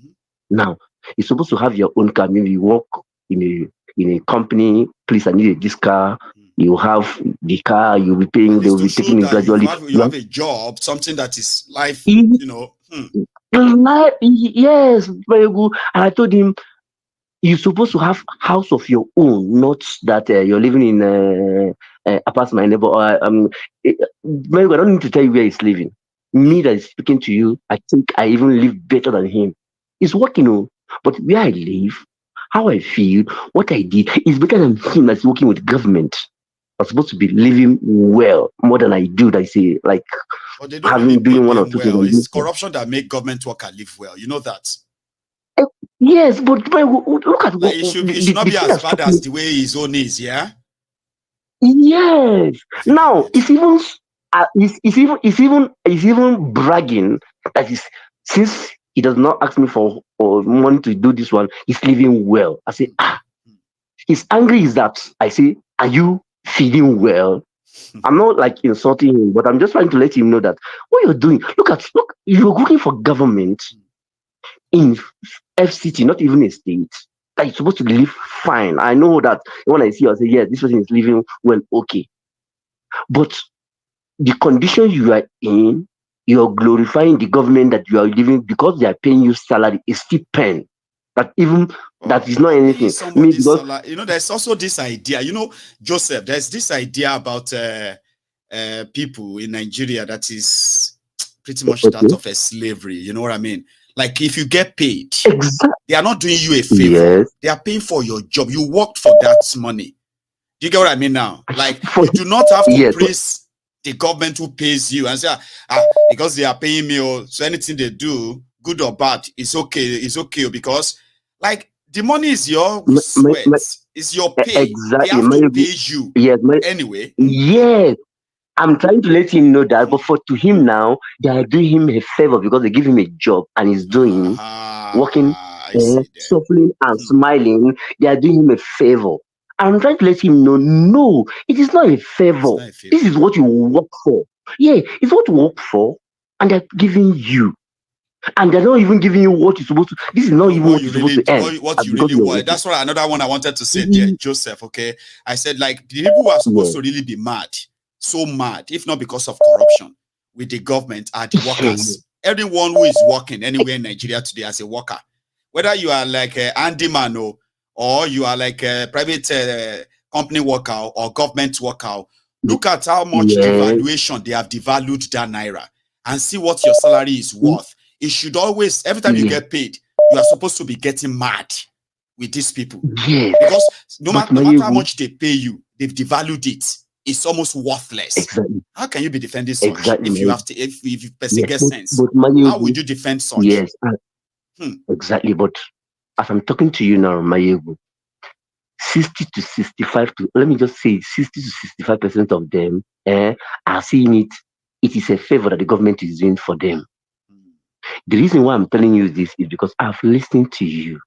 Now, you're supposed to have your own car. Maybe you work in a company. Please, I need this car. You have the car. You'll be paying. They'll be taking it gradually. You have a job, something that is life. Yes, very good. And I told him, you're supposed to have house of your own, not that you're living in apart my neighbor. I don't need to tell you where he's living. Me that is speaking to you, I think I even live better than him. He's working, but where I live, how I feel, what I did is better than him that's working with government. I'm supposed to be living well more than I do. That say like having doing one or two things. It's corruption that make government work and live well. You know that. Yes, but look at what it should not be as bad as the way his own is. Yeah. Yes. Now it's even bragging that is, since he does not ask me for money to do this one, he's living well. I say, he's angry is that I say, are you feeling well? I'm not like insulting him, but I'm just trying to let him know that what you're doing. Look, you're working for government in FCT, not even a state. That you're supposed to live fine. I know that when I see you, I say, yeah, this person is living well, okay. But the condition you are in, you're glorifying the government that you are living because they are paying you salary, is still pen. That even that is not anything. There's also this idea, Joseph, there's this idea about people in Nigeria that is pretty much that of a slavery. You know what I mean? Like if you get paid, they are not doing you a favor. Yes. They are paying for your job. You worked for that money. Do you get what I mean now? Like, you do not have to praise the government who pays you and say, because they are paying me, so anything they do, good or bad, it's okay, because, like, the money is your sweat, it's your pay. Exactly. They have to pay you. Yes, anyway. Yes. I'm trying to let him know that, but to him now, they are doing him a favor because they give him a job and he's doing, working, suffering and smiling. They are doing him a favor. I'm trying to let him know, no, it is not a favor. This is what you work for. Yeah, it's what you work for, and they're giving you. And they're not even giving you what you're supposed to. This is not even what you're supposed to earn. What you really want. That's what another one I wanted to say there, Joseph. Okay, I said, like, the people who are supposed to really be mad, so mad, if not because of corruption with the government, are the workers. Everyone who is working anywhere in Nigeria today as a worker, whether you are like a handyman or you are like a private company worker or government worker, look at how much devaluation they have devalued that naira and see what your salary is worth. It should always, every time you get paid, you are supposed to be getting mad with these people. Because no matter how much they pay you, they've devalued it. It's almost worthless. Exactly. How can you be defending such if you have to, if you person get sense? How would you defend such? Yes, exactly. But as I'm talking to you now, Maiyegun, 60 to 65 to, let me just say 60 to 65% of them are seeing it. It is a favor that the government is doing for them. The reason why I'm telling you this is because I've listened to you.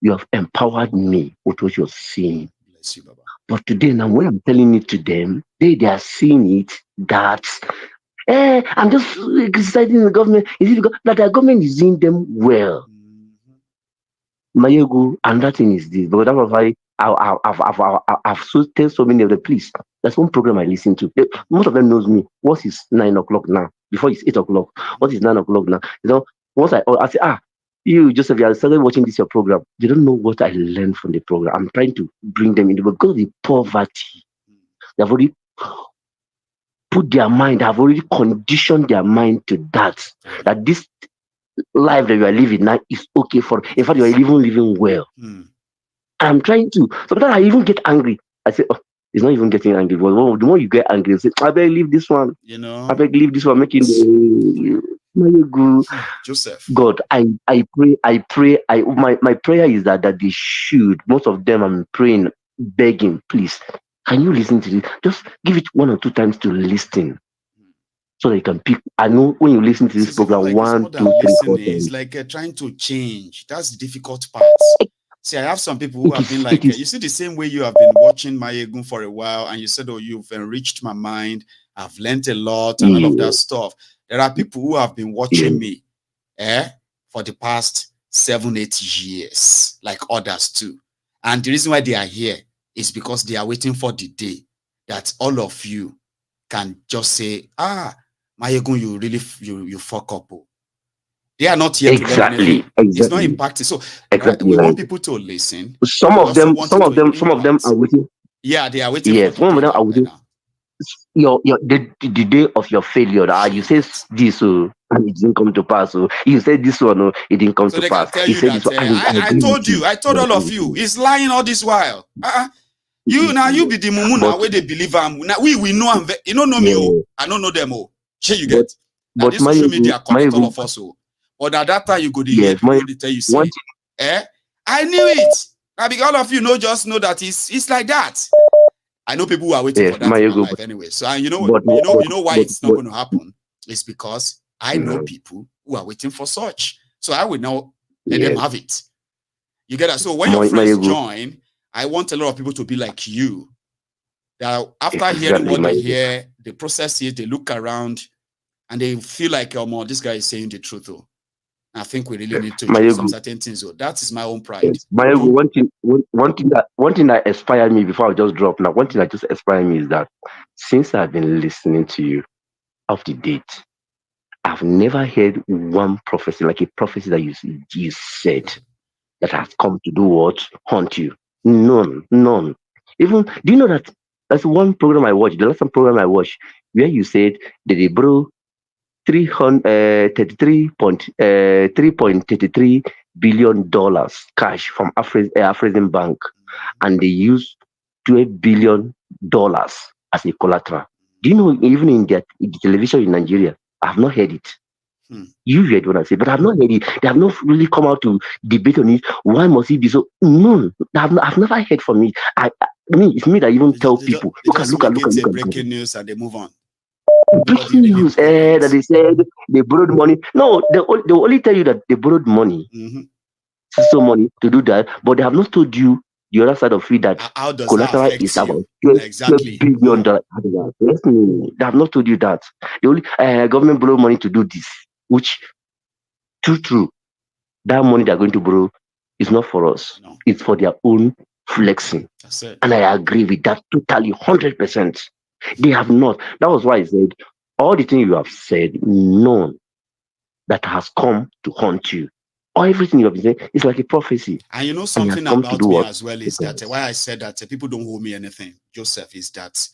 You have empowered me with what you're saying. Bless you, Baba. But today, now, when I'm telling it to them, they are seeing it that I'm just criticizing the government. Is it because that the government is doing them well? Maiyegun, and that thing is this. Because that's why I've told so many of the police. That's one program I listen to. Most of them knows me. What is 9 o'clock now? Before it's 8 o'clock. What is 9 o'clock now? You know, once I say, you, Joseph, I started watching this your program. They don't know what I learned from the program. I'm trying to bring them into, because of the poverty. They've already put their mind, I've already conditioned their mind to that this life that you are living now is okay for. In fact, you are even living well. I'm trying to. Sometimes I even get angry. I say, it's not even getting angry. But the more you get angry, you say, I beg leave this one. I beg leave this one, making Joseph. God, I pray. My prayer is that they should. Most of them, I'm praying, begging, please. Can you listen to this? Just give it 1 or 2 times to listen, so that you can pick. I know when you listen to this program, like 1, 2, 3, 4 times. It's like trying to change. That's the difficult part. See, I have some people who have been like, you see, the same way you have been watching Maiyegun for a while, and you said, you've enriched my mind. I've learned a lot and all of that stuff. There are people who have been watching me for the past 7-8 years, like others too. And the reason why they are here is because they are waiting for the day that all of you can just say, Maiyegun, you really you fuck up. They are not here to learn anything. It's not impacting. So we want people to listen. Some of them are waiting. Yeah, they are waiting. Yes, some of them are waiting. The day of your failure, you say this, and it didn't come to pass. So you said this one, it didn't come to pass. Tell you that, I told you, I told all of you, he's lying all this while. You now, you be the mumuna where they believe him. Now we know him. You don't know me. I don't know them. Sure, you get. But this social media connect all of us. But at that time, you go to hear people they tell you, say, I knew it. Now, because all of you just know that it's like that. I know people who are waiting for that in my life anyway. So you know why it's not going to happen. It's because I know people who are waiting for such. So I will now let them have it. You get that? So when your friends join, I want a lot of people to be like you. That after hearing what they hear, they process it, they look around, and they feel like, this guy is saying the truth. I think we really need to do some certain things. That is my own pride. One thing that inspired me before I just drop now. One thing that just inspired me is that since I've been listening to you up to date, I've never heard one prophecy, like a prophecy that you said that has come to do what? Haunt you. None. Even, do you know that that's one program I watched, the last program I watched, where you said that they borrow $3.33 billion cash from Afrexim Bank, and they used $12 billion as a collateral. Do you know, even in the television in Nigeria, I have not heard it. You heard what I say, but I've not heard it. They have not really come out to debate on it. Why must it be so? No, I've never heard from it. I mean, it's me that even tell people, look at breaking news and they move on. Breaking news that they said they borrowed money. No, they will only tell you that they borrowed money, so money to do that, but they have not told you the other side of it that how does collateral that affect is you? about Exactly. $12 billion. They have not told you that. The only government borrow money to do this, which true. That money they're going to borrow is not for us. No. It's for their own flexing. That's it. And I agree with that totally, 100%. They have not. That was why I said all the things you have said, none that has come to haunt you. Or everything you have been saying is like a prophecy. And you know something about me as well is that why I said that people don't owe me anything, Joseph, is that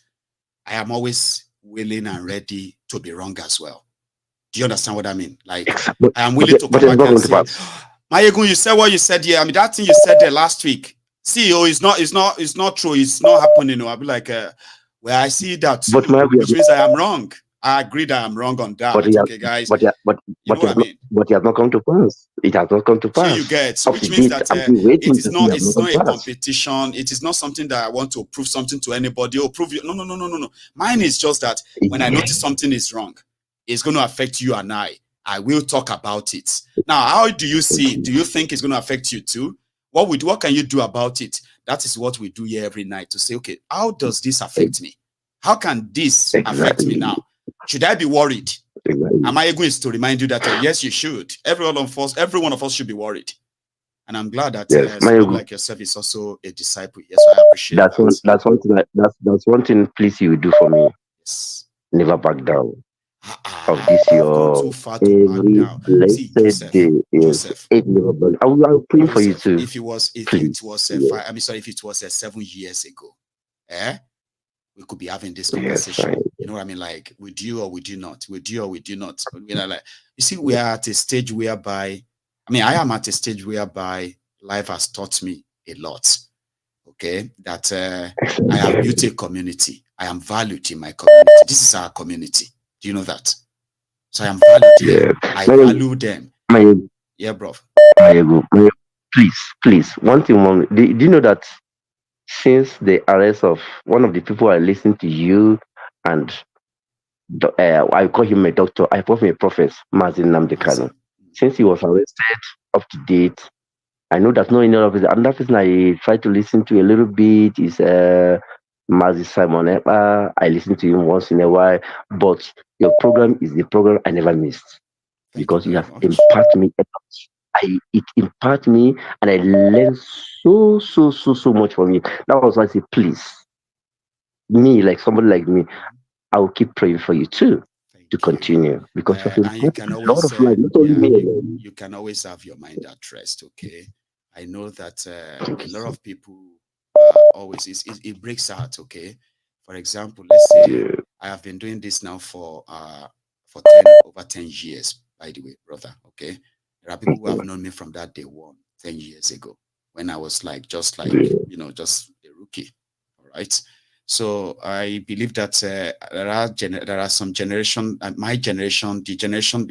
I am always willing and ready to be wrong as well. Do you understand what I mean? Like, I am willing to come back and say, Maiyegun, you said what you said here. I mean, that thing you said there last week, CEO, it's not true. It's not happening. I'll be like, well, I see that too, which means I am wrong. I agree that I'm wrong on that. But okay, guys. But it has not come to pass. It has not come to pass. So you get, so which means that it's not a competition. It is not something that I want to prove something to anybody or prove you. No. Mine is just that when I notice something is wrong, it's going to affect you and I will talk about it. Now, how do you see? Do you think it's going to affect you too? What can you do about it? That is what we do here every night to say, okay, how does this affect me? How can this affect me now? Should I be worried? Am I going to remind you that yes, you should. Every one of us should be worried. And I'm glad that someone like yourself is also a disciple. Yes, I appreciate that. That's one thing, please, you will do for me. Yes. Never back down. Of this your blessed day is I will pray for you too. If it was 7 years ago, we could be having this conversation. Yes, you know what I mean? Like, would you or would you not? Would you or would you not? You know, like, you see, we are at a stage whereby, I am at a stage whereby life has taught me a lot. Okay, that I have built a community. I am valued in my community. This is our community. Do you know that? So I am valued. Yeah. I value them. Yeah, bro. Please. One thing, do you know that since the arrest of one of the people I listened to you and I call him a doctor, I call him a prophet, Mazin Namdekano. Since he was arrested up to date, I know that no any of his another person I try to listen to a little bit is Mazi Simon Epa. I listen to him once in a while, but your program is the program I never missed because you have imparted me. It imparted me, and I learned so much from you. That was why I say, please, me, like somebody like me, I will keep praying for you too to continue because you can always you can always have your mind at rest. Okay, I know that a lot of people always it breaks out. Okay, for example, let's say I have been doing this now for over 10 years. By the way, brother. Okay, there are people who have known me from that day 10 years ago when I was just a rookie. All right. So I believe that there are some generation, my generation, the generation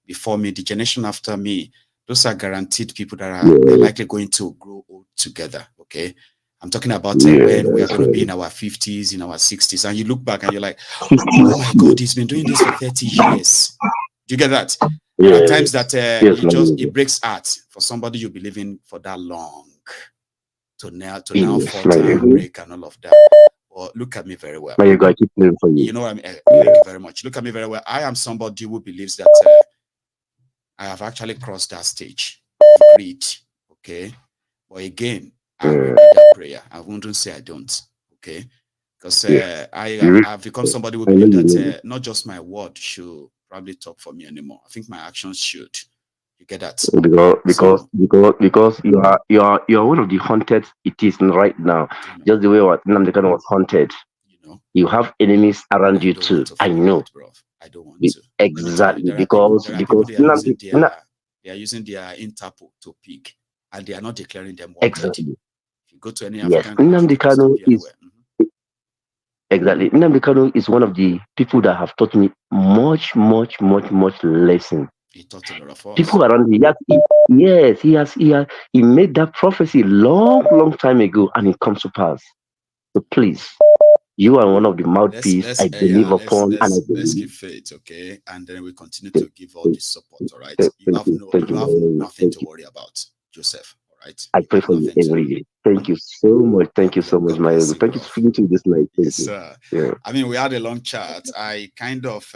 before me, the generation after me. Those are guaranteed people that are likely going to grow old together. Okay, I'm talking about when we are going to be in our 50s, in our 60s, and you look back and you're like, oh my God, he's been doing this for 30 years. Do you get that? There are times that it breaks heart for somebody you believe in for that long to now falter and break and all of that. Or look at me very well. You know what I mean? Thank you very much. Look at me very well. I am somebody who believes that I have actually crossed that stage of greed. Okay, but again, I read that prayer. I wouldn't say I don't. Okay, because I have become somebody who believes that not just my word should probably talk for me anymore. I think my actions should. You get that? Because you are one of the haunted it is right now. Just the way what Namdekan was haunted. You have enemies around you too. I know. I don't want to. Exactly because they are using their Interpol to pick, and they are not declaring them wanted. Exactly. Go to any Yes, African country, Nnamdi Kanu is exactly. Nnamdi Kanu is one of the people that have taught me much lesson. He taught a lot of us. People around him, he made that prophecy long time ago, and it comes to pass. So please, you are one of the mouthpiece I believe upon, and I believe. Let's keep faith, okay? And then we continue to give all this support, all right? You have nothing to worry about, Joseph, all right? I pray for you every day. Thank you so much. Thank you so much, Maiyegun. Thank you for speaking to me this night. Thank you. Sir. Yeah. I mean, we had a long chat. I kind of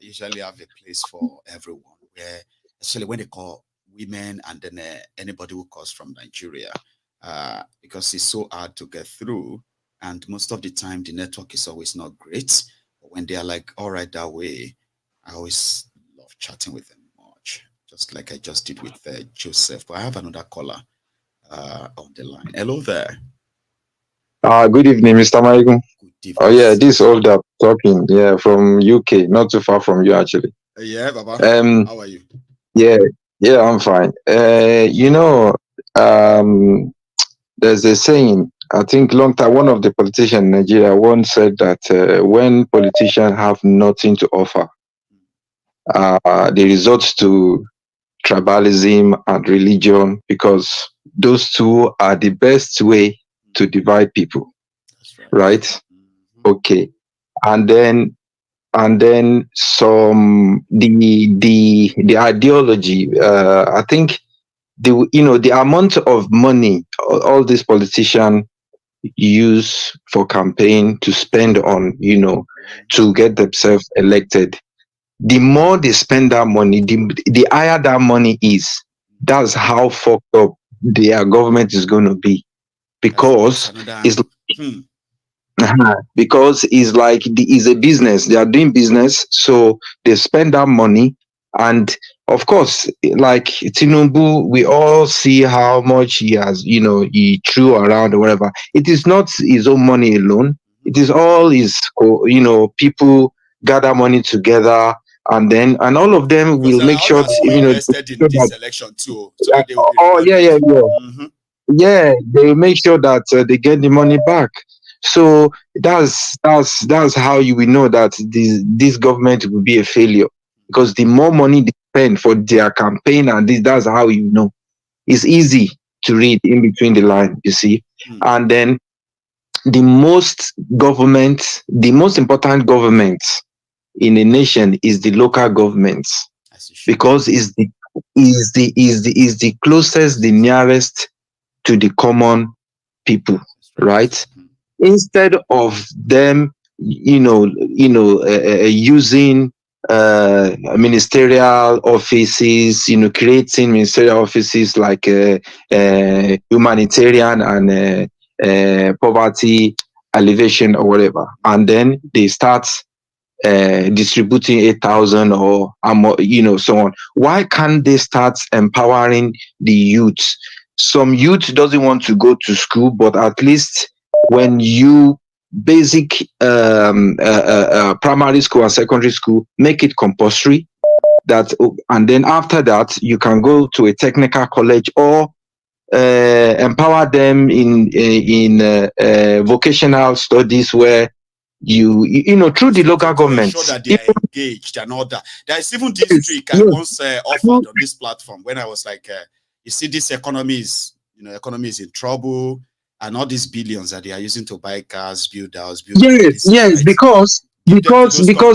usually have a place for everyone, where especially when they call women and then anybody who calls from Nigeria, because it's so hard to get through. And most of the time, the network is always not great. But when they are like, all right, that way, I always love chatting with them much, just like I just did with Joseph. But I have another caller on the line. Hello there. Good evening, Mr. Maiyegun. Oh yeah, this is Older talking. Yeah, from UK, not too far from you actually. Yeah, Baba. How are you? Yeah, I'm fine. There's a saying. I think long time one of the politicians in Nigeria once said that when politicians have nothing to offer, they resort to tribalism and religion, because those two are the best way to divide people. Right? Okay. And then some the ideology, I think the amount of money all these politicians use for campaign to spend on, to get themselves elected. The more they spend that money, the higher that money is. That's how fucked up their government is going to be, because it's like it's a business. They are doing business, so they spend that money. And of course, like Tinubu, we all see how much he has, he threw around or whatever. It is not his own money alone. It is all his, people gather money together, and all of them will make sure, invested in this election too. So that they will yeah, they will make sure that they get the money back. So that's how you will know that this government will be a failure, because the more money they spend for their campaign, and that's how you know. It's easy to read in between the line, you see. And then the most important government in a nation is the local government, because is the closest, the nearest to the common people, right? Instead of them, using ministerial offices, creating ministerial offices like humanitarian and poverty alleviation or whatever, and then they start distributing 8,000 or so on. Why can't they start empowering the youth? Some youth doesn't want to go to school, but at least when you basic primary school and secondary school, make it compulsory, and then after that you can go to a technical college, or empower them in vocational studies, where through the local government, ensure that they are engaged and all that. There is even this trick I once offered on this platform, when I was like, you see, this economy is in trouble, and all these billions that they are using to buy cars, build houses, right? because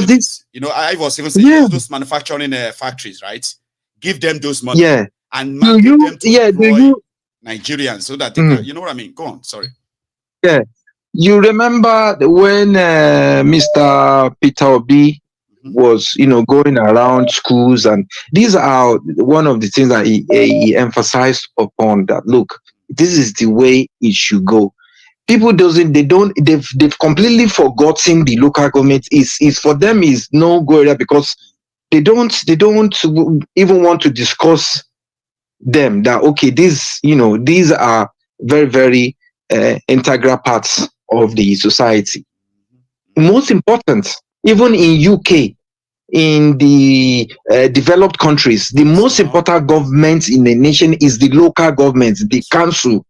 this, I was even saying those manufacturing factories, right? Give them those money, and market them to employ Nigerians, so that they can, you know what I mean? Go on, sorry. Yeah, you remember when Mr. Peter Obi was, going around schools, and these are one of the things that he emphasized upon, that look, this is the way it should go. People they've completely forgotten the local government is for them is no go area, because they don't even want to discuss them, that okay, these are very, very integral parts of the society. Most important, even in UK, in the developed countries, the most important government in the nation is the local government, the council.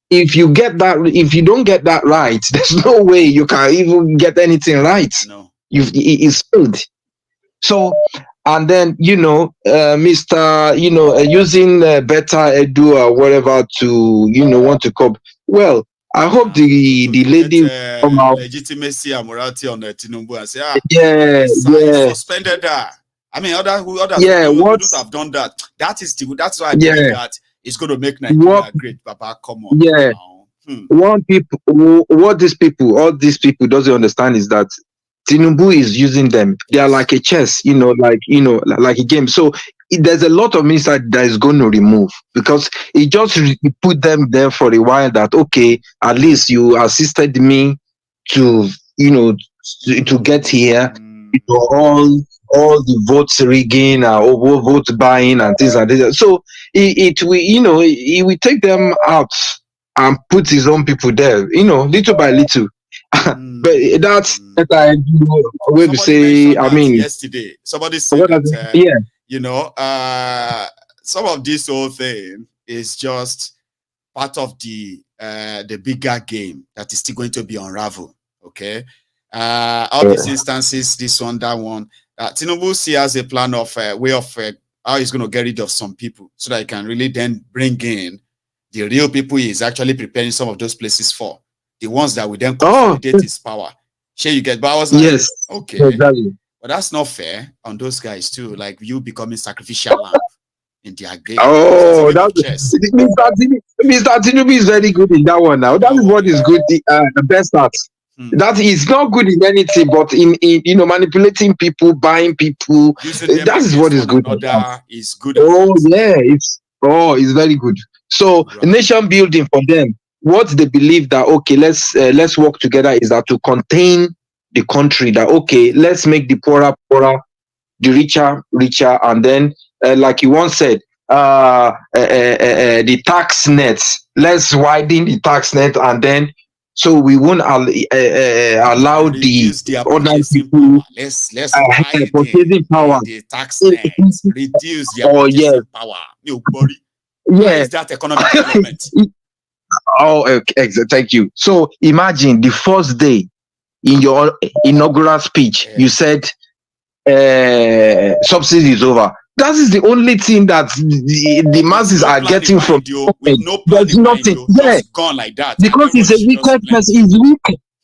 if you get that, if you don't get that right, there's no way you can even get anything right. No. It's failed. So, and then Mr. Using better edu or whatever to want to cope. Well, I hope the lady come out. Legitimacy and morality on Tinubu and say, Yeah, he suspended her. I mean, others wouldn't have done that. That's why I believe that it's going to make Nigeria great. Papa, come on. Yeah. All these people doesn't understand is that Tinubu is using them. They are like a chess, like a game. So there's a lot of ministers that is going to remove because he just put them there for a while. That okay, at least you assisted me to to get here. All the votes rigging, vote buying, and things like that. So he will take them out and put his own people there, little by little. But that's that way to say. I mean, yesterday somebody said that, some of this whole thing is just part of the bigger game that is still going to be unraveled. Okay, all these instances, this one, that one. Tinubu see as a plan of way of how he's going to get rid of some people so that he can really then bring in the real people he is actually preparing some of those places for. The ones that will then consolidate his power. Sure, you get, but I was like, okay, exactly. But that's not fair on those guys too. Like you becoming sacrificial lamb in their game. Oh, that's Mr. Tinubu is very good in that one now. That is what is good, the best at. That is not good in anything, but in manipulating people, buying people. That is what is good. Is good. Oh yeah, it's very good. So nation building for them. What they believe that okay, let's work together is that to contain the country. That okay, let's make the poorer, the richer, and then like you once said, the tax nets. Let's widen the tax net, and then so we won't allow the other people. Let's purchasing power. The tax net. Reduce their purchasing power. Why is that economic development? Thank you. So imagine the first day in your inaugural speech, you said subsidy is over. That is the only thing that the masses are getting from with no plan. There's nothing. Just gone like that. Because it's a wicked person.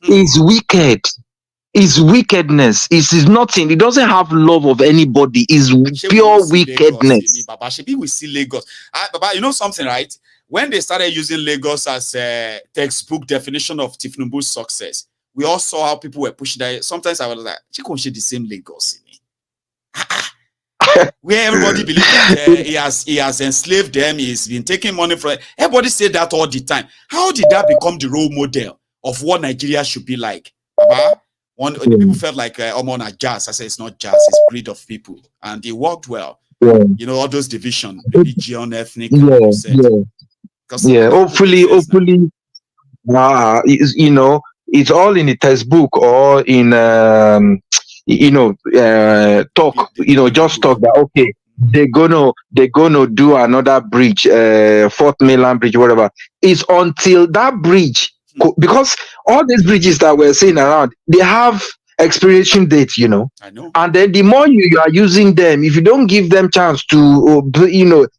It's wicked. It's wickedness. It's nothing. It doesn't have love of anybody. It's pure wickedness. We see Lagos. Baba, you know something, right? When they started using Lagos as a textbook definition of Tinubu's success, we all saw how people were pushing that. Sometimes I was like, "Chico should the same Lagos in me." Where everybody believes that he has enslaved them, he's been taking money from. Everybody said that all the time. How did that become the role model of what Nigeria should be like? Baba? The people felt like on jazz. I said it's not jazz, it's breed of people, and it worked well. All those division, religion, ethnic. Hopefully, it's all in the textbook or in talk. Just talk that okay, they're gonna do another bridge, Fort Mainland Bridge, whatever. It's until that bridge, because all these bridges that we're seeing around, they have expiration dates, I know. And then the more you are using them, if you don't give them chance to,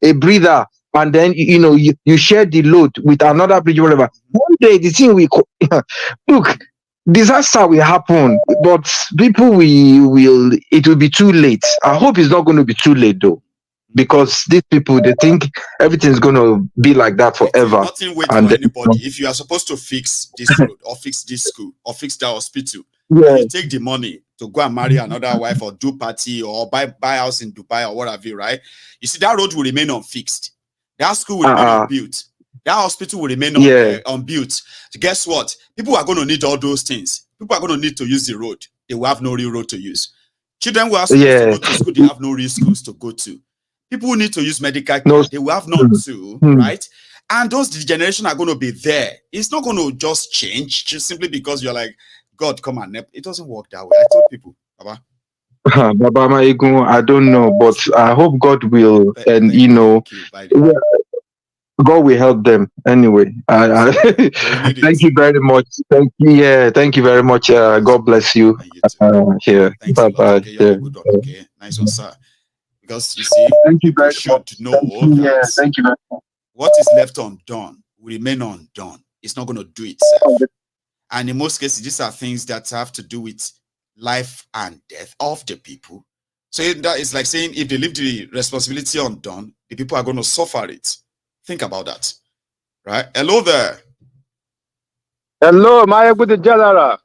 a breather, and then you share the load with another bridge, whatever. One day the thing will look, disaster will happen, but people it will be too late. I hope it's not going to be too late though, because these people, they think everything's going to be like that forever. Nothing wait for anybody. If you are supposed to fix this road or fix this school or fix that hospital, you take the money to go and marry another wife or do party or buy house in Dubai or whatever, right? You see, that road will remain unfixed. That school will remain unbuilt. That hospital will remain unbuilt. So guess what? People are going to need all those things. People are going to need to use the road. They will have no real road to use. Children will have schools to go to school. They have no real schools to go to. People who need to use medical care, they will have none to, right? And those generation are going to be there. It's not going to just change just simply because you're like, God, come on. It doesn't work that way. I told people, Baba. Baba Maiyegun, I don't know, but I hope God will, and God will help them anyway. Thank you very much. Thank you very much. God bless you. Here. Thanks a lot. Okay, you have a good one. Okay, nice one, sir. Because you see, people should know that thank you very much. what is left undone will remain undone. It's not going to do itself. And in most cases, these are things that have to do with life and death of the people. So that is like saying if they leave the responsibility undone, the people are going to suffer it. Think about that. Right? Hello there. Hello, Maiyegun General.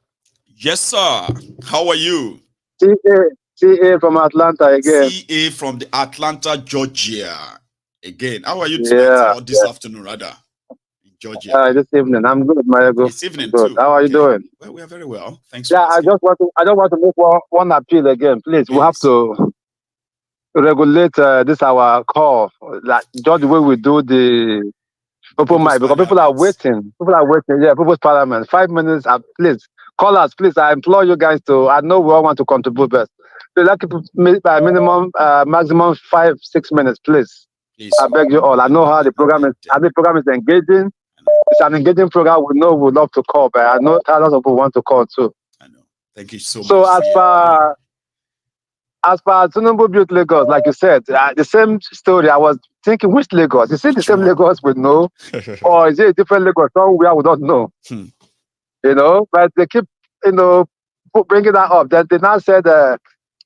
Yes, sir. How are you? CA from Atlanta again. CA from the Atlanta, Georgia. Again. How are you tonight? Or this afternoon, rather? In Georgia. This evening. I'm good, Maiyegun. This evening, good. Too. How are you doing? Well, we are very well. Thanks for asking. I just want to make one appeal again. Please, we have to regulate this our call. Like just the way we do the open mic, because people are waiting. Yeah, people's parliament. 5 minutes, please. Call us, please. I implore you guys to. I know we all want to contribute best. Please, like by minimum, maximum 5-6 minutes, please. I beg you all. I know how the program is. How the program is engaging. It's an engaging program. We know we love to call, but I know a lot of people want to call too. I know. Thank you so much. So as far Tinubu built Lagos, like you said, the same story. I was thinking, which Lagos? Is it the same Lagos we know, or is it a different Lagos somewhere we don't know? You know, but they keep, bringing that up. That they now said,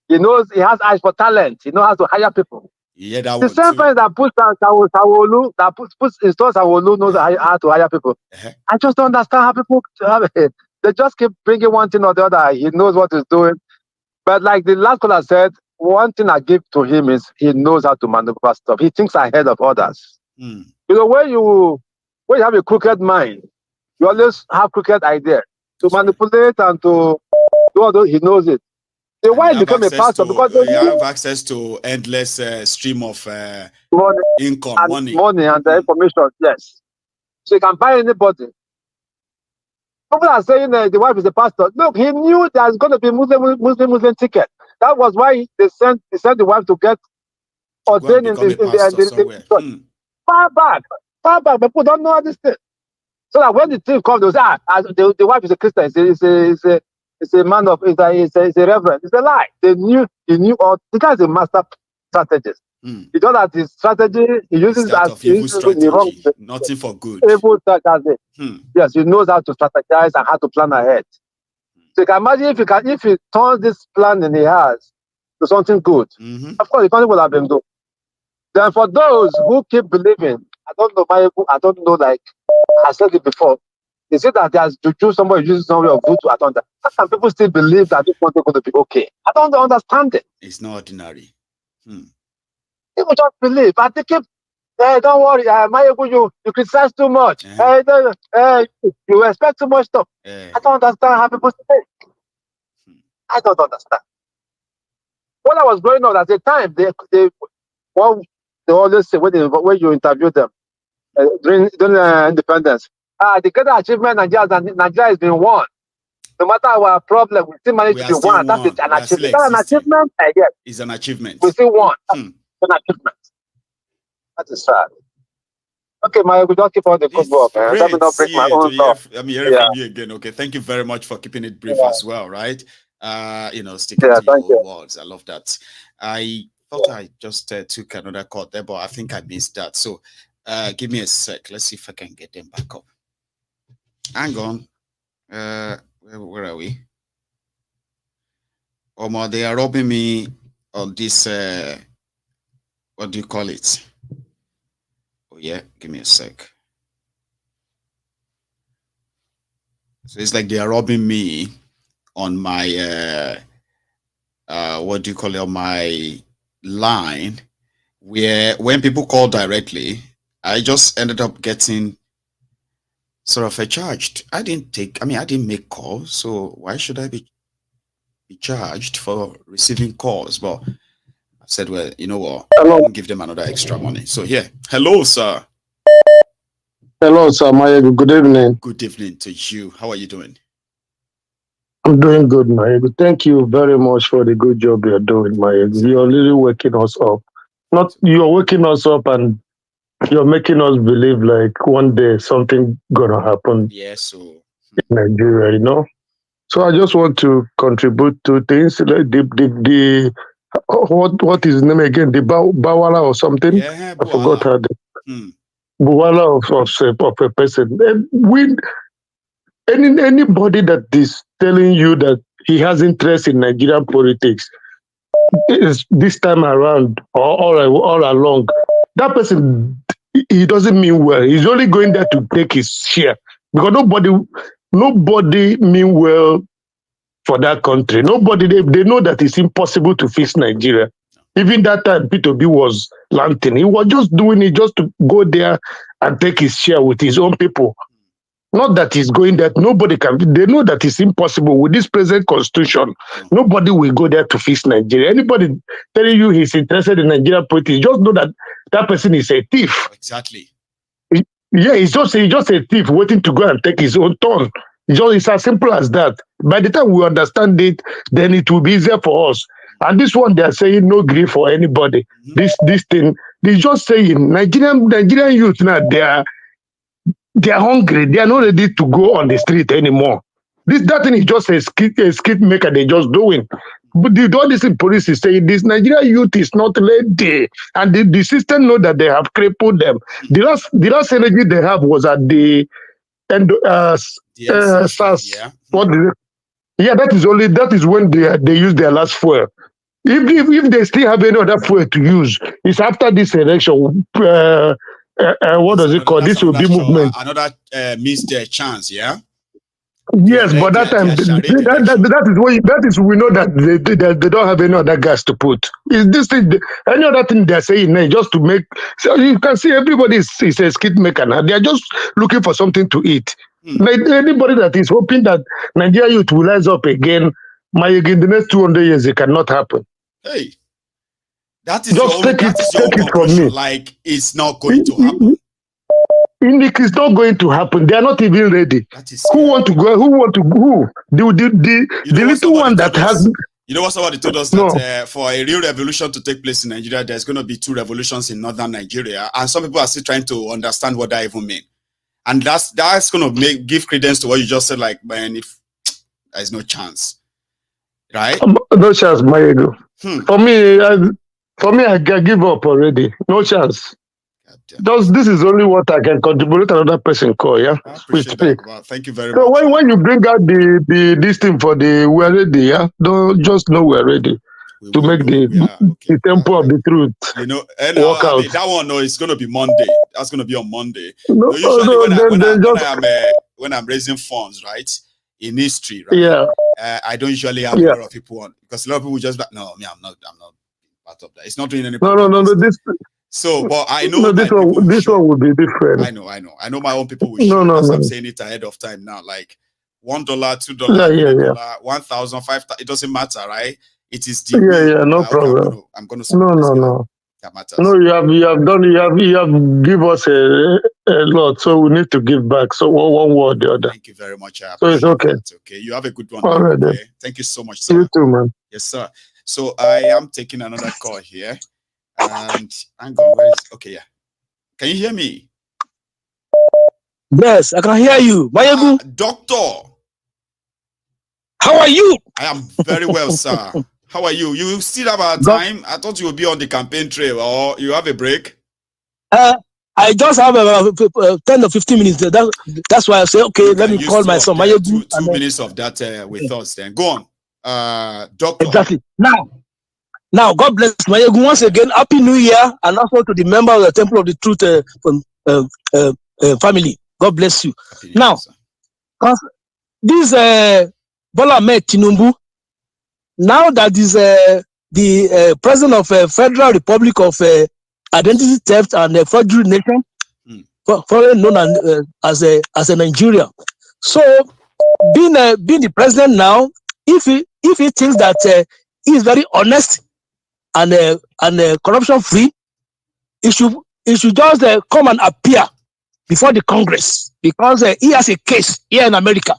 he knows he has eyes for talent. He knows how to hire people. Yeah, that the same person that puts Sanwo-Olu, that puts install Sanwo-Olu knows how to hire people. I just don't understand how people they just keep bringing one thing or the other. He knows what he's doing. But like the last caller said, one thing I give to him is he knows how to maneuver stuff. He thinks ahead of others. You know, when you have a crooked mind, you always have crooked ideas to manipulate and to do all those. He knows it. The why become a pastor because you have access to endless stream of income, money and the information. Yes, so you can buy anybody. People are saying the wife is a pastor. Look, he knew there's going to be Muslim ticket. That was why they sent the wife to get ordained in the church. Far back. But people don't know this thing. So that when the thing comes, they say, the wife is a Christian. It's a man of, it's a reverend. It's a lie. He knew all. The guy is a master strategist. He does that his strategy, he uses as evil strategy, nothing for good. Evil strategy. Yes, he knows how to strategize and how to plan ahead. So you can imagine if he turns this plan he has to something good. Of course, the country will have been good. Then for those who keep believing, I don't know, like I said it before. Is it that there's juju, somebody uses some way of voodoo? I don't know. How can people still believe that this country is going to be okay? I don't understand it. It's not ordinary. People just believe. I think don't worry, Maiyegun, you criticize too much. You expect too much stuff. I don't understand how people think. I don't understand. When I was growing up at the time, they always say when you interview them during independence, the greater achievement Nigeria has been won. No matter our problem, we still manage to be one. That's an achievement. That's an achievement, I guess. It's an achievement. We still won. That's an achievement. That is sad. Okay, we don't keep on the good work, man. Let me not break my own stuff. I'm hearing from you again. Okay, thank you very much for keeping it brief as well, right? Sticking to your own words. I love that. I thought I just took another call there, but I think I missed that. So give me a sec. Let's see if I can get them back up. Hang on. Where are we? They are robbing me on this what do you call it? Oh yeah, give me a sec. So it's like they are robbing me on my what do you call it, on my line, where when people call directly, I just ended up getting sort of charged. I didn't make calls, so why should I be charged for receiving calls? But I said, well, you know what, I'll give them another extra money. So yeah, hello, sir. Hello, sir. Maiyegun. Good evening. Good evening to you. How are you doing? I'm doing good, Maiyegun. Thank you very much for the good job you're doing, Maiyegun. You're really waking us up. You're waking us up and you're making us believe like one day something gonna happen Yes, so in Nigeria, you know. So I just want to contribute to things like the what is his name again? The Bawala or something? yeah, I forgot Buala. how the Bawala of a person. And anybody that is telling you that he has interest in Nigerian politics is this time around or all along, that person he doesn't mean well. He's only going there to take his share because nobody mean well for that country. Nobody they know that it's impossible to fix Nigeria. Even that time P2B was lanting. He was just doing it just to go there and take his share with his own people. Not that he's going there. Nobody can. They know that it's impossible with this present constitution. Nobody will go there to fix Nigeria. Anybody telling you he's interested in Nigerian politics, just know that that person is a thief. Exactly. Yeah, he's just a thief waiting to go and take his own turn. It's as simple as that. By the time we understand it, then it will be easier for us. And this one, they are saying no grief for anybody. This thing, they're just saying Nigerian youth now, they are hungry. They are not ready to go on the street anymore. That thing is just a skit maker. They're just doing. But all this police is saying this Nigerian youth is not ready, and the system know that they have crippled them. The last energy they have was at the end. SARS. Yeah. What is it? Yeah, that is when they use their last fuel. If they still have any other fuel to use, it's after this election. What does it call? This will be movement. Another missed chance, yeah. Yes, but that time that is we know that they don't have any other gas to put. Is this thing any other thing they're saying now just to make? So you can see everybody is a skit maker now. They are just looking for something to eat. Like anybody that is hoping that Nigeria youth will rise up again, in the next 200 years, it cannot happen. Hey, that is just take it from me. Like it's not going to happen. It's not going to happen. They are not even ready. Who want to go? Who? The little one that has. You know what somebody told us that for a real revolution to take place in Nigeria, there's going to be 2 revolutions in northern Nigeria, and some people are still trying to understand what that even means. And that's going to give credence to what you just said. Like, man, if there's no chance, right? No chance, Maiyegun. For me, I can give up already. No chance. This is only what I can contribute. Another person call, yeah. I appreciate that. Well, thank you very much. So when you bring out this thing for we're ready, yeah. Don't just know we're ready to make the tempo of the truth. You know, work out. That one, no, it's going to be Monday. That's going to be on Monday. No, usually when I'm raising funds, right, in history, right? Yeah. I don't usually have a lot of people on because a lot of people just like, no, I'm not part of that. It's not doing any. No. So, but I know this one will be different. I know my own people will show. I'm saying it ahead of time now. Like $1, $2, 1,000, 5,000. It doesn't matter, right? It is the no problem. I'm gonna support no. That matters. No, you have give us a lot, so we need to give back. So one way or the other. Thank you very much. So it's okay. That, okay, you have a good one. All right, okay? Thank you so much, sir. You too, man. Yes, sir. So I am taking another call here. And hang on, okay, yeah. Can you hear me? Yes, I can hear you. Maiyegun. Doctor. How are you? I am very well, sir. How are you? You still have a time? I thought you would be on the campaign trail, or you have a break? I just have 10 or 15 minutes. That's why I say, okay, let me call my son. Maiyegun. Two minutes of that with us then. Go on. Doctor. Exactly. Now, God bless Maiyegun once again. Happy New Year, and also to the member of the Temple of the Truth family. God bless you. Now, this Bola Ahmed Tinubu, now that is the president of Federal Republic of Identity Theft and Fraudulent Nation, formerly known as a Nigeria. So, being the president now, if he thinks that he is very honest and corruption free, he should just come and appear before the Congress, because he has a case here in America.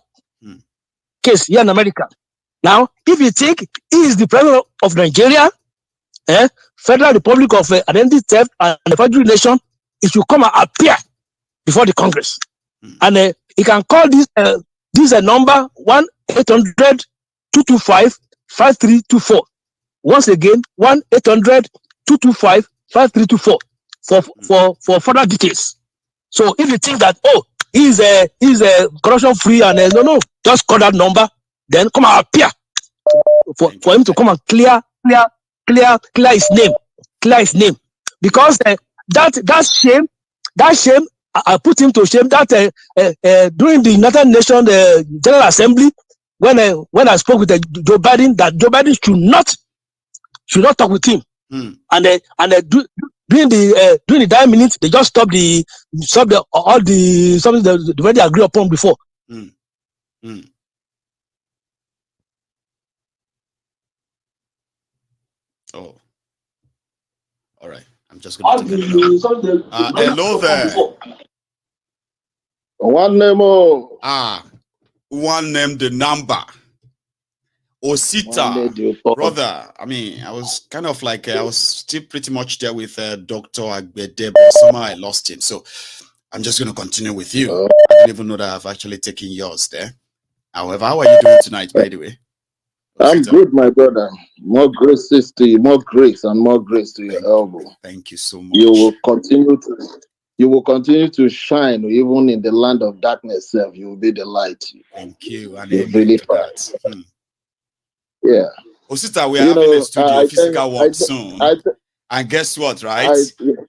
Now, if you think he is the president of Nigeria, Federal Republic of Identity Theft and Fraudulent Nation, it should come and appear before the Congress. And he can call this number 1-800-225-5324. Once again, 1-800-225-5324 for further details. So if you think that he's a corruption free and no, just call that number, then come and appear for him to come and clear his name, because that shame I put him to shame. That during the United Nations General Assembly, when I spoke with Joe Biden, that Joe Biden should not talk with him, and during the 9 minutes they just stopped something they already agreed upon before. Oh, all right. I'm just going to take it down. Hello there. One name. One name, the number. Osita, brother. I mean, I was kind of like, I was still pretty much there with Dr. Aide, but somehow I lost him. So I'm just going to continue with you. I didn't even know that I've actually taken yours there. However, how are you doing tonight, by the way? I'm good, my brother. More grace to you, more grace and more grace to your elbow. Thank you so much. You will continue to shine even in the land of darkness. You will be the light. Thank you. And you're really that. Yeah. Osita, we are having a studio physical work soon. And guess what, right?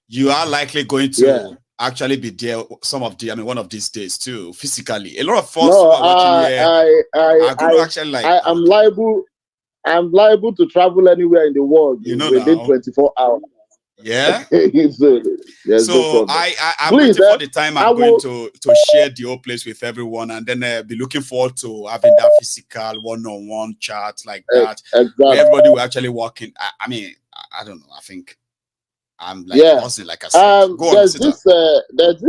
You are likely going to actually be there one of these days too, physically. A lot of us who are watching here are going to actually like. I'm liable to travel anywhere in the world within 24 hours. Yeah. So no I'm waiting for the time I'm going to share the whole place with everyone, and then be looking forward to having that physical one-on-one chat like that. Exactly. Where everybody will actually walk in. I mean, I don't know. I think I'm like buzzing, like I said. Go on, there's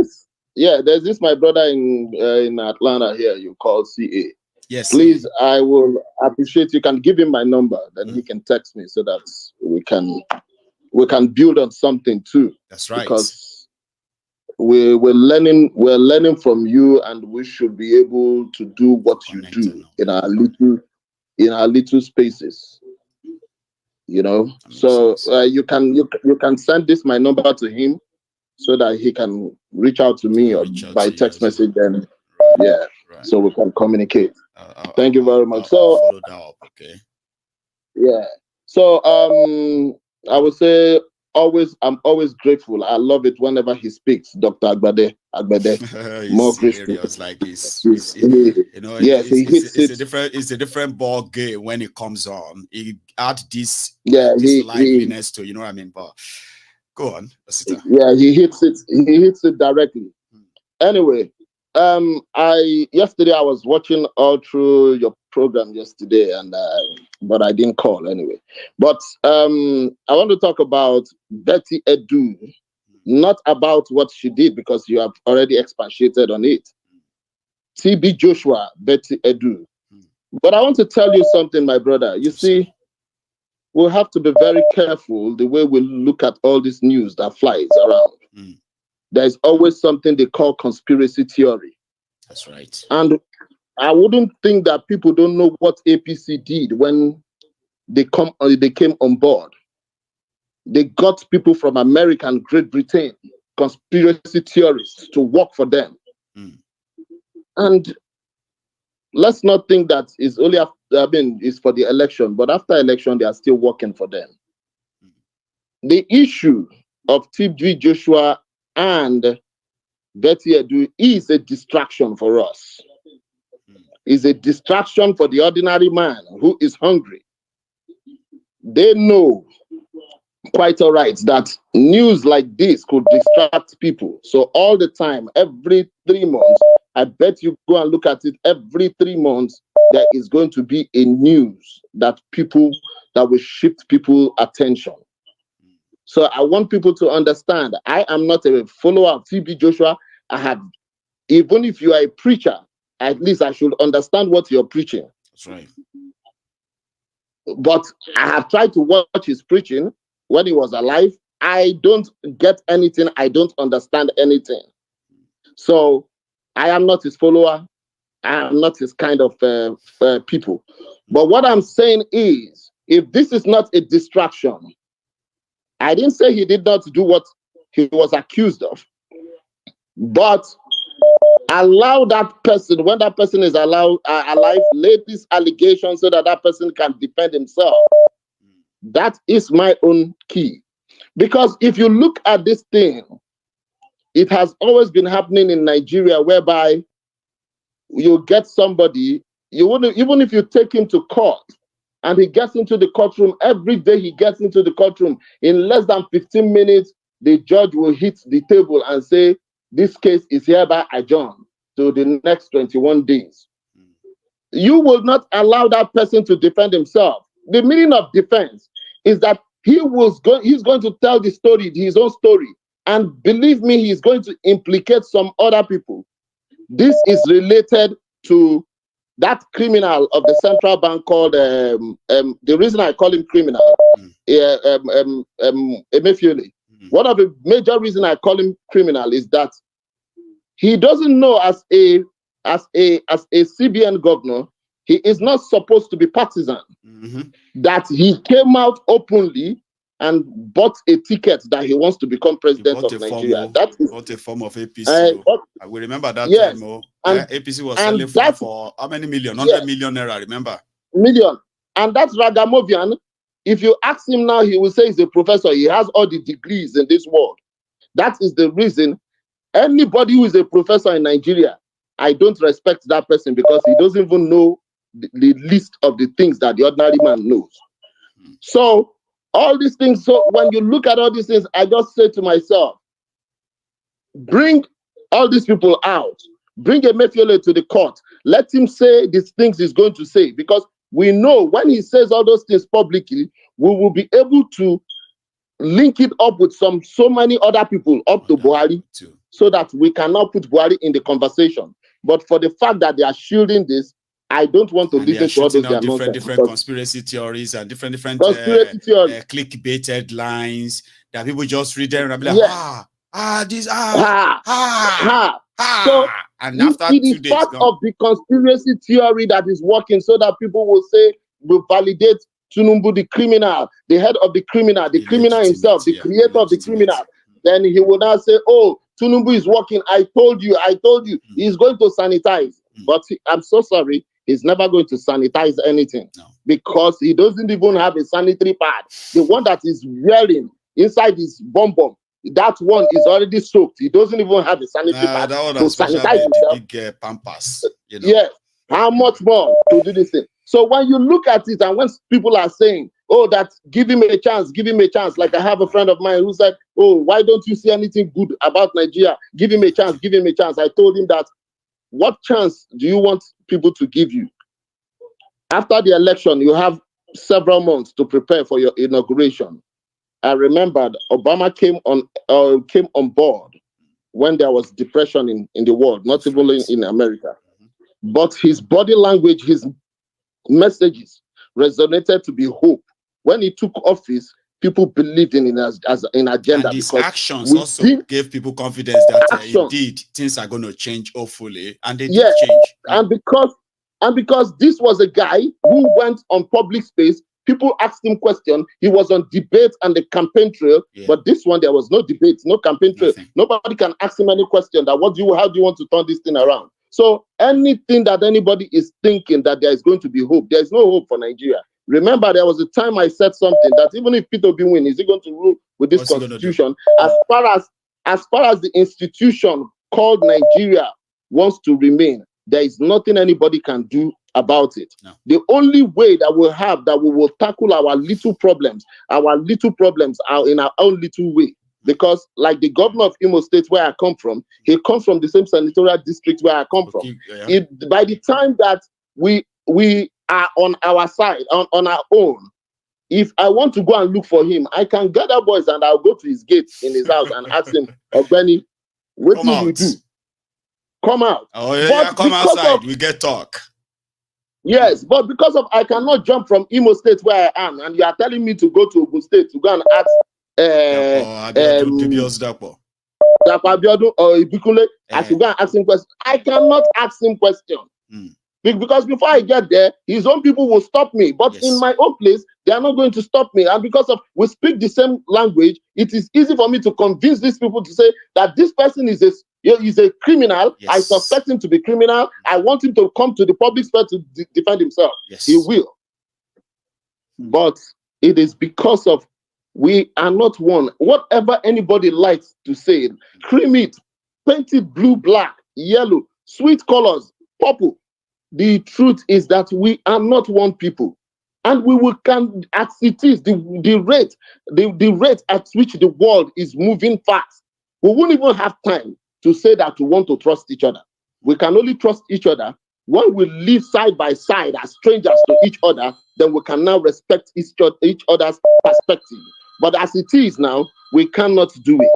this my brother in Atlanta here you call CA. Yes. Please, I will appreciate you can give him my number, then he can text me so that we can build on something too. That's right. Because we're learning from you, and we should be able to do what you do in our little spaces. You know, so you can send this my number to him so that he can reach out to me by text message, and so we can communicate. Thank you very much. Follow that up, okay. Yeah. So I would say I'm always grateful. I love it whenever he speaks, Dr. Agbade. More grateful. Like it's a different ball game when it comes on. He add this liveliness to, you know what I mean? But go on. Yeah, he hits it directly. Anyway, yesterday I was watching all through your program yesterday, and but I didn't call anyway. But I want to talk about Betty Edu, not about what she did, because you have already expatiated on it. TB Joshua, Betty Edu. But I want to tell you something, my brother. You see, we'll have to be very careful the way we look at all this news that flies around. There's always something they call conspiracy theory. That's right. And I wouldn't think that people don't know what APC did when they came on board. They got people from America and Great Britain, conspiracy theorists, to work for them. And let's not think that it's only after, it's for the election, but after election, they are still working for them. The issue of TB Joshua and Betty Edu is a distraction for us. Is a distraction for the ordinary man who is hungry. They know quite all right that news like this could distract people. So all the time, every 3 months, I bet you go and look at it, every 3 months, there is going to be a news that will shift people's attention. So I want people to understand, I am not a follower of TB Joshua. Even if you are a preacher, at least I should understand what you're preaching. That's right. But I have tried to watch his preaching when he was alive I don't get anything. I don't understand anything. So I am not his follower. I am not his kind of people. But what I'm saying is, if this is not a distraction, I didn't say he did not do what he was accused of, but allow that person, when that person is alive, lay this allegation so that that person can defend himself. That is my own key. Because if you look at this thing, it has always been happening in Nigeria, whereby you get somebody, you wouldn't, even if you take him to court and he gets into the courtroom, every day he gets into the courtroom, in less than 15 minutes, the judge will hit the table and say, this case is hereby adjourned to the next 21 days. You will not allow that person to defend himself. The meaning of defense is that he's going to tell the story, his own story. And believe me, he's going to implicate some other people. This is related to that criminal of the central bank called, the reason I call him criminal, Emefiele. One of the major reasons I call him criminal is that he doesn't know as a CBN governor, he is not supposed to be partisan. That he came out openly and bought a ticket that he wants to become president of Nigeria. That is bought a form of APC. We remember that time. APC was selling for how many million? 100 million naira, remember? Million. And that's Ragamuvian. If you ask him now, he will say he's a professor. He has all the degrees in this world. That is the reason anybody who is a professor in Nigeria, I don't respect that person because he doesn't even know the list of the things that the ordinary man knows. So all these things, so when you look at all these things, I just say to myself, bring all these people out, bring Emefiele to the court, let him say these things he's going to say, because we know when he says all those things publicly, we will be able to link it up with so many other people up to Buhari, so that we cannot put Buhari in the conversation. But for the fact that they are shielding this, I don't want to listen to all those different conspiracy theories and different clickbait headlines that people just read them and be like, So and after it is part of the conspiracy theory that is working, so that people will say, will validate Tinubu, the criminal, the head of the criminal himself, the creator of the criminal. Then he will now say, oh, Tinubu is working. I told you, he's going to sanitize. But I'm so sorry, he's never going to sanitize anything because he doesn't even have a sanitary pad. The one that is wearing inside his bum, that one is already soaked. He doesn't even have a sanitary pad to sanitize himself. Big pampas, you know? Yes. How much more to do this thing? So when you look at it, and when people are saying, oh, that give him a chance, like I have a friend of mine who said, oh, why don't you see anything good about Nigeria? Give him a chance. I told him that, what chance do you want people to give you? After the election, you have several months to prepare for your inauguration. I remembered Obama came on board when there was depression in the world, not even in America. But his body language, his messages resonated to be hope. When he took office, people believed in it as an agenda. And his actions also gave people confidence that indeed things are going to change, hopefully. And they did change. And because this was a guy who went on public space, people asked him questions. He was on debate and the campaign trail. But this one, there was no debate, no campaign trail. Nobody can ask him any question that how do you want to turn this thing around? So anything that anybody is thinking that there is going to be hope, there is no hope for Nigeria. Remember, there was a time I said something that even if Peter Obi wins, is he going to rule with this constitution? As far as the institution called Nigeria wants to remain, there is nothing anybody can do about it. The only way that we will tackle our little problems are in our own little way. Because like the governor of Imo State, where I come from, he comes from the same senatorial district where I come from. By the time that we are on our side, on our own, if I want to go and look for him, I can gather boys and I'll go to his gate in his house and ask him, Benny, what do you do? Come out. Oh, yeah, come outside. We get talk. Yes, but because of I cannot jump from Imo State where I am, and you are telling me to go to Ogun State to go and ask dubious Dapo. Or Ibikunle, I should go and ask him questions. I cannot ask him questions. Because before I get there, his own people will stop me. But in my own place, they are not going to stop me. And because of we speak the same language, it is easy for me to convince these people to say that this person is a criminal. I suspect him to be criminal. I want him to come to the public sphere to defend himself. He will. But it is because of we are not one. Whatever anybody likes to say, cream it, paint it blue, black, yellow, sweet colors, purple. The truth is that we are not one people, and we will come as it is the rate at which the world is moving fast. We won't even have time to say that we want to trust each other. We can only trust each other when we live side by side as strangers to each other. Then we can now respect each other's perspective. But as it is now, we cannot do it.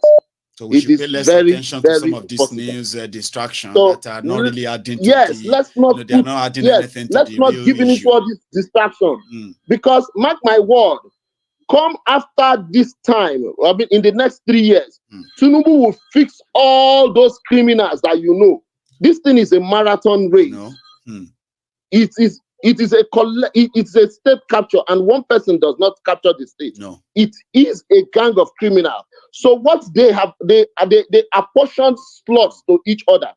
So we should pay less attention to some of these news distractions that are not really adding to let's not they're not adding anything to let's the not real give in to all this distraction. Because mark my word, come after this time, I mean in the next 3 years, Tinubu will fix all those criminals that you know. This thing is a marathon race. It is a state capture, and one person does not capture the state. No, it is a gang of criminals. So what they have, they apportion slots to each other.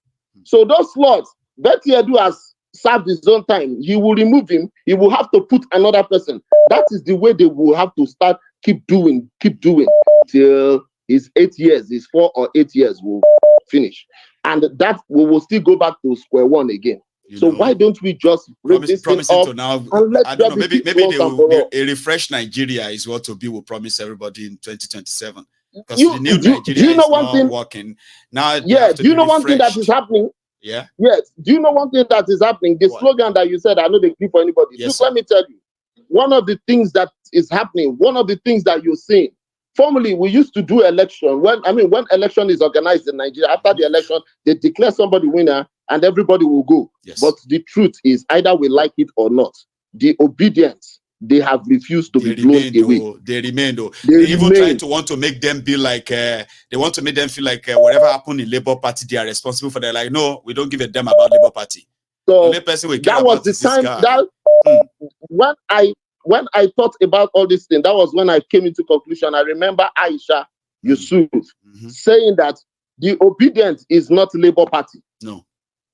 So those slots, Betty Edu has served his own time. He will remove him. He will have to put another person. That is the way they will have to start. Keep doing till his 8 years, his 4 or 8 years will finish, and that we will still go back to square one again. Why don't we just break this thing off to now? And let I don't know. Maybe they will a refresh Nigeria is what Obi will promise everybody in 2027. Because the new Nigeria is not working now. Yeah. Do you know one thing that is happening? Yeah. Yes. Do you know one thing that is happening? The slogan that you said, I know they give for anybody. Yes, let me tell you, one of the things that is happening, one of the things that you're seeing. Formerly, we used to do election when election is organized in Nigeria. After the election, they declare somebody winner and everybody will go. But the truth is, either we like it or not, the Obidients, they have refused to be blown away. They remain though. They even want to make them be like they want to make them feel like whatever happened in Labour Party, they are responsible for. They're like, no, we don't give a damn about Labour Party. So the only person we care that was the time that when I thought about all this thing, that was when I came into conclusion. I remember Aisha Yusuf saying that the Obidients is not Labour Party. No.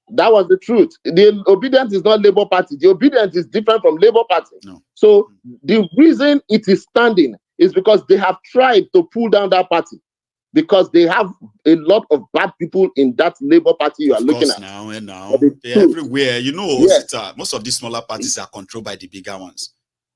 That was the truth. The Obidients is not Labour Party. The Obidients is different from Labour Party. No. So the reason it is standing is because they have tried to pull down that party. Because they have a lot of bad people in that Labour Party you are looking at. Now they're everywhere. You know, most of these smaller parties are controlled by the bigger ones.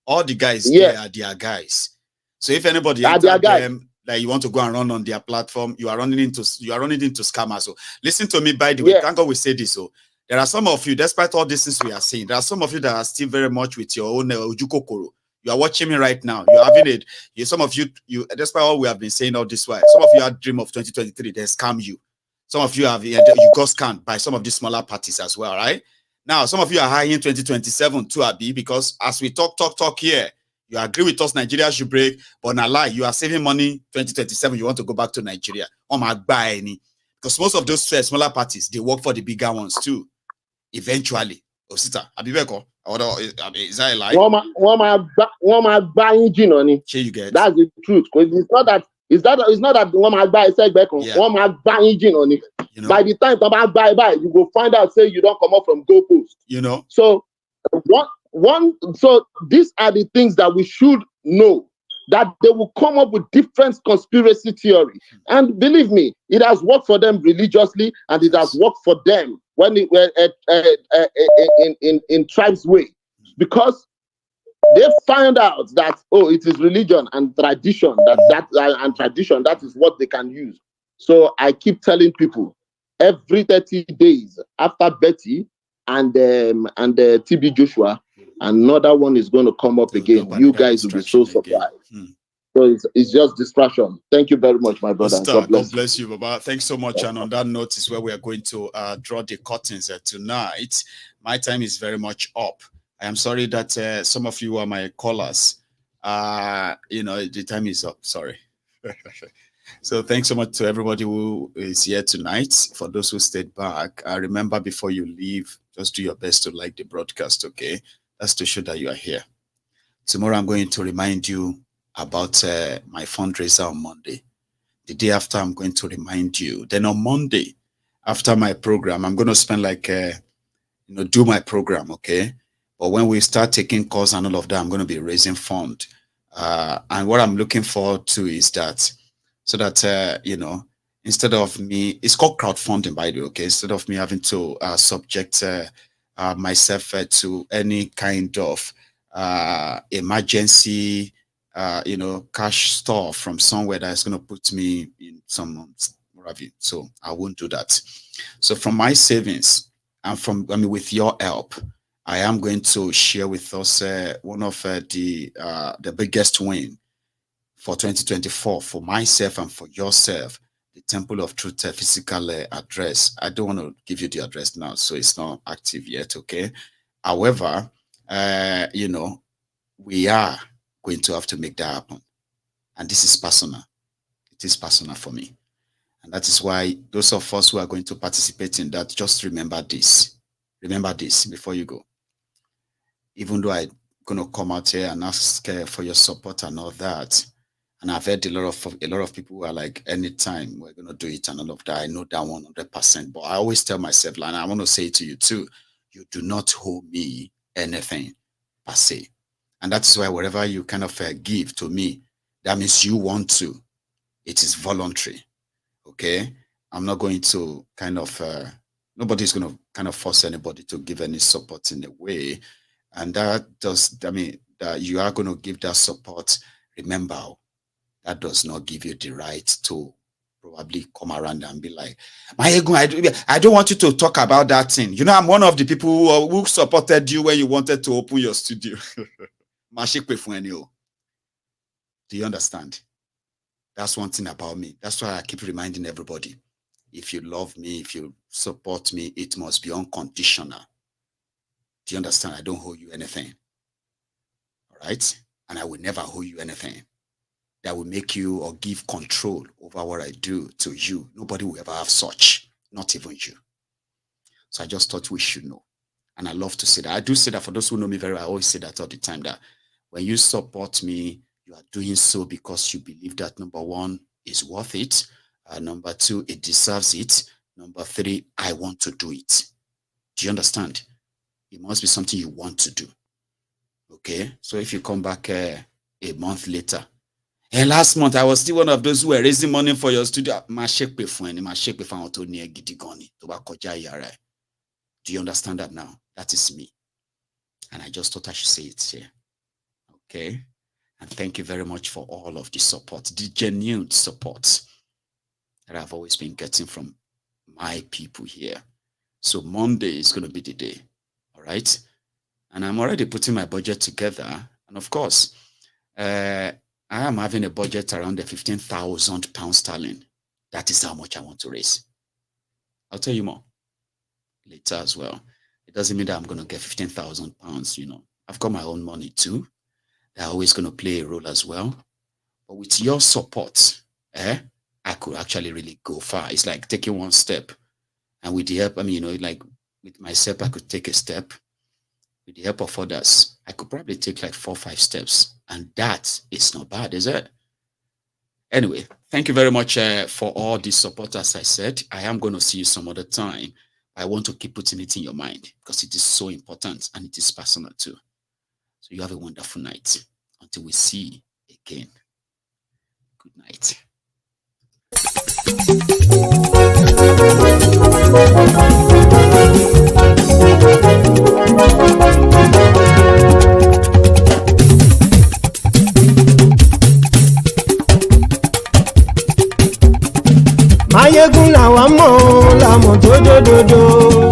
All the guys there are their guys. So if anybody them, like you want to go and run on their platform, you are running into scammers. So listen to me, by the way, thank God we say this. So there are some of you, despite all this things we are saying, there are some of you that are still very much with your own ujukokoro. You are watching me right now. You're having it. Some of you, despite all we have been saying all this while, some of you have dream of 2023. They scam you. Some of you you got scammed by some of these smaller parties as well, right? Now, some of you are high in 2027 too, Abi, because as we talk here, you agree with us, Nigeria should break, but not lie, you are saving money 2027, you want to go back to Nigeria. Oh my God, because most of those smaller parties, they work for the bigger ones too. Eventually. Osita, Abibeko, is that a lie? One buy engine on it. You get. That's the truth. Because it's not that one might buy a back on one might buy engine on it. You know? By the time about buy, you go find out say you don't come up from goalpost. You know. So so these are the things that we should know, that they will come up with different conspiracy theory. And believe me, it has worked for them religiously, and it has worked for them when in tribes way, because they find out that it is religion and tradition that is what they can use. So I keep telling people every 30 days after Betty and TB Joshua, another one is going to come up again. You guys will be so surprised. So it's just distraction. Thank you very much, my brother. God bless you, Baba. Thanks so much. And on that note is where we are going to draw the curtains tonight. My time is very much up. I am sorry that some of you are my callers. The time is up. Sorry. So thanks so much to everybody who is here tonight. For those who stayed back, remember before you leave, just do your best to like the broadcast, okay? That's to show that you are here. Tomorrow I'm going to remind you about my fundraiser on Monday. The day after, I'm going to remind you. Then on Monday, after my program, I'm going to spend like, do my program, okay? But when we start taking calls and all of that, I'm going to be raising fund. And what I'm looking forward to is that, so that, instead of me, it's called crowdfunding, by the way, okay? Instead of me having to subject myself to any kind of emergency, cash store from somewhere that's going to put me in some, so I won't do that. So from my savings and with your help, I am going to share with us one of the biggest win for 2024 for myself and for yourself, the Temple of Truth physical address. I don't want to give you the address now, so it's not active yet, okay? However, we are going to have to make that happen. And this is personal. It is personal for me. And that is why those of us who are going to participate in that, just remember this. Remember this before you go. Even though I'm going to come out here and ask for your support and all that, and I've heard a lot of people who are like, anytime we're going to do it and all of that, I know that 100%. But I always tell myself, and I want to say it to you too, you do not owe me anything per se. And that's why wherever you kind of give to me, that means you want to. It is voluntary. Okay? I'm not going to kind of, nobody's going to kind of force anybody to give any support in a way. And that does, that you are going to give that support. Remember, that does not give you the right to probably come around and be like, Maiyegun, I don't want you to talk about that thing. I'm one of the people who supported you when you wanted to open your studio. Do you understand? That's one thing about me. That's why I keep reminding everybody. If you love me, if you support me, it must be unconditional. Do you understand? I don't owe you anything. All right? And I will never owe you anything that will make you or give control over what I do to you. Nobody will ever have such, not even you. So I just thought we should know. And I love to say that. I do say that for those who know me very well. I always say that all the time, that when you support me, you are doing so because you believe that, number one, is worth it. Number two, it deserves it. Number three, I want to do it. Do you understand? It must be something you want to do. Okay? So if you come back a month later, and last month I was still one of those who were raising money for your studio. Do you understand that now? That is me. And I just thought I should say it here. Okay? And thank you very much for all of the support, the genuine support that I've always been getting from my people here. So Monday is going to be the day. All right? And I'm already putting my budget together. And of course, I am having a budget around the £15,000 sterling. That is how much I want to raise. I'll tell you more later as well. It doesn't mean that I'm going to get £15,000, I've got my own money too. They're always going to play a role as well. But with your support, I could actually really go far. It's like taking one step. And with the help, like with myself, I could take a step. With the help of others, I could probably take like 4 or 5 steps. And that is not bad, is it? Anyway, thank you very much for all this support. As I said, I am going to see you some other time. I want to keep putting it in your mind because it is so important and it is personal too. So you have a wonderful night. Until we see again. Good night. Maiyegun làwa mọ̀, la mọ̀ dódódódó.